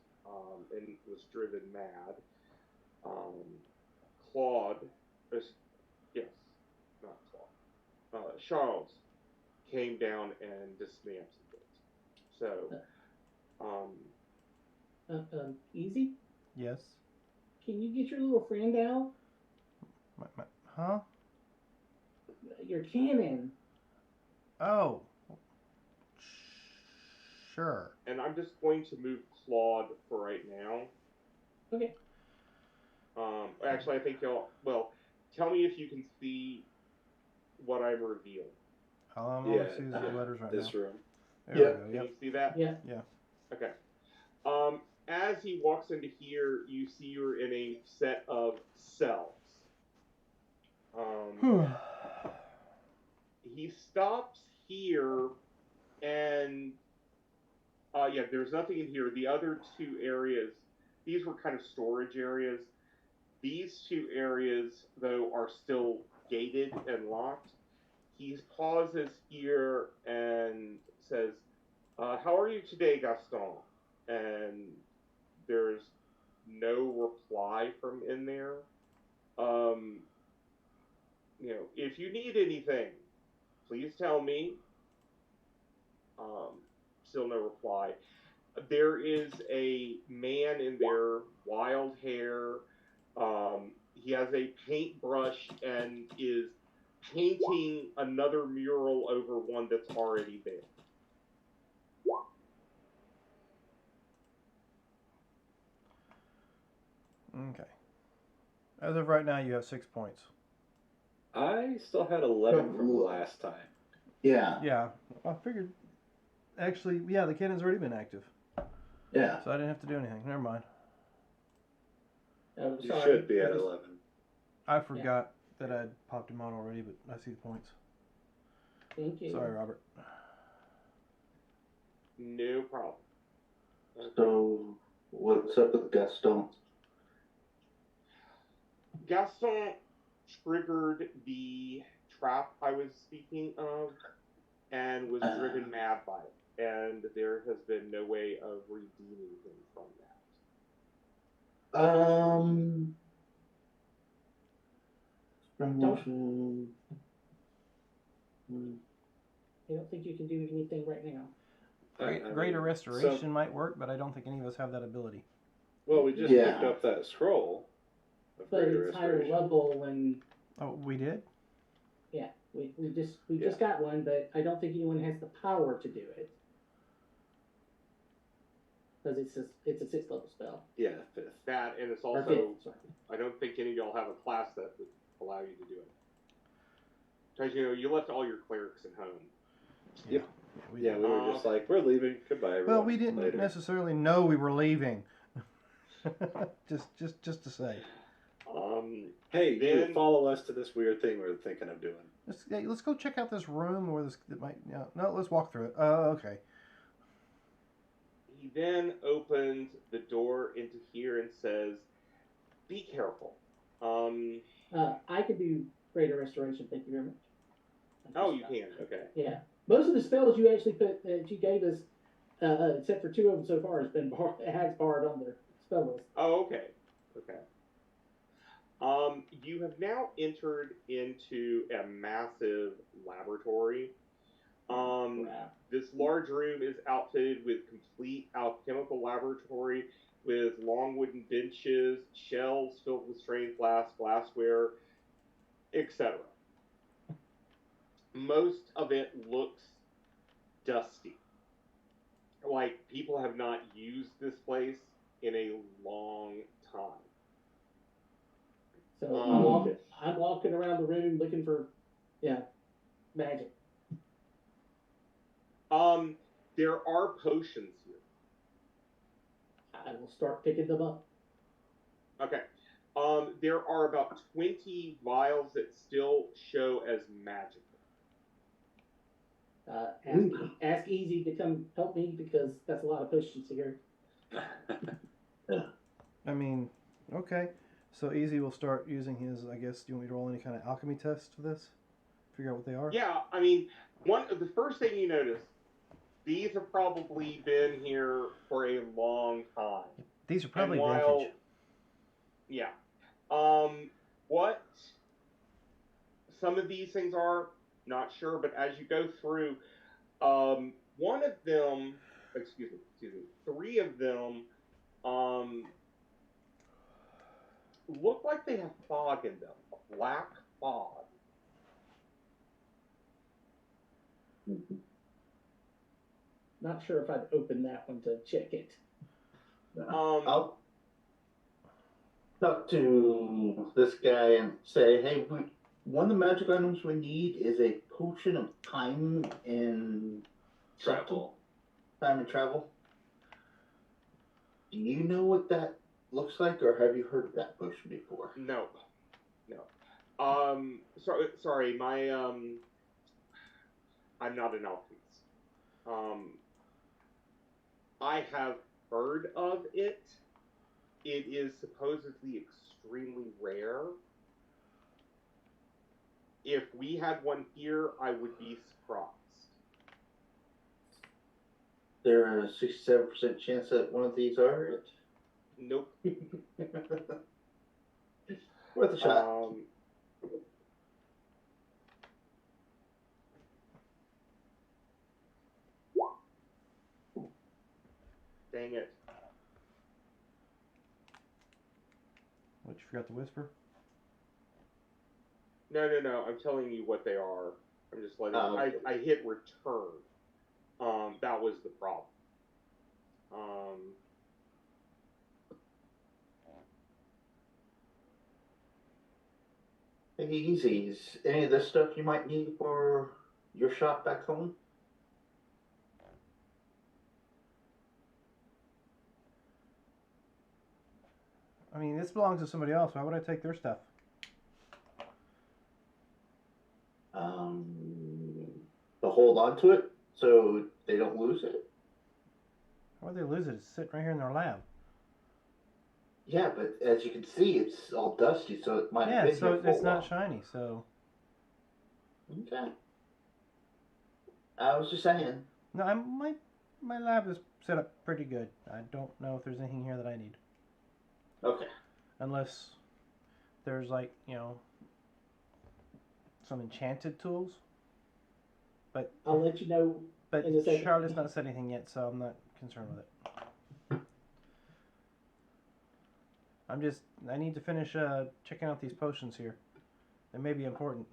and was driven mad, Charles came down and dismantled it. So, Easy? Yes. Can you get your little friend out? Huh? Your cannon. Oh. Sure. and I'm just going to move Claude for right now. Okay. Actually, I think well, tell me if you can see what I'm revealing. All I'm going to see is the letters right this now. room. There we go. Can Yep. you see that? Yeah. Yeah. Okay. As he walks into here, you see you're in a set of cells. He stops here, and there's nothing in here. The other two areas, these were kind of storage areas. These two areas, though, are still gated and locked. He pauses here and says, how are you today, Gaston? And there's no reply from in there. If you need anything, please tell me. Still no reply. There is a man in there, wild hair. He has a paintbrush and is painting another mural over one that's already there. Okay. As of right now, you have 6 points. I still had 11 from last time. Yeah. Yeah, I figured. Actually, yeah, the cannon's already been active, Yeah. so I didn't have to do anything. Never mind. Oh, You sorry. should be at I just- 11. I forgot that I'd popped him on already, but I see the points. Thank you. Sorry, Robert. No problem. So, what's up with Gaston? Gaston triggered the trap I was speaking of and was driven mad by it. And there has been no way of redeeming him from that. Promotion. I don't think you can do anything right now. Greater restoration might work, but I don't think any of us have that ability. Well, we just picked up that scroll of But greater it's higher restoration. level, and Oh, we did? yeah, we just got one, but I don't think anyone has the power to do it because it's a 6th level spell. Yeah, 5th. That, and it's Or also, 5th, sorry. I don't think any of y'all have a class that would allow you to do it. Because, you left all your clerics at home. Yep. We Yeah, did. we were just like, we're leaving. Goodbye, everyone. Well, we didn't Later. necessarily know we were leaving. just to say. Hey, Then- you follow us to this weird thing we're thinking of doing. Let's go check out this room or this. It might. No, let's walk through it. Oh, okay. He then opens the door into here and says, "Be careful." I could do greater restoration. Thank you very much. Oh, you can. Okay. Yeah, most of the spells you actually that you gave us, except for 2 of them so far, has barred on their spell list. Oh, okay. Okay. You have now entered into a massive laboratory. Crap. This large room is outfitted with complete alchemical laboratory with long wooden benches, shelves filled with strained glass, glassware, etc. Most of it looks dusty. Like people have not used this place in a long time. So Um, I'm walking around the room looking for, magic. There are potions here. I will start picking them up. Okay. There are about 20 vials that still show as magical. Ask Easy to come help me because that's a lot of potions here. I mean, okay. So Easy will start using his. I guess. Do you want me to roll any kind of alchemy test for this? Figure out what they are. Yeah, I mean, the first thing you notice, these have probably been here for a long time. These are probably And while, vintage. yeah. What some of these things are, not sure, but as you go through, one of them, excuse me, 3 of them, look like they have fog in them, a black fog. Not sure if I'd open that one to check it. I'll talk to this guy and say, hey, one of the magic items we need is a potion of time and Travel. Time and travel. Do you know what that looks like, or have you heard of that potion before? No. Sorry, my I'm not an alchemist. I have heard of it. It is supposedly extremely rare. If we had one here, I would be surprised. There is a 67% chance that one of these are it. Nope. Worth a shot. Dang it. What, you forgot to whisper? No. I'm telling you what they are. I'm just letting. Okay. I hit return. That was the problem. Hey, easy. Is any of this stuff you might need for your shop back home? I mean, this belongs to somebody else. Why would I take their stuff? To hold on to it so they don't lose it? Why would they lose it? It's sitting right here in their lab. Yeah, but as you can see, it's all dusty, so it might have Yeah, been so here for a it's not while. shiny. So Okay. I was just saying. no, my lab is set up pretty good. I don't know if there's anything here that I need, Okay. unless there's like some enchanted tools. I'll let you know. But In a second. Charlotte's not said anything yet, so I'm not concerned with it. I need to finish checking out these potions here. They may be important.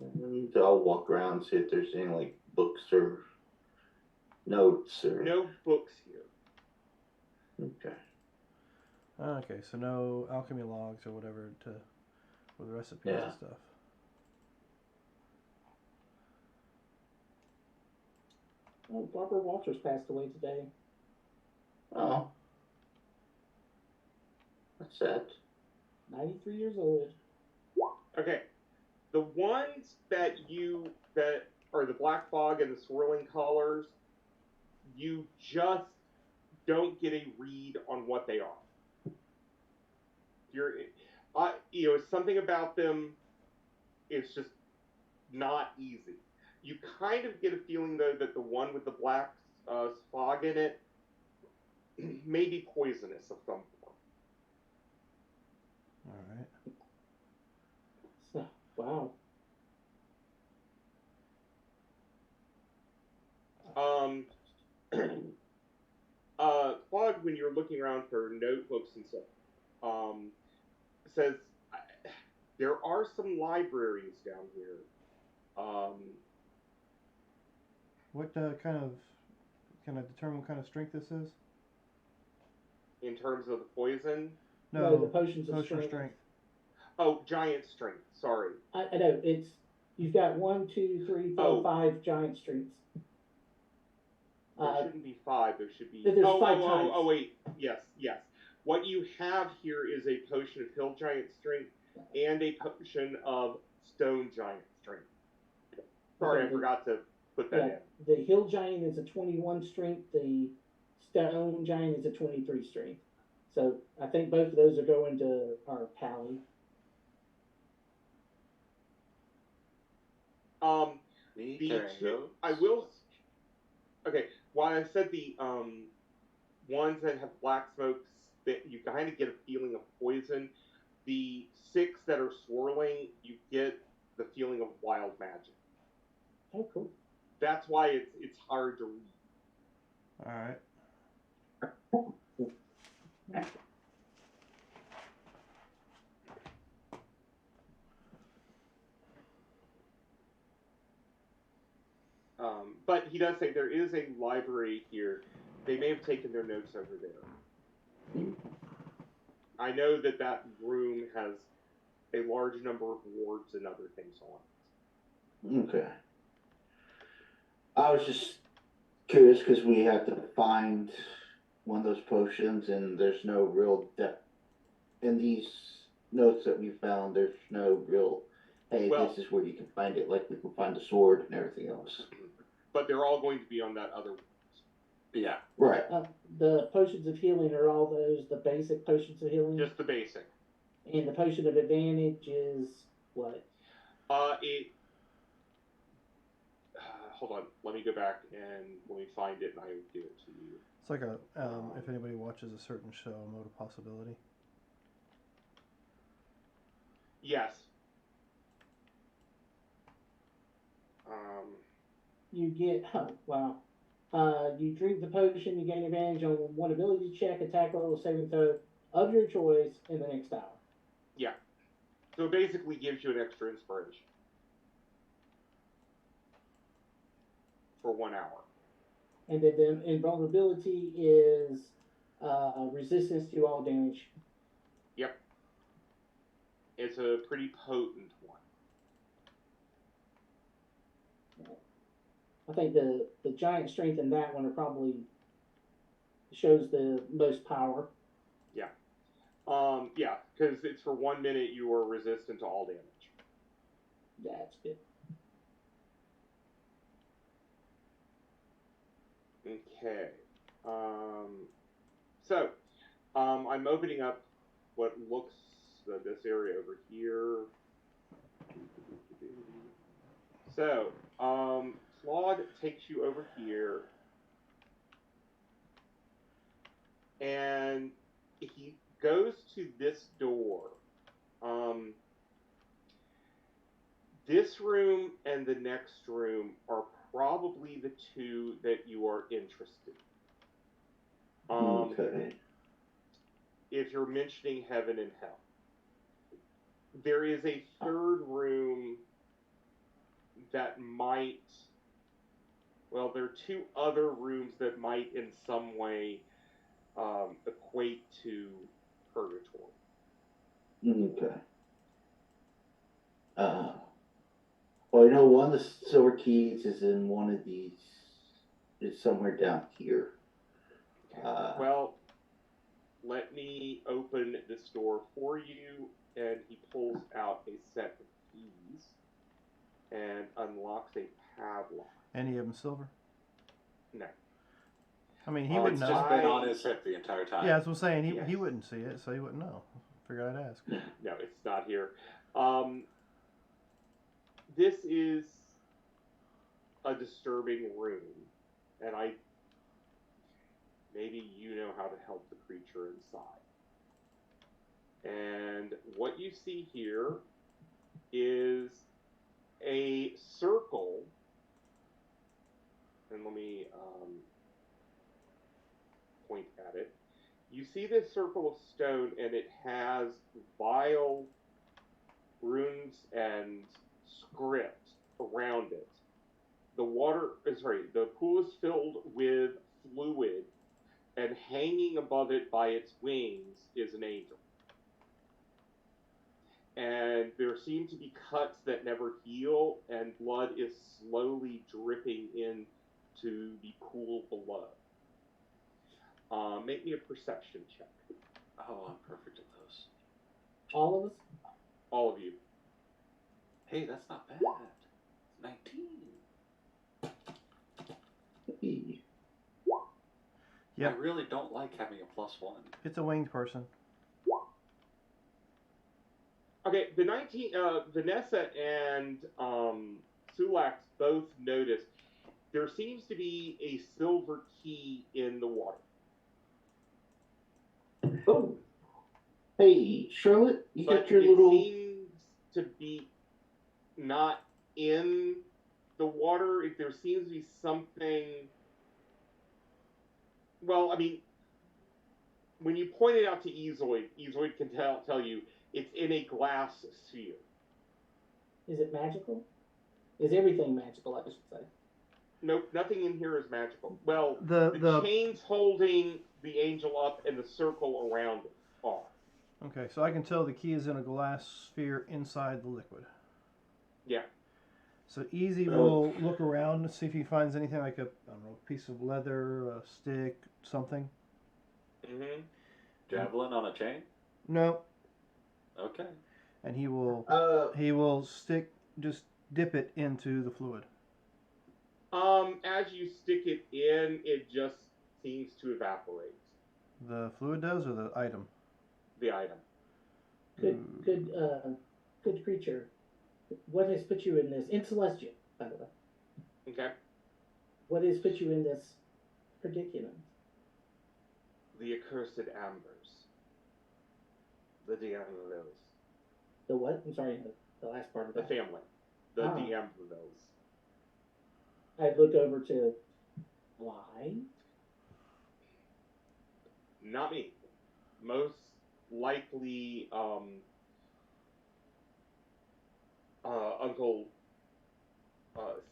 And I'll walk around, see if there's any like books or notes or. No books here. Okay. Okay, so no alchemy logs or whatever with recipes Yeah. and stuff. Oh, Barbara Walters passed away today. Oh. That's sad. 93 years old. Okay, the ones that are the black fog and the swirling colors, you just don't get a read on what they are. Something about them is just not easy. You kind of get a feeling though that the one with the black fog in it may be poisonous of some form. All right. So, wow. Claude, when you're looking around for notebooks and stuff, says there are some libraries down here. What can I determine what kind of strength this is? In terms of the poison. No, the potions of potion strength. Oh, giant strength. Sorry. I know, you've got 1, 2, 3, 4, 5 giant strengths. There shouldn't be 5. There should be. There's 5 types. Oh, wait. Yes. What you have here is a potion of hill giant strength and a potion of stone giant strength. Sorry, I forgot to put that in. The hill giant is a 21 strength. The stone giant is a 23 strength. So I think both of those are going to our pally. I will. Okay, while I said the ones that have black smokes, that you kind of get a feeling of poison. The 6 that are swirling, you get the feeling of wild magic. Oh, cool. That's why it's hard to read. All right. But he does say there is a library here. They may have taken their notes over there. I know that room has a large number of wards and other things on it. Okay. I was just curious because we have to find one of those potions, and there's no real depth in these notes that we found. There's no real, hey, this is where you can find it. Like we can find the sword and everything else. But they're all going to be on that other. Yeah. Right. The potions of healing are all those the basic potions of healing. Just the basic. And the potion of advantage is what? Hold on. Let me go back and let me find it, and I will give it to you. It's like if anybody watches a certain show, Mode of Possibility. Yes. You get you drink the potion, you gain advantage on one ability check, attack roll, saving throw of your choice in the next hour. Yeah. So it basically gives you an extra inspiration for 1 hour. And then the invulnerability is resistance to all damage. Yep. It's a pretty potent one. I think the giant strength in that one are probably shows the most power. Yeah, because it's for 1 minute you are resistant to all damage. That's good. Okay. I'm opening up what looks this area over here. So, Claude takes you over here, and he goes to this door. This room and the next room are probably the two that you are interested in. Okay. If you're mentioning heaven and hell. There is a third room that might... Well, there are two other rooms that might in some way equate to purgatory. Okay. Well, I know one of the silver keys is in one of these. Is somewhere down here. Well, let me open this door for you, and he pulls out a set of keys and unlocks a padlock. Any of them silver? No. I mean, he It's wouldn't know. just been on his hip the entire time. Yeah, that's what I'm saying. He Yes. wouldn't see it, so he wouldn't know. Figured I'd ask. No, it's not here. This is a disturbing room, and maybe you know how to help the creature inside. And what you see here is a circle, and let me point at it. You see this circle of stone, and it has vile runes and script around it. The pool is filled with fluid, and hanging above it by its wings is an angel. And there seem to be cuts that never heal, and blood is slowly dripping into the pool below. Make me a perception check. Oh, I'm perfect at those. All of us? All of you. Hey, that's not bad. 19. Yep. I really don't like having a +1. It's a winged person. Okay, Vanessa and Sulax both noticed there seems to be a silver key in the water. Oh. Hey, Charlotte, you But got your it little. seems to be not in the water. There seems to be something. Well, I mean, when you point it out to Ezoid can tell you it's in a glass sphere. Is it magical? Is everything magical, I should say? Nope, nothing in here is magical. Well, The chains holding the angel up and the circle around it are. Okay, so I can tell the key is in a glass sphere inside the liquid. Yeah. So Easy will look around and see if he finds anything like a piece of leather, a stick, something. Mm-hmm. Javelin on a chain? No. Okay. And he will just dip it into the fluid. As you stick it in, it just seems to evaporate. The fluid does, or the item? The item. Good creature. What has put you in this? In Celestia, by the way. Okay. What has put you in this predicament? The accursed ambers. The D'Angelos. The what? I'm sorry, the last part of The that. family. The Ah. D'Angelos. I'd look over to why? Not me. Most likely, Uncle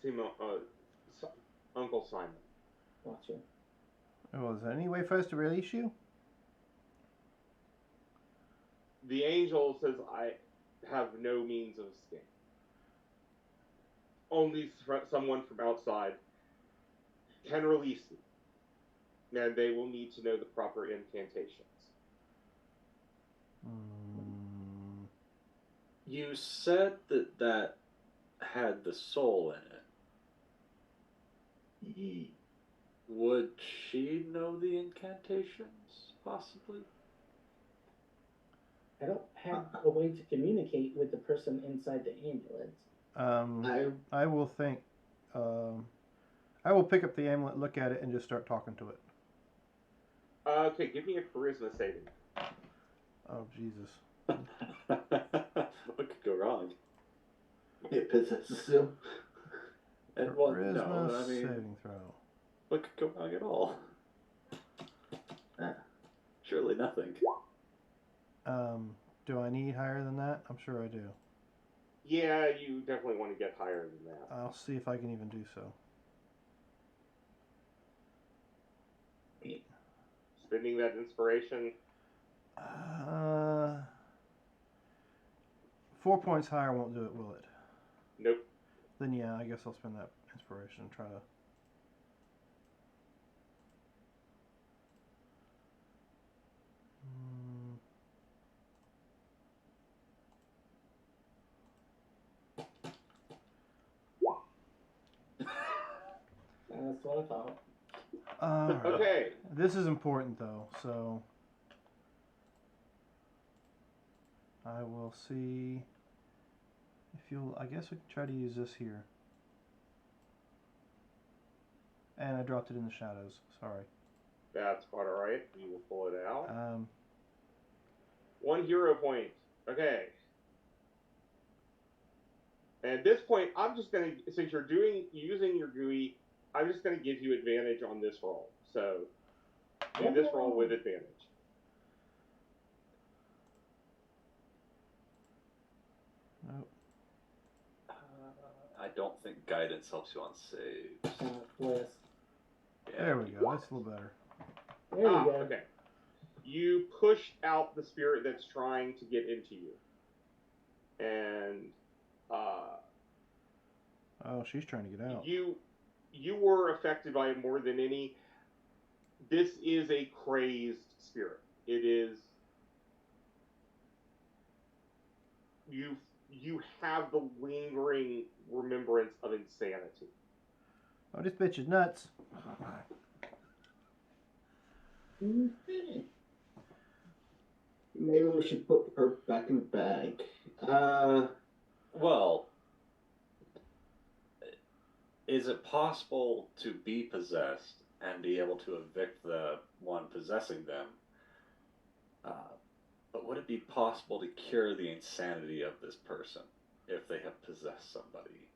Simon, Uncle Simon. Gotcha. Well, is there any way for us to release you? The angel says I have no means of escape. Only someone from outside can release me, and they will need to know the proper incantations. Mm, You said that had the soul in it. Would she know the incantations, possibly? I don't have a way to communicate with the person inside the ambulance. I will think. I will pick up the amulet, look at it, and just start talking to it. Okay, give me a charisma saving. Oh, Jesus. What could go wrong? It possesses him. And what? Charisma No, I mean, saving throw. what could go wrong at all? Surely nothing. Do I need higher than that? I'm sure I do. Yeah, you definitely want to get higher than that. I'll see if I can even do so. Spending that inspiration. 4 points higher won't do it, will it? Nope. Then yeah, I guess I'll spend that inspiration and try to. That's what I thought. Alright. Okay. This is important though, so I will see if you'll. I guess we can try to use this here. And I dropped it in the shadows. Sorry. That's quite alright. You will pull it out. 1 hero point. Okay. And at this point, I'm just gonna, since you're using your GUI, I'm just gonna give you advantage on this roll. So do this roll with advantage. Nope. I don't think guidance helps you on saves. Bliss. Yeah. There we go. That's a little better. There you go. Okay. You push out the spirit that's trying to get into you. And Oh, she's trying to get out. you were affected by it more than any. This is a crazed spirit. It is. You have the lingering remembrance of insanity. Oh, this bitch is nuts. Okay. Maybe we should put her back in the bag. Well, is it possible to be possessed and be able to evict the one possessing them? But would it be possible to cure the insanity of this person if they have possessed somebody?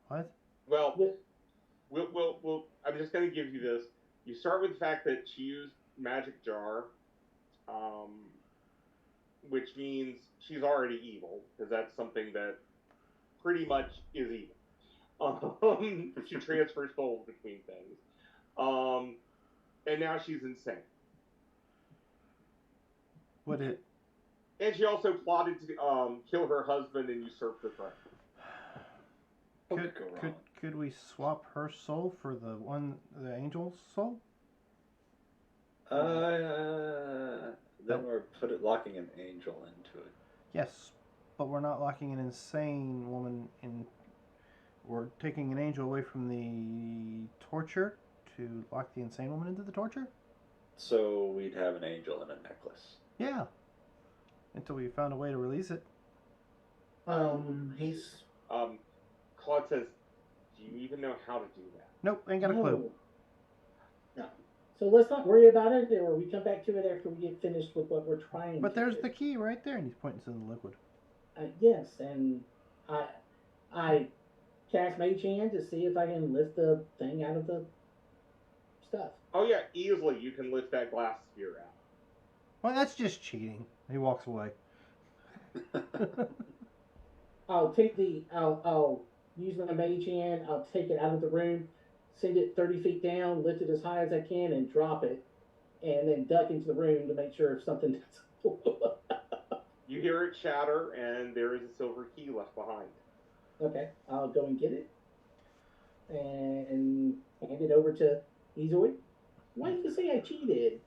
What? Well, we'll I'm just going to give you this. You start with the fact that she used magic jar, which means she's already evil, because that's something that pretty much is evil. She transfers souls between things. And now she's insane. Would it? And she also plotted to kill her husband and usurp the throne. What could go wrong? Could we swap her soul for the angel's soul? Then we're locking an angel into it. Yes, but we're not locking an insane woman in. We're taking an angel away from the torture to lock the insane woman into the torture? So we'd have an angel in a necklace. Yeah. Until we found a way to release it. He's. Claude says, do you even know how to do that? Nope, ain't got a clue. No. So let's not worry about it, or we come back to it after we get finished with what we're trying But to there's do. the key right there, and he's pointing to the liquid. Yes, and I cast Mage Hand to see if I can lift the thing out of the stuff. Oh yeah, easily you can lift that glass sphere out. Well, that's just cheating. He walks away. I'll use my mage hand. I'll take it out of the room, send it 30 feet down, lift it as high as I can, and drop it, and then duck into the room to make sure if something doesn't blow up. You hear it shatter, and there is a silver key left behind. Okay, I'll go and get it and hand it over to Ezoid. Why did you say I cheated?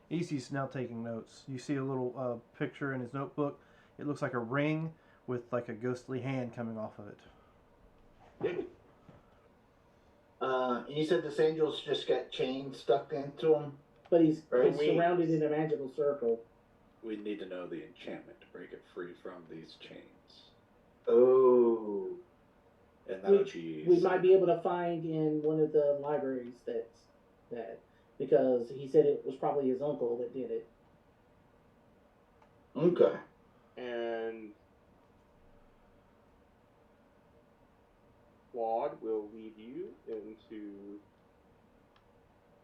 Easy's now taking notes. You see a little picture in his notebook. It looks like a ring with like a ghostly hand coming off of it. You said this angel's just got chains stuck into him. But he's Right. surrounded in a magical circle. We need to know the enchantment to break it free from these chains. Oh. And that would be. We might be able to find in one of the libraries that because he said it was probably his uncle that did it. Okay. And Claude will lead you into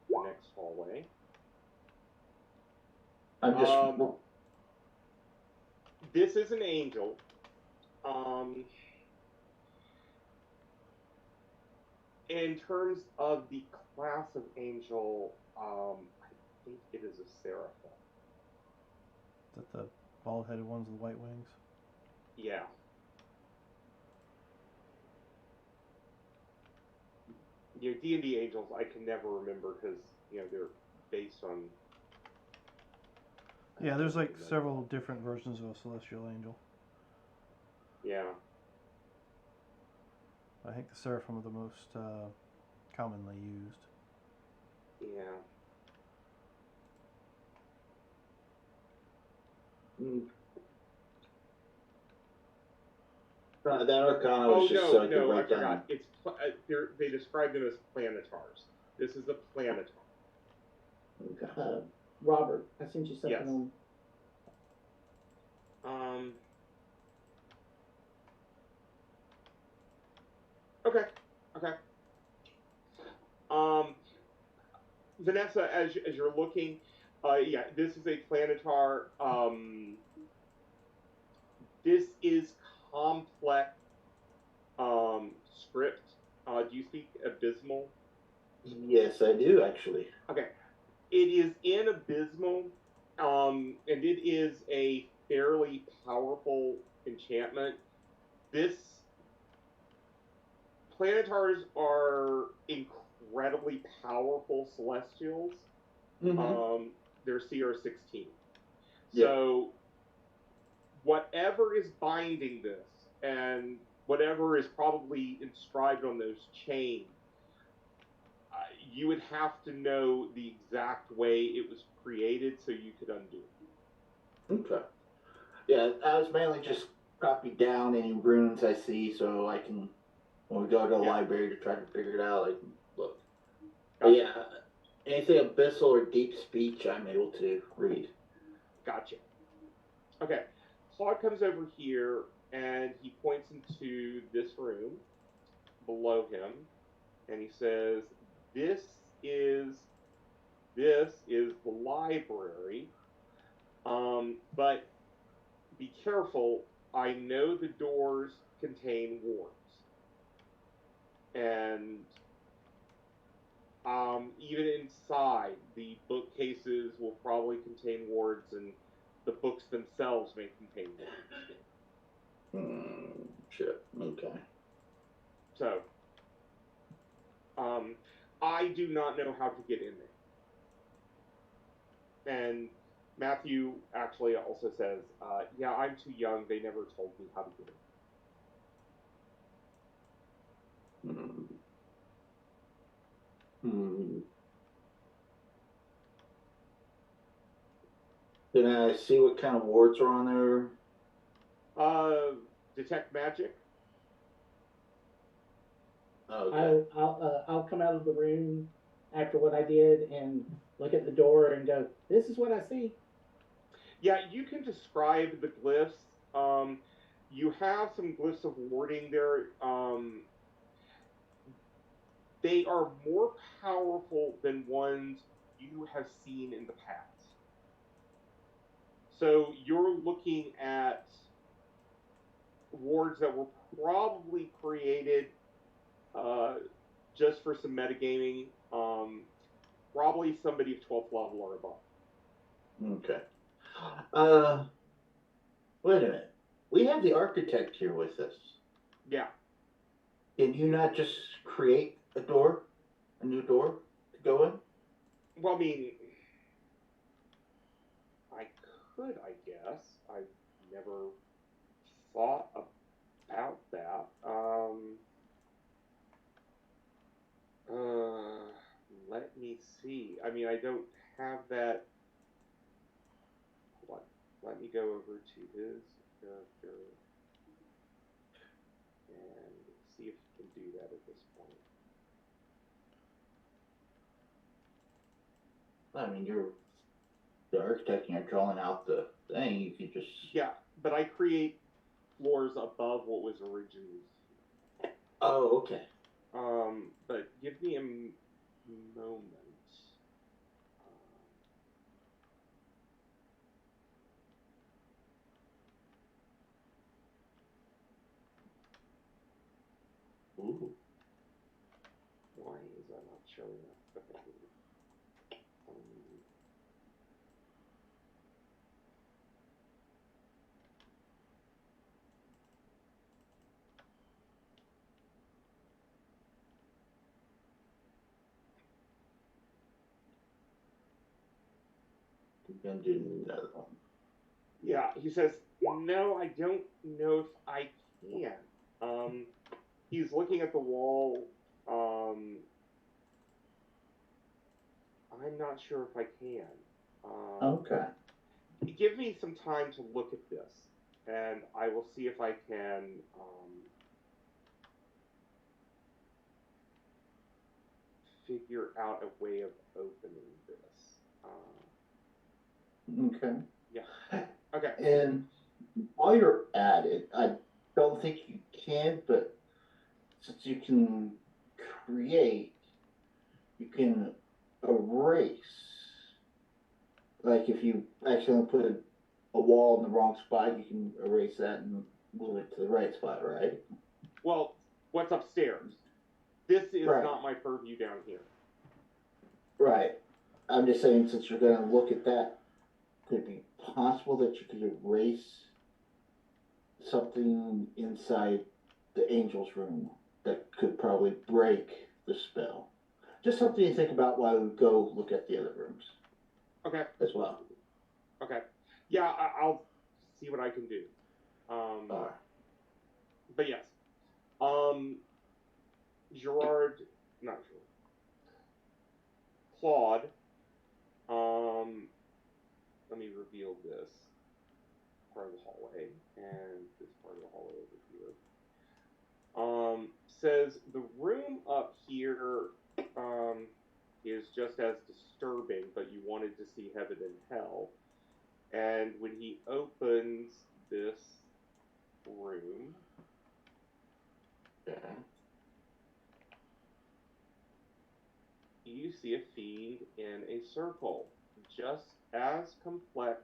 the next hallway. I'm just. This is an angel. In terms of the class of angel, I think it is a seraphim. Is that the bald-headed ones with white wings? Yeah. D&D angels, I can never remember because they're based on. Yeah, there's like several different versions of a celestial angel. Yeah. I think the seraphim are the most commonly used. Yeah. That Arcana was just so I could I write down. forgot. It's they describe them as planetars. This is a planetar. Okay. Robert, I sent you something Yes. on. Okay. Vanessa, as you're looking, yeah, this is a planetar. This is complex script. Do you speak Abysmal? Yes, I do actually. Okay. It is in Abysmal, and it is a fairly powerful enchantment. This planetars are incredibly powerful celestials. Mm-hmm. They're CR16. Yeah. So whatever is binding this and whatever is probably inscribed on those chains, you would have to know the exact way it was created so you could undo it. Okay. Yeah, I was mainly just copy down any runes I see so I can, when we go to the library to try to figure it out, I can look. But yeah, anything abyssal or deep speech I'm able to read. Gotcha. Okay. Claude comes over here and he points into this room below him and he says, This is the library. But be careful. I know the doors contain wards. And even inside, the bookcases will probably contain wards, and the books themselves may contain wards. Shit. Okay. So, I do not know how to get in there. And Matthew actually also says, yeah, I'm too young. They never told me how to get in. Can I see what kind of wards are on there? Detect magic. Okay. I'll come out of the room after what I did and look at the door and go, this is what I see. Yeah, you can describe the glyphs. You have some glyphs of warding there. They are more powerful than ones you have seen in the past. So you're looking at wards that were probably created just for some metagaming. Probably somebody of 12th level or above. Okay. Wait a minute. We have the architect here with us. Yeah. Can you not just create a new door to go in? Well, I mean, I could, I guess. I've never thought about that. Let me see. I mean, I don't have that. Hold on. Let me go over to his character and see if he can do that at this point. I mean, you're the architect and you're drawing out the thing. You could just. Yeah, but I create floors above what was originally. Oh, okay. But give me a moment. Ooh. Why is that not showing up? Okay. You're gonna do the other one. Yeah, he says, no, I don't know if I can. He's looking at the wall. I'm not sure if I can. Okay. Give me some time to look at this, and I will see if I can figure out a way of opening this. Okay. Yeah. Okay. And while you're at it, I don't think you can, but since you can create, you can erase. Like if you accidentally put a wall in the wrong spot, you can erase that and move it to the right spot, right? Well, what's upstairs? This is Right. not my purview down here. Right. I'm just saying, since you're going to look at that, could it be possible that you could erase something inside the angel's room that could probably break the spell? Just something to think about while we go look at the other rooms. Okay. As well. Okay. Yeah, I'll see what I can do. Alright. But yes. Gerard, not Gerard. Claude. Let me reveal this part of the hallway and this part of the hallway over here. Says the room up here is just as disturbing, but you wanted to see heaven and hell. And when he opens this room, you see a fiend in a circle, just as complex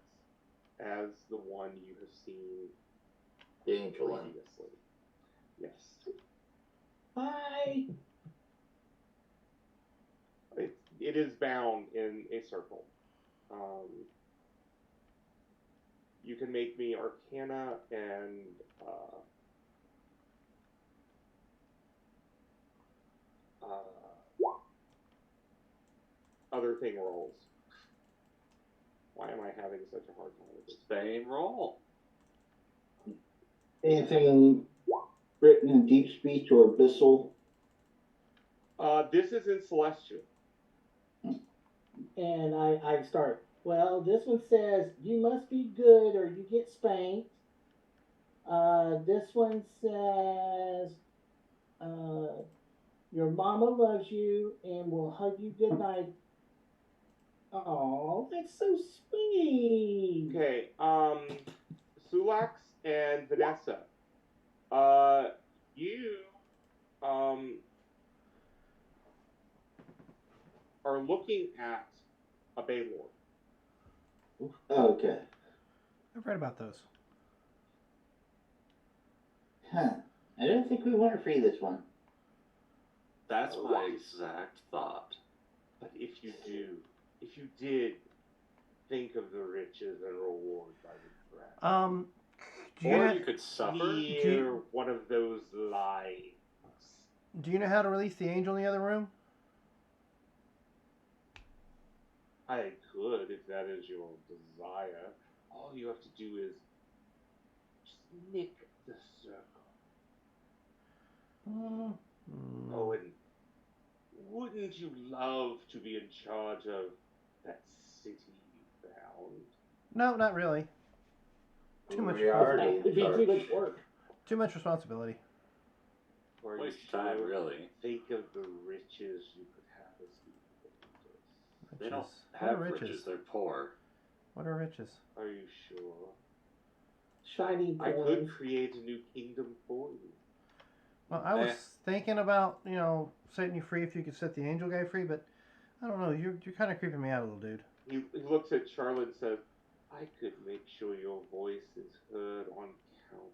as the one you have seen The angel one. previously. Yes. Hi. It is bound in a circle. You can make me Arcana and other thing rolls. Why am I having such a hard time with this? Same roll. Anything written in deep speech or abyssal? This is in Celestial. And I start. Well, this one says you must be good or you get spanked. This one says your mama loves you and will hug you goodnight. Oh, that's so sweet. Okay, Sulax and Vanessa, you are looking at a Baylord. Okay. I've read about those. Huh. I don't think we want to free this one. That's my exact thought. But if you did, think of the riches and reward by the threat. Do you Or know, you could suffer. Near one of those lives. do you know how to release the angel in the other room? I could, if that is your desire. All you have to do is just nick the circle. Oh, and wouldn't you love to be in charge of that city you found? No, not really. Too much. We already It'd be too much work. Too much responsibility. Or are you Waste of time, sure? really. Think of the riches you could have as leaders. They don't Riches. What have are riches. They're poor. What are riches? Are you sure? Shiny I could coins. create a new kingdom for you. Well, I was thinking about, setting you free if you could set the angel guy free, but I don't know. You're kind of creeping me out a little, dude. He looks at Charlotte and says, I could make sure your voice is heard on countless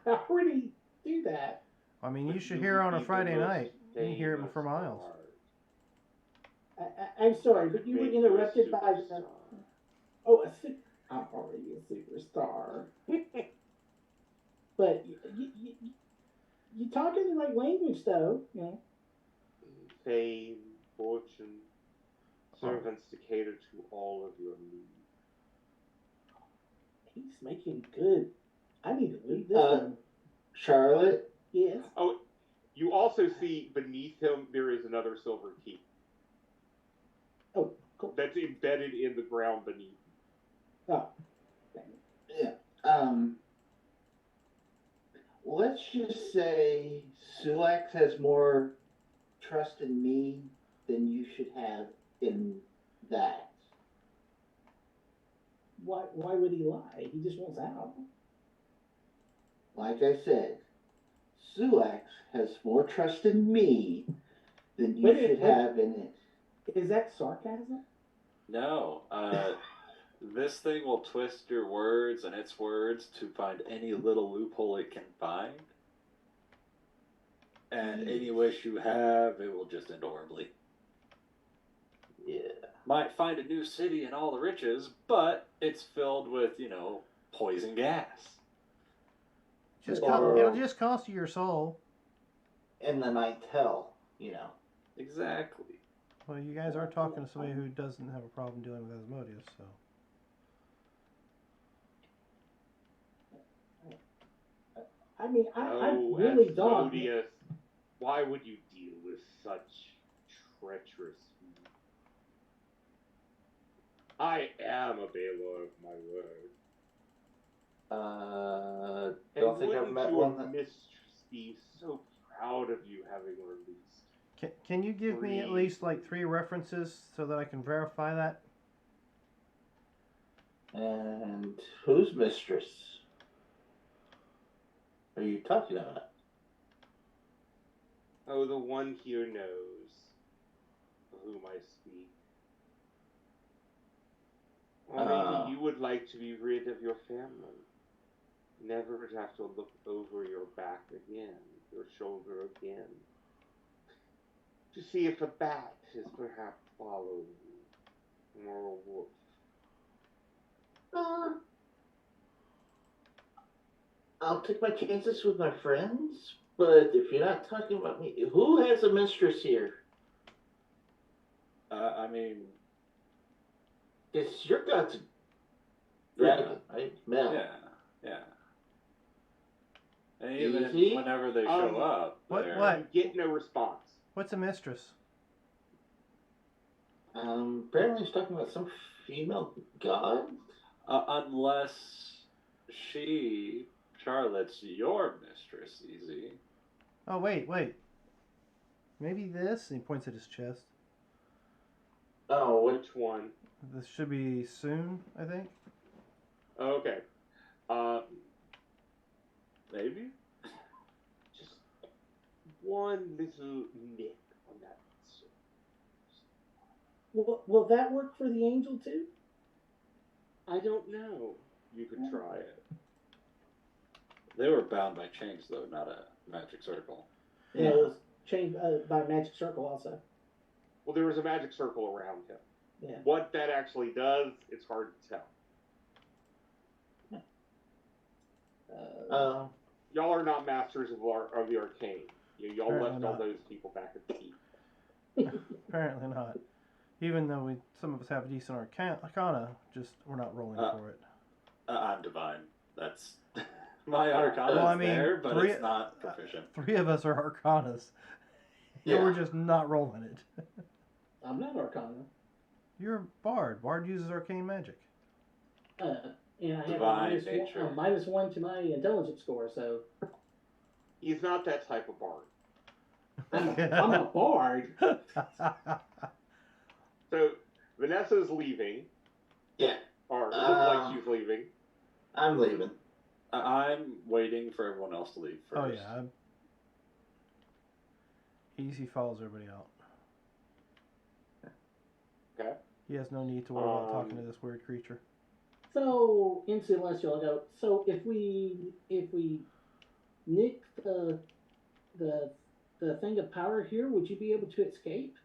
I already do that. I mean, you But should you hear would on a be the Friday most night. You can hear it famous for miles. bard. I'm sorry, but you were Make you a interrupted by the. superstar. Oh, I'm already a superstar. But you talking the right language, though. Fame, fortune, servants to cater to all of your needs. He's making good. I need to leave this one. Charlotte? Yes. Oh, you also see beneath him there is another silver key. Oh, cool. That's embedded in the ground beneath. Oh. Yeah. Let's just say Sulax has more trust in me than you should have in that. Why would he lie? He just wants out. Like I said, Sulax has more trust in me than you Wait, should wait. have in it. Is that sarcasm? No. This thing will twist your words and its words to find any little loophole it can find. And any wish you have, it will just end horribly. Yeah. Might find a new city and all the riches, but it's filled with, poison gas. It'll just cost you your soul. In the ninth hell, Exactly. Well, you guys are talking to somebody who doesn't have a problem dealing with Asmodeus, so. I mean, I really don't. Asmodeus, why would you deal with such treacherous people? I am a Baylor of my word. Don't And think I've wouldn't met your one that... mistress be so proud of you having released? Can you give me at least like 3 references so that I can verify that? And whose mistress are you talking about? Oh, the one here knows of whom I speak. Or maybe you would like to be rid of your family. Never to have to look over your back again, your shoulder again. To see if a bat is perhaps following you, or a wolf. I'll take my chances with my friends, but if you're not talking about me, who has a mistress here? I mean, It's your guts. Dragon, right? Mel. yeah. And even Easy. whenever they show up, What- they're- what? You get no response. What's a mistress? Apparently he's talking about some female god. unless Charlotte's your mistress, Easy. Oh, wait. Maybe this? And he points at his chest. Oh, Which one? This should be soon, I think. Okay. Maybe? Just one little nick on that. surface. Will that work for the angel too? I don't know. You could try it. They were bound by chains, though, not a magic circle. Yeah, it was chained by magic circle also. Well, there was a magic circle around him. Yeah. What that actually does, it's hard to tell. Y'all are not masters of the arcane. Y'all Apparently left all not. those people back at the keep. Apparently not. Even though some of us have decent arcana, just we're not rolling for it. I'm divine. That's my arcana Well, I is mean, there, but it's not proficient. 3 of us are arcanas. Yeah. We're just not rolling it. I'm not arcana. You're a bard. Bard uses arcane magic. And I have Divine a nature. -1 to my intelligence score, so He's not that type of bard. I'm a bard. So Vanessa's leaving, Yeah, or looks like she's leaving. I'm leaving. I'm waiting for everyone else to leave first. Oh yeah. Easy follows everybody out. Okay. He has no need to worry about talking to this weird creature. So in Celestial, I go. So if we nick the thing of power here, would you be able to escape?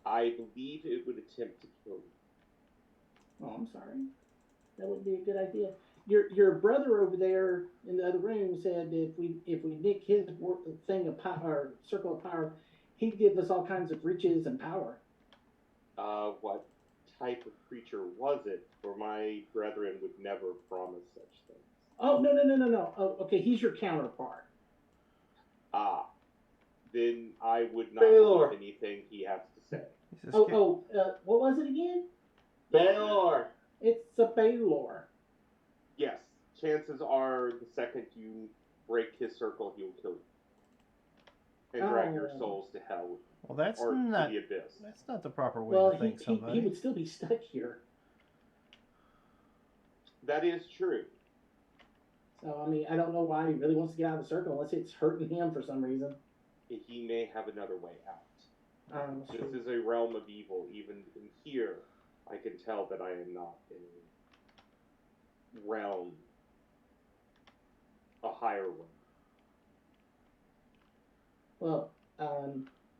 I believe it would attempt to kill you. Oh, I'm sorry. That would be a good idea. Your brother over there in the other room said that if we nick his thing of power, circle of power, he'd give us all kinds of riches and power. What type of creature was it? For my brethren would never promise such things. Oh no. Oh, okay, he's your counterpart. Then I would not Baylor. believe anything he has to say. He's just What was it again? Baylor. It's a Baylor. Yes, chances are the second you break his circle, he will kill you and drag your Oh. souls to hell well, that's or not to the abyss. that's not the proper way Well, to think he somebody. would still be stuck here. That is true. So I mean, I don't know why he really wants to get out of the circle unless it's hurting him for some reason. He may have another way out. That's This true. is a realm of evil. Even in here, I can tell that I am not in a realm, a higher one. Well,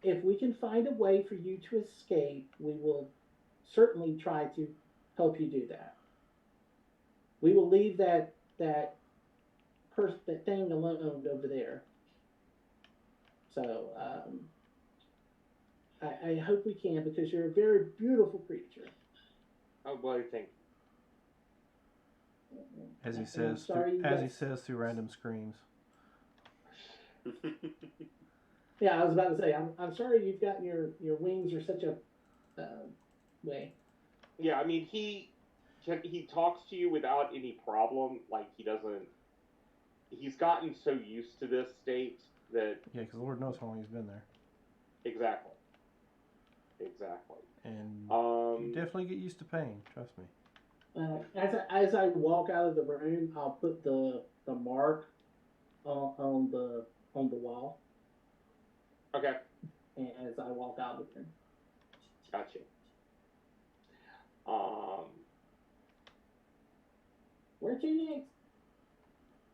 if we can find a way for you to escape, we will certainly try to help you do that. We will leave that thing alone over there. So I hope we can, because you're a very beautiful creature. Oh, well, thank you. As he And I'm says, sorry you as he guys- says through random screams. Yeah, I was about to say, I'm sorry you've got your wings are such a way. Yeah, I mean, he talks to you without any problem. Like, he's gotten so used to this state that, Yeah, because Lord knows how long he's been there. exactly. And you definitely get used to pain, trust me. As I walk out of the room, I'll put the mark on the wall, Okay, and as I walk out of the room. gotcha. Where to next?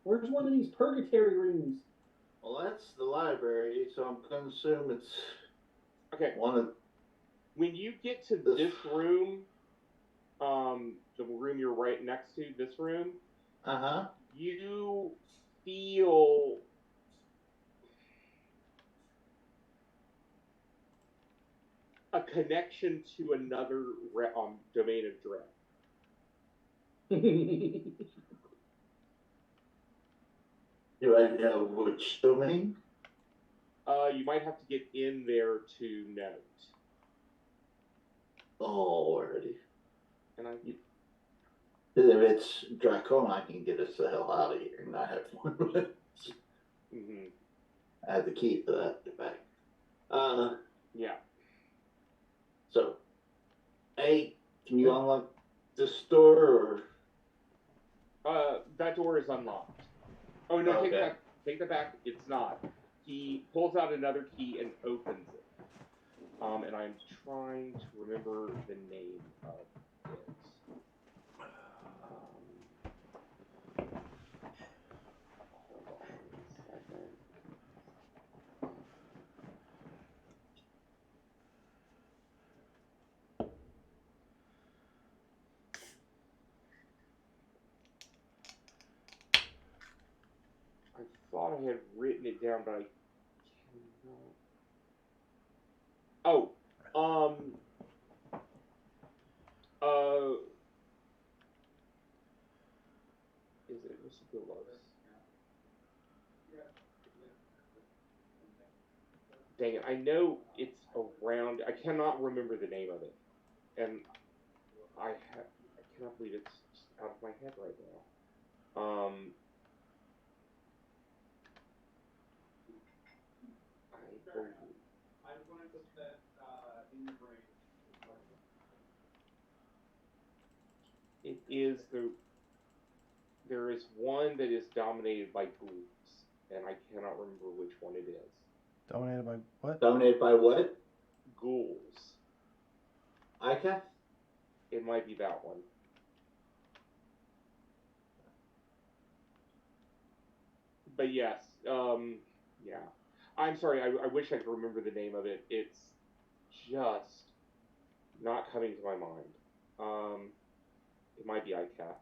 Where's one of these purgatory rooms? Well, that's the library, so I'm gonna assume it's Okay, one of. when you get to this room, the room you're right next to, this room, you feel a connection to another domain of dread. Do I know which domain? You might have to get in there to note. Already. And If it's Dracon, I can get us the hell out of here, and I have one. mm-hmm. I have the key for that back. Yeah. So, hey, can you unlock this door, or? That door is unlocked. Oh no, Okay. take that back. It's not. He pulls out another key and opens it. And I'm trying to remember the name of it. thought I had written it down, but I cannot. Oh, is it Mr. Billows? Dang it! I know it's around. I cannot remember the name of it, and I cannot believe it's just out of my head right now. It is there is one that is dominated by ghouls, and I cannot remember which one it is. Dominated by what? Dominated by what? Ghouls. ICAF? It might be that one. But yes, yeah. I'm sorry, I wish I could remember the name of it. It's just not coming to my mind. It might be ICAF.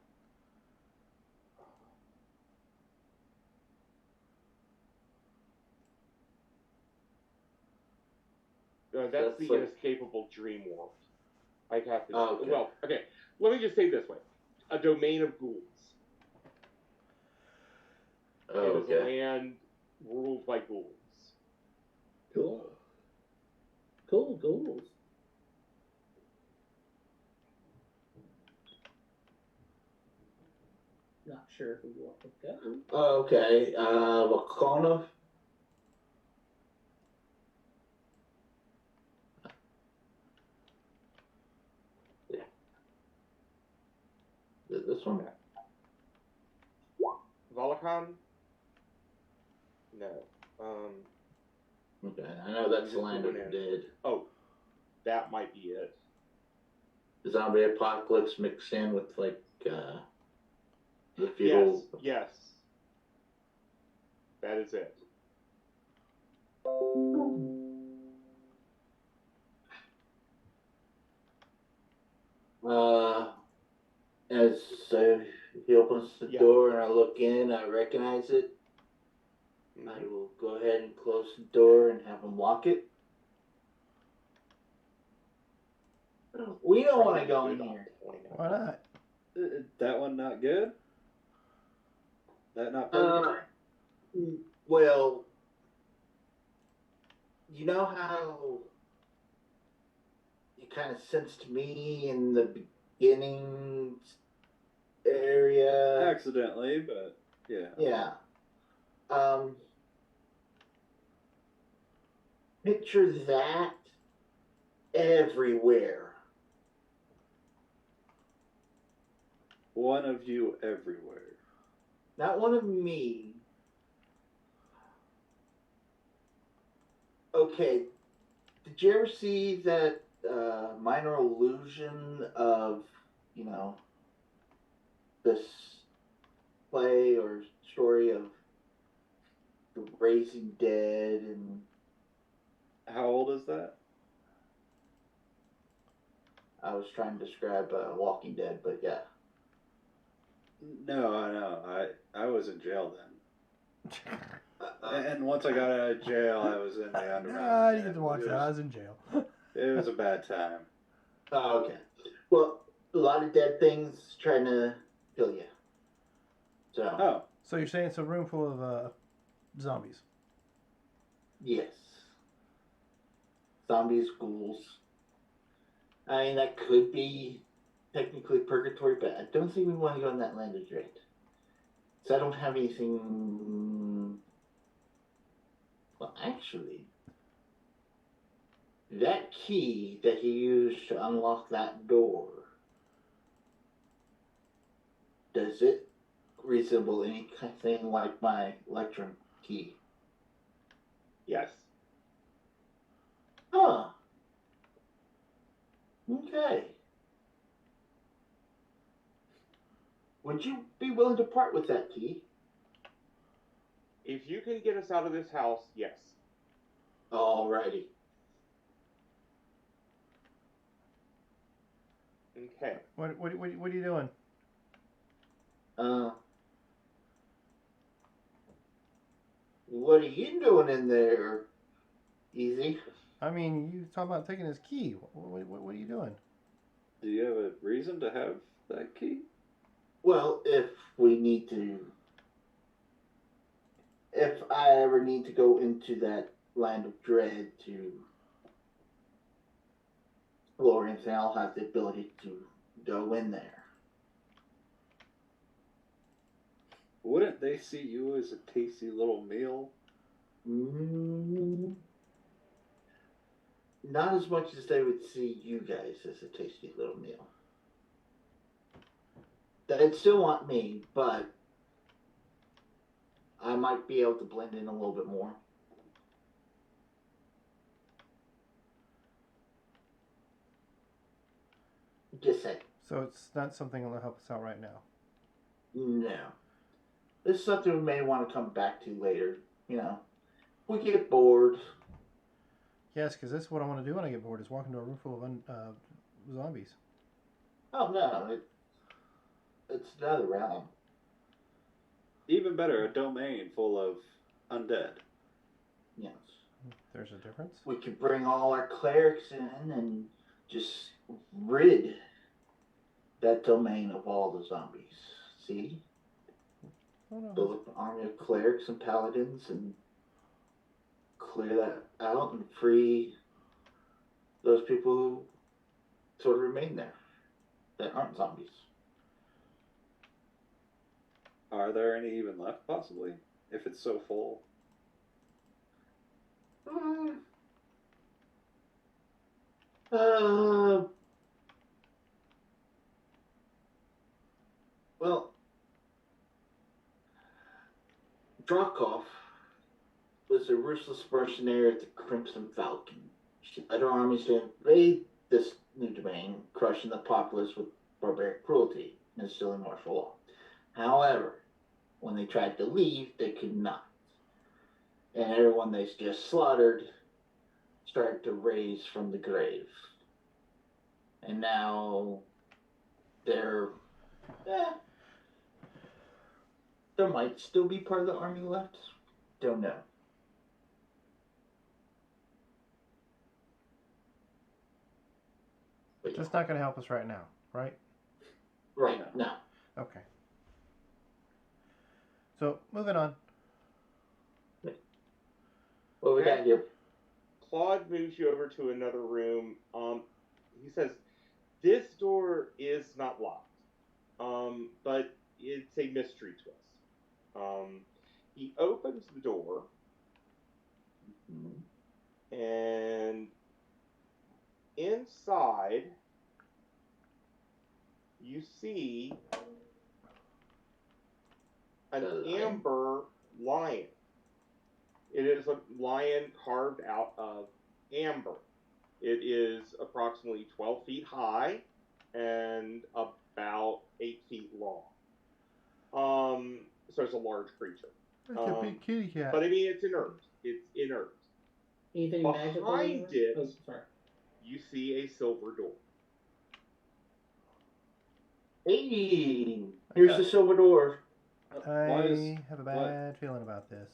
That's the inescapable dream world. ICAF is, okay. well, okay. Let me just say it this way: a domain of ghouls. Oh, it is a land ruled by ghouls. Cool. Cool, ghouls. Not sure who you want to go. Okay, Lakonov? Yeah. This one? Volacon? No. Okay, I know that's the land of the dead. Oh, that might be it. Zombie apocalypse mixed in with, like, the feudal... Yes. That is it. As he opens the door and I look in, I recognize it. Mm-hmm. I will go ahead and close the door and have him lock it. We don't want to go in here. Why not? That one not good? That not purgatory? Well, you know how you kind of sensed me in the beginning area? Accidentally, but yeah. Yeah. Picture that everywhere. One of you everywhere. Not one of me. Okay, did you ever see that minor illusion of, you know, this play or story of the Raising Dead and... How old is that? I was trying to describe Walking Dead, but yeah. No, I know. I was in jail then. And once I got out of jail, I was in the underground. I didn't get to watch that. I was in jail. It was a bad time. Oh, okay. Well, a lot of dead things trying to kill you. So. Oh. So you're saying it's a room full of zombies? Yes. Zombies, ghouls. I mean, that could be technically purgatory, but I don't think we want to go in that land of dread. So I don't have anything... Well, actually, that key that he used to unlock that door, does it resemble anything like my Electrum key? Yes. Huh. Okay. Would you be willing to part with that key? If you can get us out of this house, yes. Alrighty. Okay. What are you doing? What are you doing in there, Easy? I mean, you talking about taking his key. What are you doing? Do you have a reason to have that key? Well, if I ever need to go into that land of dread to explore anything, I'll have the ability to go in there. Wouldn't they see you as a tasty little meal? Mm, not as much as they would see you guys as a tasty little meal. They'd still want me, but I might be able to blend in a little bit more. Just saying. So it's not something that'll help us out right now. No. This is something we may want to come back to later. You know, we get bored. Yes, because this is what I want to do when I get bored, is walk into a room full of zombies. Oh no, it's another realm. Even better, a domain full of undead. Yes. There's a difference. We could bring all our clerics in and just rid that domain of all the zombies. See? Oh, no. Build up an army of clerics and paladins and clear that out and free those people who sort of remain there that aren't zombies. Are there any even left, possibly? If it's so full? Well, Drokov was a ruthless mercenary of the Crimson Falcon. She led her armies to invade this new domain, crushing the populace with barbaric cruelty and instilling martial law. However, when they tried to leave, they could not. And everyone they just slaughtered started to raise from the grave. And now they're... there might still be part of the army left. Don't know. But That's not going to help us right now, right? right now. Okay. So, moving on. What we got here? Claude moves you over to another room. He says, "This door is not locked, but it's a mystery to us." He opens the door, and inside you see an amber lion. It is a lion carved out of amber. It is approximately 12 feet high and about 8 feet long. So it's a large creature. It's a big kitty cat. But I mean, it's inert. It's inert. Anything magical? Behind it, Oh, sorry. you see a silver door. Hey, here's the silver door. I have a bad feeling about this.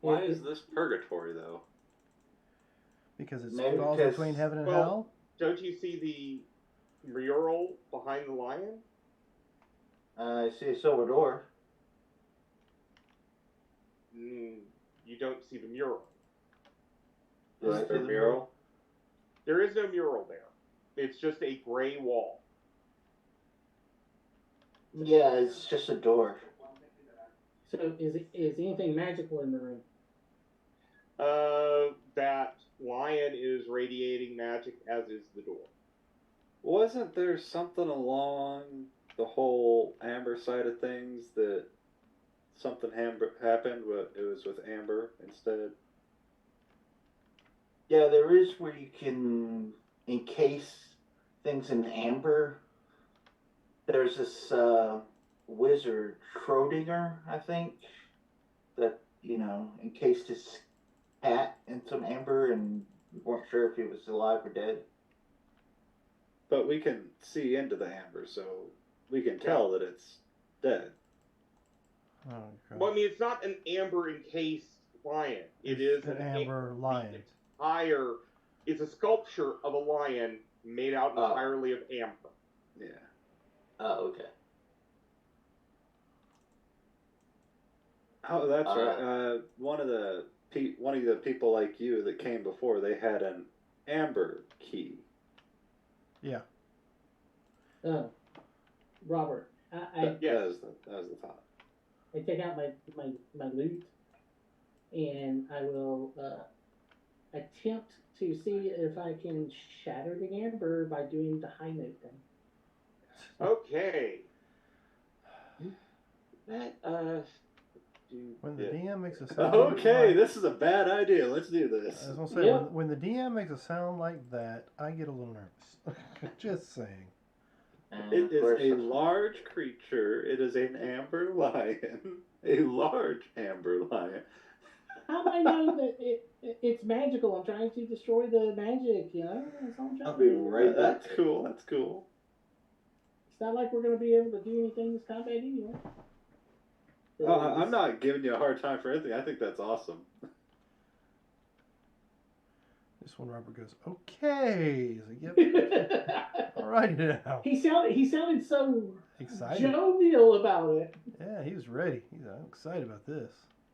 Why is this purgatory, though? Because it Maybe falls because- between heaven and Well- hell? Don't you see the mural behind the lion? I see a silver door. You don't see the mural. Do I Is see there the a mural? There is no mural there. It's just a gray wall. Yeah, it's just a door. So is anything magical in the room? That lion is radiating magic, as is the door. Wasn't there something along the whole Amber side of things that something happened, but it was with Amber instead? Yeah, there is where you can encase things in amber. There's this wizard, Schrodinger, I think, that, encased his hat in some amber and we weren't sure if he was alive or dead. But we can see into the Amber, so we can tell that it's dead. Oh, Well, I God. mean, it's not an amber encased lion. It is An amber lion. Entire. It's a sculpture of a lion made out Oh. entirely of amber. Yeah. Oh, okay. Oh, that's right. One of the people like you that came before, they had an amber key. Yeah. Robert, I Yes. That was the thought. I take out my loot, and I will attempt to see if I can shatter the amber by doing the high note thing. Okay. That do When the this. DM makes a sound Okay, like, this is a bad idea. Let's do I this. was gonna say Yep. when the DM makes a sound like that, I get a little nervous. Just saying. It is Where's a the- large creature. It is an amber lion. A large amber lion. How do I know that it's magical? I'm trying to destroy the magic, you know? That's all I'm trying I'll to be do. right back. That's cool. That's cool. It's not like we're going to be able to do anything this combat anyway. I'm not giving you a hard time for anything. I think that's awesome. This one, Robert goes, okay. He's like, yep. All right now. He sounded so Excited. jovial about it. Yeah, he was ready. I'm excited about this.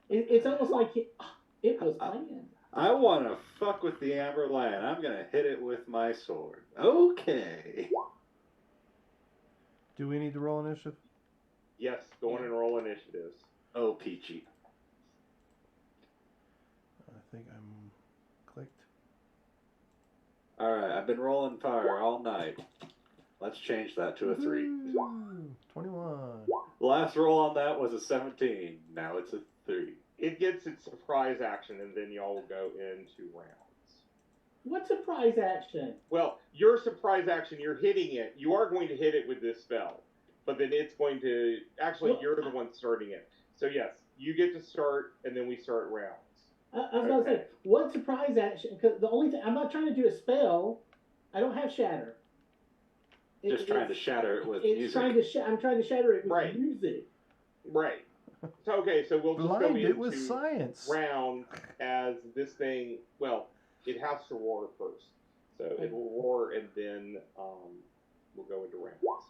It's almost like it was planned. I want to fuck with the amber lion. I'm going to hit it with my sword. Okay. Do we need to roll initiative? Yes, go on and roll initiatives. Oh, Peachy. I think I'm clicked. Alright, I've been rolling fire all night. Let's change that to a 3. Woo! 21. The last roll on that was a 17. Now it's a 3. It gets its surprise action, and then y'all will go into rounds. What surprise action? Well, your surprise action, you're hitting it. You are going to hit it with this spell, but then it's going to actually you're the one starting it. So yes, you get to start, and then we start rounds. I was going to say, what surprise action? Because the only thing, I'm not trying to do a spell. I don't have shatter. Just trying to shatter it with music. I'm trying to shatter it with Right. music. Right. So okay, so we'll just go Blind it into with science. round as this thing. Well, it has to roar first, so it will roar, and then we'll go into rounds.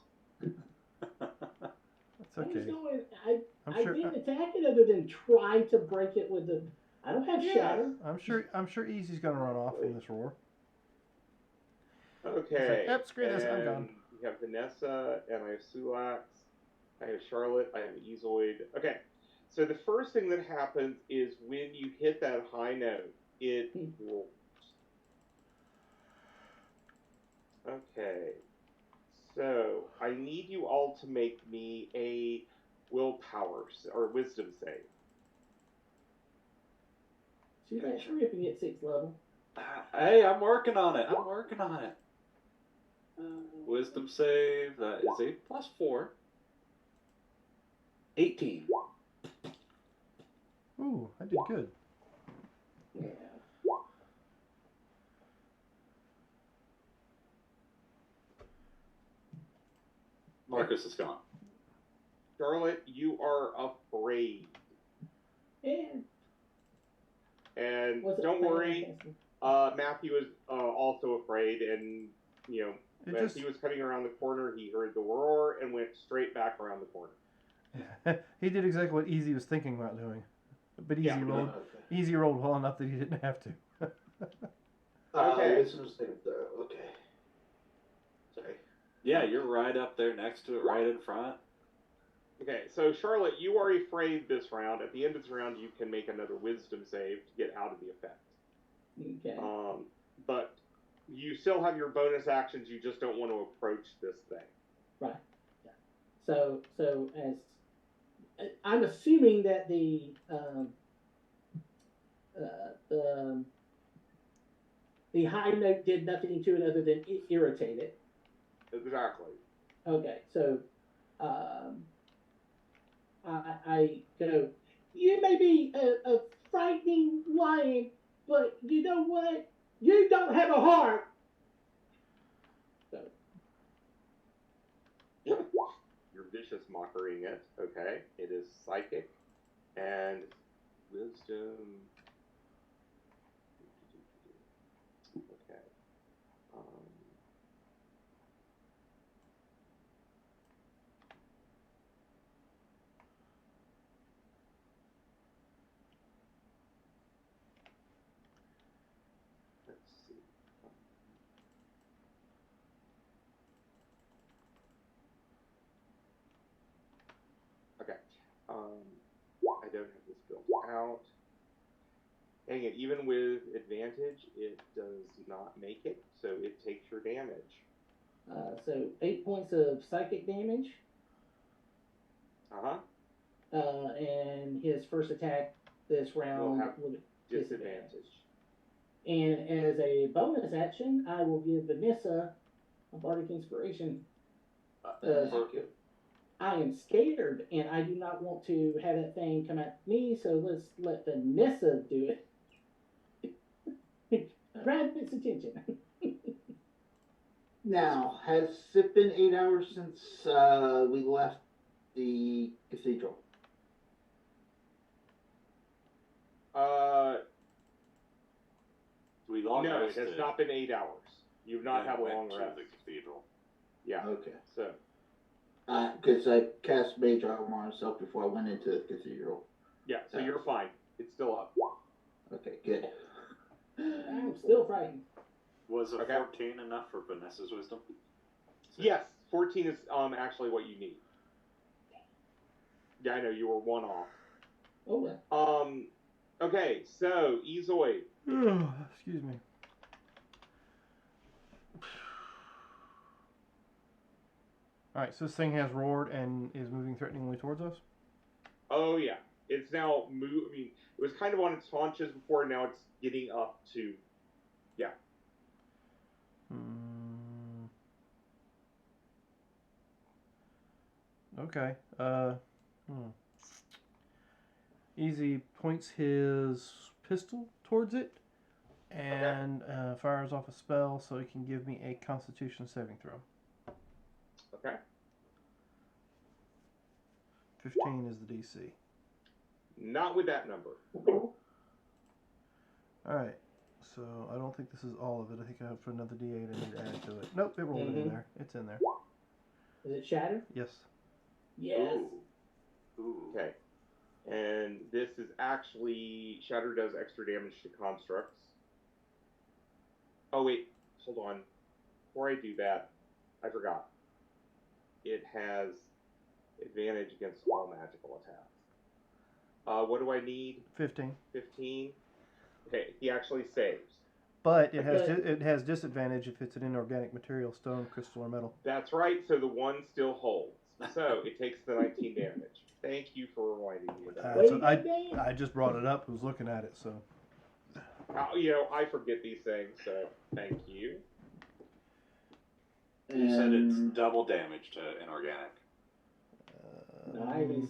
That's I was okay. going, I'm I sure. didn't attack it other than try to break it with the. I don't have shatter. I'm sure Easy's gonna run off from this roar. Okay. He's like, "Yep, screw this, I'm and gone." You have Vanessa, and I have Sulax. I have Charlotte. I have Ezoid. Okay. So the first thing that happens is when you hit that high note, it rolls. Okay. So I need you all to make me a willpower or wisdom save. She's like, hurry up and get 6th level. Hey, I'm working on it. Wisdom save. That is a +4. 18. Ooh, I did good. Yeah. Marcus is gone. Charlotte, you are afraid. And And was it don't planned? worry, Matthew is also afraid, and It as he was cutting around the corner, he heard the roar and went straight back around the corner. he did exactly what Easy was thinking about doing, but Easy Yeah. rolled. Easy rolled well enough that he didn't have to. Okay. Wisdom save throw. Okay. Sorry. Yeah, you're right up there next to it, right in front. Okay, so Charlotte, you are afraid this round. At the end of this round, you can make another wisdom save to get out of the effect. Okay. But you still have your bonus actions. You just don't want to approach this thing. Right. Yeah. So as I'm assuming that the high note did nothing to it other than irritate it. Exactly. Okay, so I go. You may be a frightening lion, but you know what? You don't have a heart. So You're vicious mockering it. Okay, it is is psychic, and wisdom. Okay. Let's see. Okay. I don't have this built out. Dang it, even with advantage, it does not make it, so it takes your damage. So 8 points of psychic damage. Uh-huh. And his first attack this round have will be Disadvantage. And as a bonus action, I will give Vanessa a bardic inspiration. Thank you. I am scared, and I do not want to have that thing come at me, so let's let Vanessa do it. Grab its attention. Now, has it been 8 hours since we left the cathedral? We long No, it rested has not been 8 hours. You've not and had a went long to rest. the cathedral. Yeah. Okay. So, Because I cast Mage Armor on myself before I went into the cathedral. yeah, so you're fine. It's still up. Okay, good. I'm still frightened. Was a Okay. 14 enough for Vanessa's wisdom? Yes, 14 is actually what you need. Yeah, I know, you were 1 off. Oh, well. Okay, so, Ezoid. Excuse me. Alright, so this thing has roared and is moving threateningly towards us? Oh, yeah. It's now I mean, it was kind of on its haunches before, now it's getting up to, yeah. Okay. Easy points his pistol towards it and fires off a spell so he can give me a Constitution saving throw. Okay. 15 is the DC. Not with that number. Alright, so I don't think this is all of it. I think I have for another D8 I need to add to it. Nope, it rolled it in there. It's in there. Is it shattered? Yes. Yes. Ooh. Okay. And this is actually, Shatter does extra damage to constructs. Oh, wait. Hold on. Before I do that, I forgot. It has advantage against all magical attacks. What do I need? 15. 15? Okay, he actually saves. But it has Okay. it has disadvantage if it's an inorganic material, stone, crystal, or metal. That's right, so the 1 still holds. So, it takes the 19 damage. Thank you for reminding me of that. Way So to I go, Dan. I just brought it up. Was looking at it. So I forget these things, so thank you. You said it's And double damage to inorganic. Nice.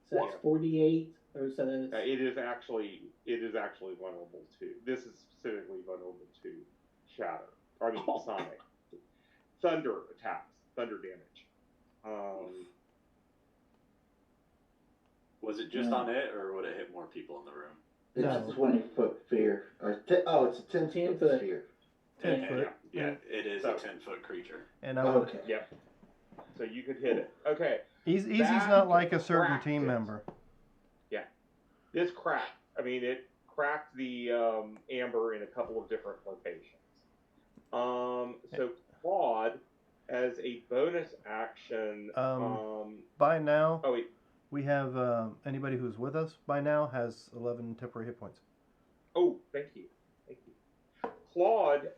So that's Yeah. 48, or so that's... It is actually vulnerable to. This is specifically vulnerable to shatter. I mean, sonic, thunder attacks, thunder damage. Was it just on it, or would it hit more people in the room? it's No. a 20-foot sphere. Or it's a 10-foot 10-foot. sphere. 10 And- foot. Yeah, it is So- a 10-foot creature. And I would. Okay. Yep. So you could hit it. Okay. Easy's That not like a certain cracked team it. member. This cracked. I mean, it cracked the amber in a couple of different locations. So Claude, as a bonus action, By now, oh wait, we have anybody who's with us by now has 11 temporary hit points. oh, thank you. Claude,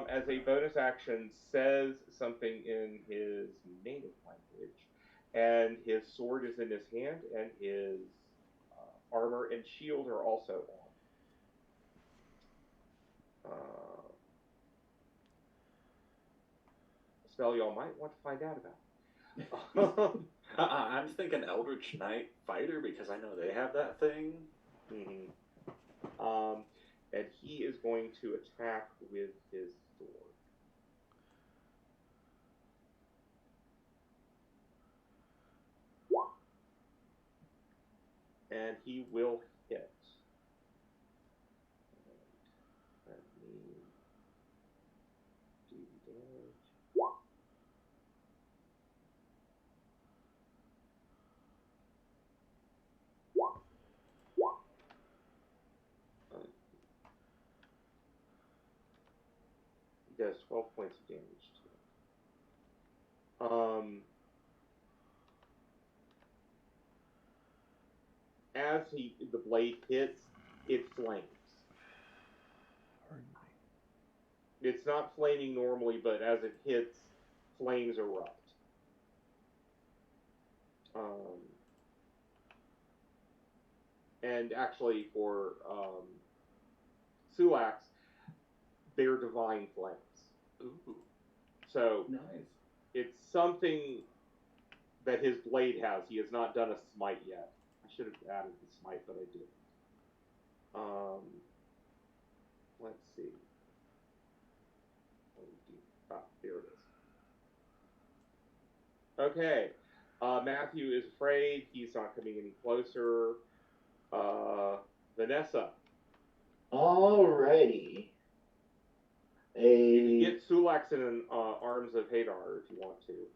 as a bonus action, says something in his native language, and his sword is in his hand, and his armor and shield are also on. A spell y'all might want to find out about. I'm thinking Eldritch Knight Fighter because I know they have that thing. Mhm. And he is going to attack with his sword. and he will hit. Let me do damage. He does 12 points of damage to him. As the blade hits, it flames. Pardon me. It's not flaming normally, but as it hits, flames erupt. And actually, for Sulax, they're divine flames. Ooh. So Nice. it's something that his blade has. He has not done a smite yet. I should have added the smite, but I didn't. Let's see. Here it is. Okay. Matthew is afraid. He's not coming any closer. Vanessa. Alrighty. You can get Sulax in arms of Hadar if you want to.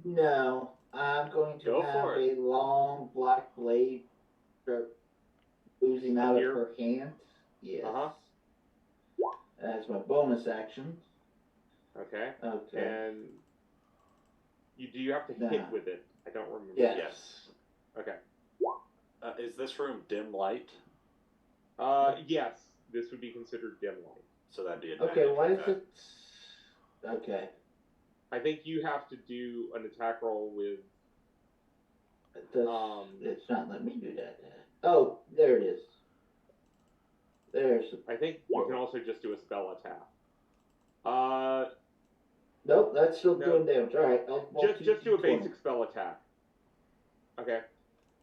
No, I'm going to Go have for it. a long black blade oozing out Here? of her hand. Yes. Uh-huh. That's my bonus action. Okay. Okay. And do you have to Nah. hit with it? I don't remember. Yes. Yes. Okay. Is this room dim light? Yes. This would be considered dim light. So that'd be Okay, advantage why with is that. it? Okay. I think you have to do an attack roll with. It's not letting me do that. Oh, there it is. There's. I think you can also just do a spell attack. Nope, that's still No. doing damage. All right, I'll Just do a 20. basic spell attack. Okay.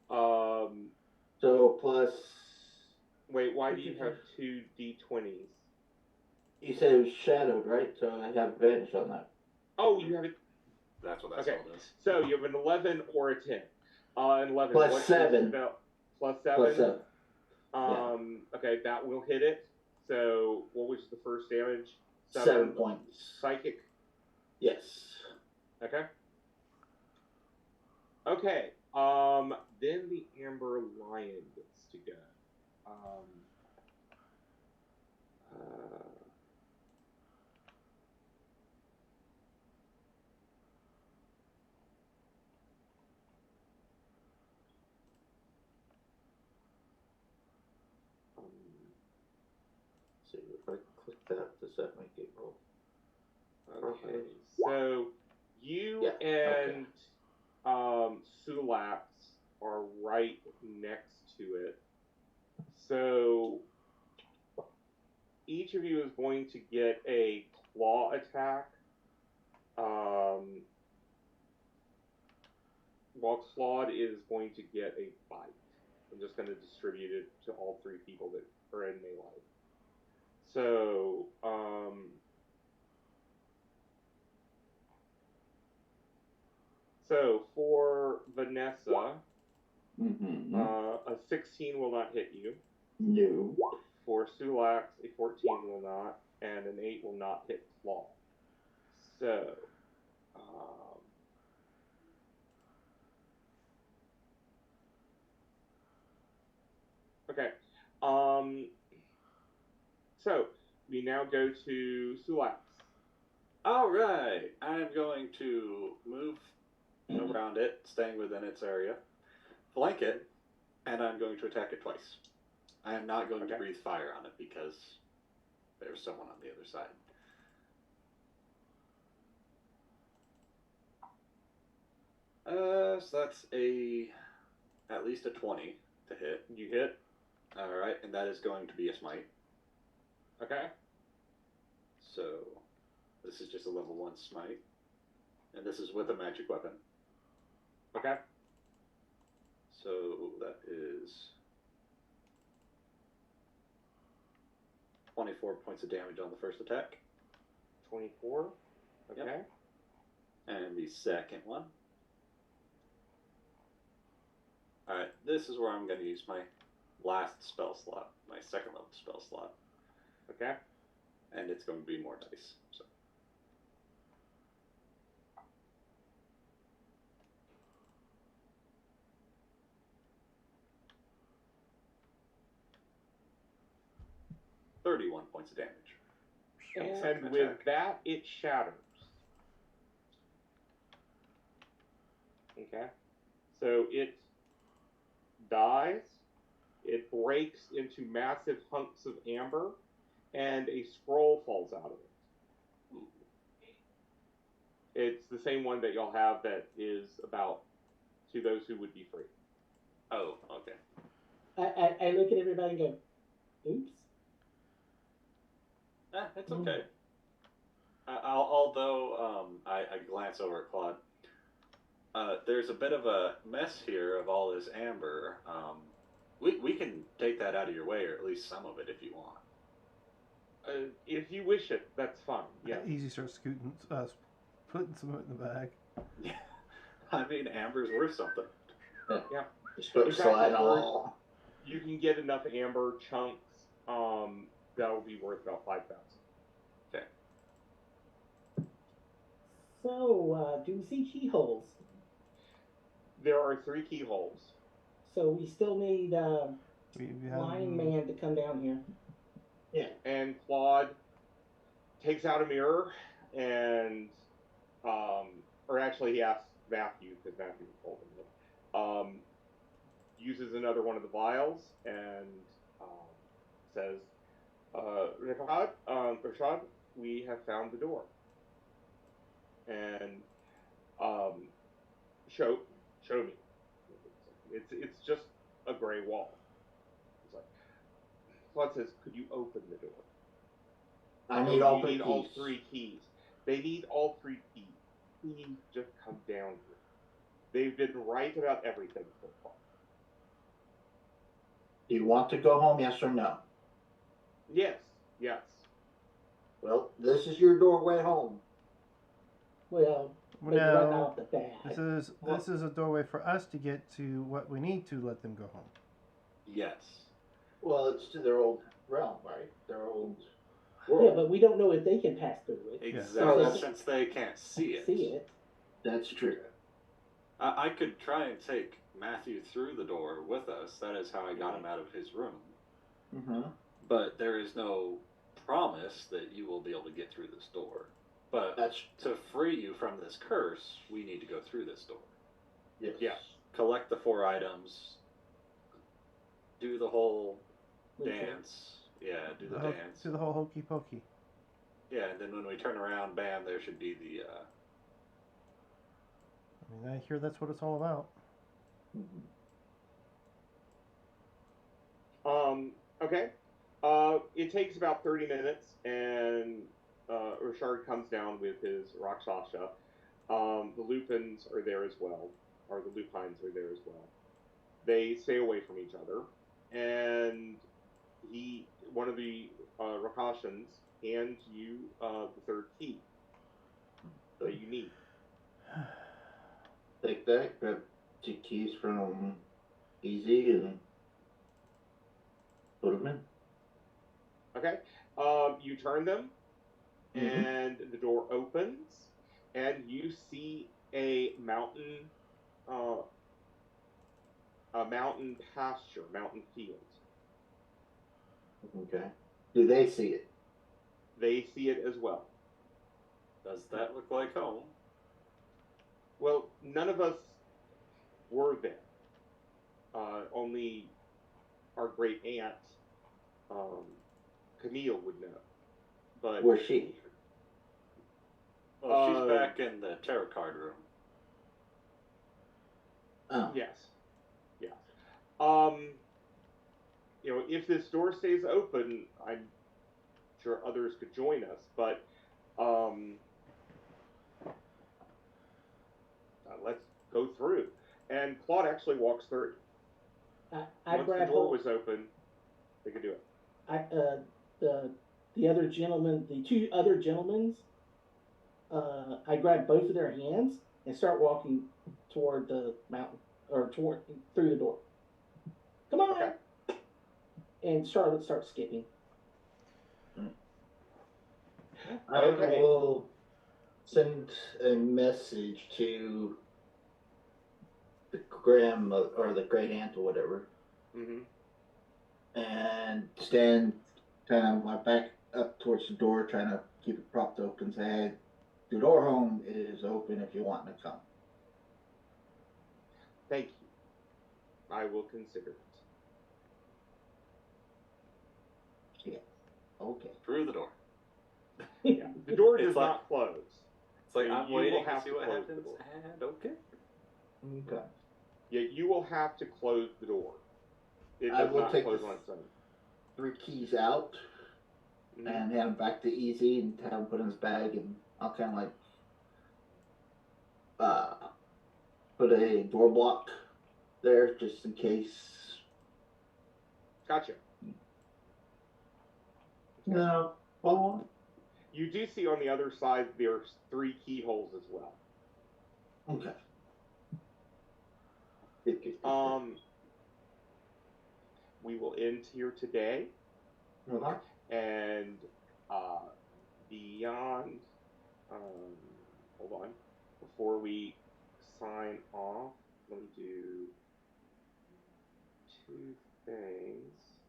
So plus. Wait, why do you have 2 d20s? You said it was shadowed, right? So I have advantage on that. Oh, you have it. That's what that Okay. spell does. So you have an 11 or a 10. An 11. Plus What's your 7. spell? Plus 7. Plus 7. Okay, that will hit it. So what was the first damage? 7 points. Psychic. Yes. Okay. Okay. Then the Amber Lion gets to go. See if I click that, does that make it roll? Okay. So you Yeah, and Sulax are right next to it. So each of you is going to get a claw attack. While Claude is going to get a bite. I'm just going to distribute it to all 3 people that are in melee. So, for Vanessa, Mm-hmm. a 16 will not hit you. No. For Sulax, a 14 will not, and an 8 will not hit Claw. So, okay. So we now go to Sulax. All right. I'm going to move around it, staying within its area, flank it, and I'm going to attack it twice. I am not going to breathe fire on it because there's someone on the other side. So that's at least a 20 to hit. You hit. All right, and that is going to be a smite. Okay. So this is just a level 1 smite, and this is with a magic weapon. Okay. So that is 24 points of damage on the first attack. 24. Okay. Yep. And the second one. Alright, this is where I'm going to use my last spell slot, my second level spell slot. Okay. And it's going to be more dice. So. $31 points of damage. And with that, it shatters. Okay. So it dies. It breaks into massive hunks of amber, and a scroll falls out of it. It's the same one that y'all have that is about to those who would be free. Oh, okay. I look at everybody and go, oops. It's okay. Although I glance over at Claude, there's a bit of a mess here of all this amber. We can take that out of your way, or at least some of it, if you want. If you wish it, that's fine. Yeah. Easy starts scooting, putting some of it in the bag. Yeah. I mean, amber's worth something. Yeah. Just put In fact, slide I've heard on. You can get enough amber chunks that'll be worth about 5,000. Okay. So, do we see keyholes? There are 3 keyholes. So we still need We have Lion Man to come down here. And Claude takes out a mirror and, or actually he asks Matthew, because Matthew told him it, uses another one of the vials and says, Rashad, we have found the door. And show me. It's just a gray wall. It's like, Claude says, could you open the door? I need all You 3 need keys. all 3 keys. They need all 3 keys. Please just come down here. They've been right about everything so far. Do you want to go home, yes or no? Yes. Well, this is your doorway home. Well, they run No, out the bag. this is a doorway for us to get to what we need to let them go home. Yes. Well, it's to their old realm, right? Their old Yeah, world. but we don't know if they can pass through it. Exactly, Yeah. since they can't see it. See it. That's true. I could try and take Matthew through the door with us. That is how I got him out of his room. Mm-hmm. But there is no promise that you will be able to get through this door. But That's to free you from this curse, we need to go through this door. yes. Yeah. Collect the 4 items. Do the whole dance. Yeah, do the dance. Do the whole hokey pokey. Yeah, and then when we turn around, bam, there should be the... I mean, I hear that's what it's all about. Okay. It takes about 30 minutes, and Richard comes down with his Rakshasa. The Lupins are there as well, or the Lupines are there as well. They stay away from each other, and one of the Rakshasans hands you the 3rd key that you need. Take that, grab 2 keys from Easy and put them in. Okay. You turn them, and the door opens, and you see a mountain pasture, mountain field. Okay. Do they see it? They see it as well. Does that look like home? Well, none of us were there. Only our great aunt, Camille, would know. But Where's she? Well, she's back in the tarot card room. Oh. Yes. If this door stays open, I'm sure others could join us, but let's go through. And Claude actually walks through. I Once the grab door hold. was open, they could do it. The other gentleman, the 2 other gentlemen's, I grab both of their hands and start walking toward the mountain. or through the door. Come on. Okay. And Charlotte starts skipping. I Okay. will send a message to the grandma or the great aunt or whatever, and stand kind of my back up towards the door, trying to keep it propped open. Say, hey, the door home is open if you want to come. Thank you. I will consider it. Yeah. Okay. Through the door. Yeah. The door It's does like- not close. It's like You I'm will waiting to have see to what close the happens, door. and okay. Okay. Yeah, you will have to close the door. It I does will not take close this- on its own. 3 keys out Mhm. and hand him back to Easy and have him put in his bag, and I'll kind of like put a door block there just in case. Gotcha. No. Oh. You do see on the other side there's 3 keyholes as well. Okay. We will end here today, Okay. and beyond. Hold on. Before we sign off, let me do 2 things.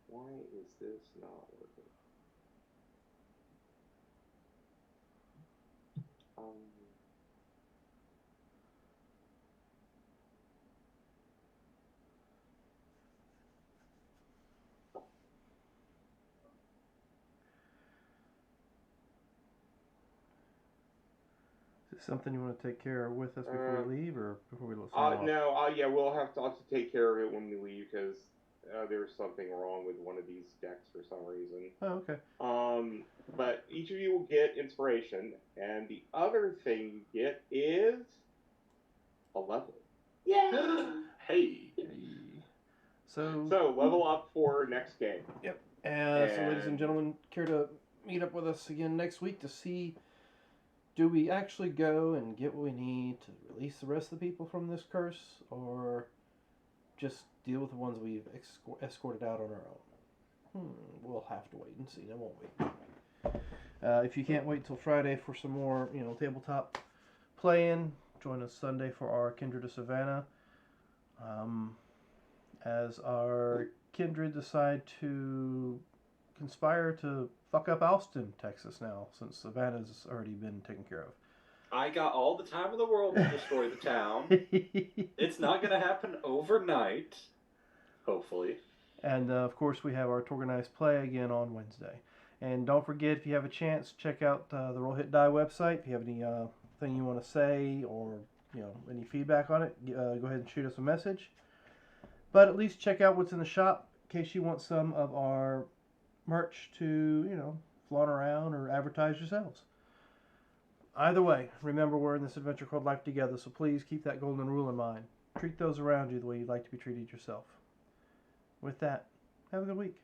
Why is this not working? Is it something you want to take care of with us before we leave, or before we sign off? No, yeah, we'll have to take care of it when we leave, because there's something wrong with one of these decks for some reason. Oh, okay. But each of you will get inspiration, and the other thing you get is a level. Yeah. Hey. So level up for next game. Yep. So, ladies and gentlemen, care to meet up with us again next week to see, do we actually go and get what we need to release the rest of the people from this curse, or just deal with the ones we've escorted out on our own? We'll have to wait and see, then, won't we? If you can't wait till Friday for some more, tabletop playing, join us Sunday for our Kindred of Savannah. As our Kindred decide to conspire to fuck up Alston, Texas now, since Savannah's already been taken care of. I got all the time in the world to destroy the town. It's not going to happen overnight, hopefully. And, of course, we have our Torganized Play again on Wednesday. And don't forget, if you have a chance, check out the Roll Hit Die website. If you have any thing you want to say, or any feedback on it, go ahead and shoot us a message. But at least check out what's in the shop in case you want some of our merch to, flaunt around or advertise yourselves. Either way, remember we're in this adventure called Life Together, so please keep that golden rule in mind. Treat those around you the way you'd like to be treated yourself. With that, have a good week.